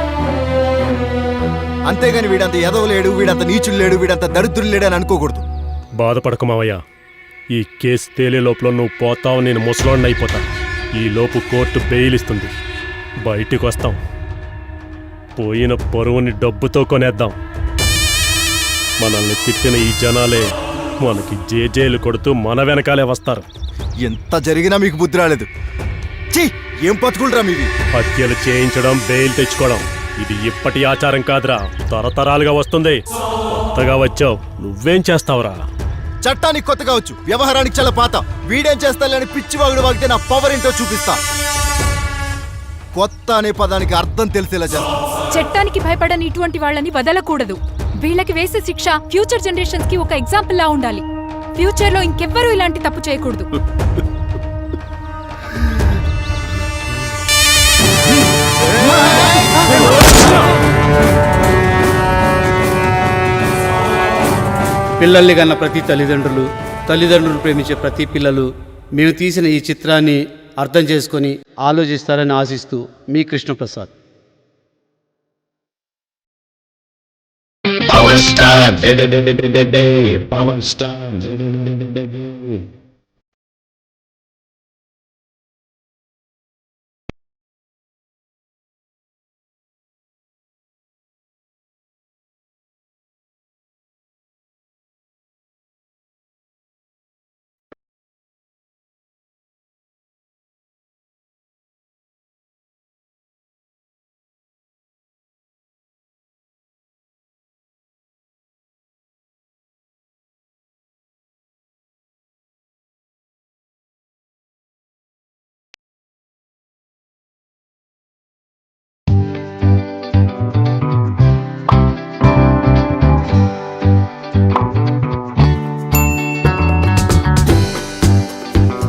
S3: అంతేగాని వీడంత ఎదవ లేడు, వీడంత నీచుడు లేడు, వీడంత దరిద్రులు లేడు అని అనుకోకూడదు.
S12: బాధపడకు మావయ్య, ఈ కేసు తేలే లోపల నువ్వు పోతావు, నేను ముసలోడిని అయిపోతాను. ఈ లోపు కోర్టు బెయిల్ ఇస్తుంది, బయటికి వస్తాం. పోయిన పరువుని డబ్బుతో కొనేద్దాం. మనల్ని తిట్టిన ఈ జనాలే మనకి జేజేలు కొడుతూ మన వెనకాలే వస్తారు.
S3: ఎంత జరిగినా మీకు బుద్ధి రాలేదు. ఏం పట్టుకుంటారా మీది?
S12: హత్యలు చేయించడం, బెయిల్ తెచ్చుకోవడం ఇది ఇప్పటి ఆచారం కాదురా, తరతరాలుగా వస్తుంది. కొత్తగా వచ్చావు, నువ్వేం చేస్తావురా?
S3: చట్టానికి కొత్తగా వచ్చు, వ్యవహారానికి చాలా పాత. వీడేం చేస్తానని పిచ్చివాగుడు వాగితే నా పవర్ ఏంటో చూపిస్తా. కొత్త అనే పదానికి అర్థం తెలిసేలా చేస్తా.
S11: చట్టానికి భయపడని ఇటువంటి వాళ్ళని వదలకూడదు. వీళ్ళకి వేసే శిక్ష ఫ్యూచర్ జనరేషన్స్ కి ఒక ఎగ్జాంపుల్ లా ఉండాలి. ఫ్యూచర్ లో ఇంకెవ్వరూ ఇలాంటి తప్పు చేయకూడదు.
S19: పిల్లల్ని కన్న ప్రతి తల్లిదండ్రులు ప్రేమించే ప్రతి పిల్లలు మేము తీసిన ఈ చిత్రాన్ని అర్థం చేసుకొని ఆలోచిస్తారని ఆశిస్తూ మీ Krishnaprasad.
S14: Power Star, Power Star.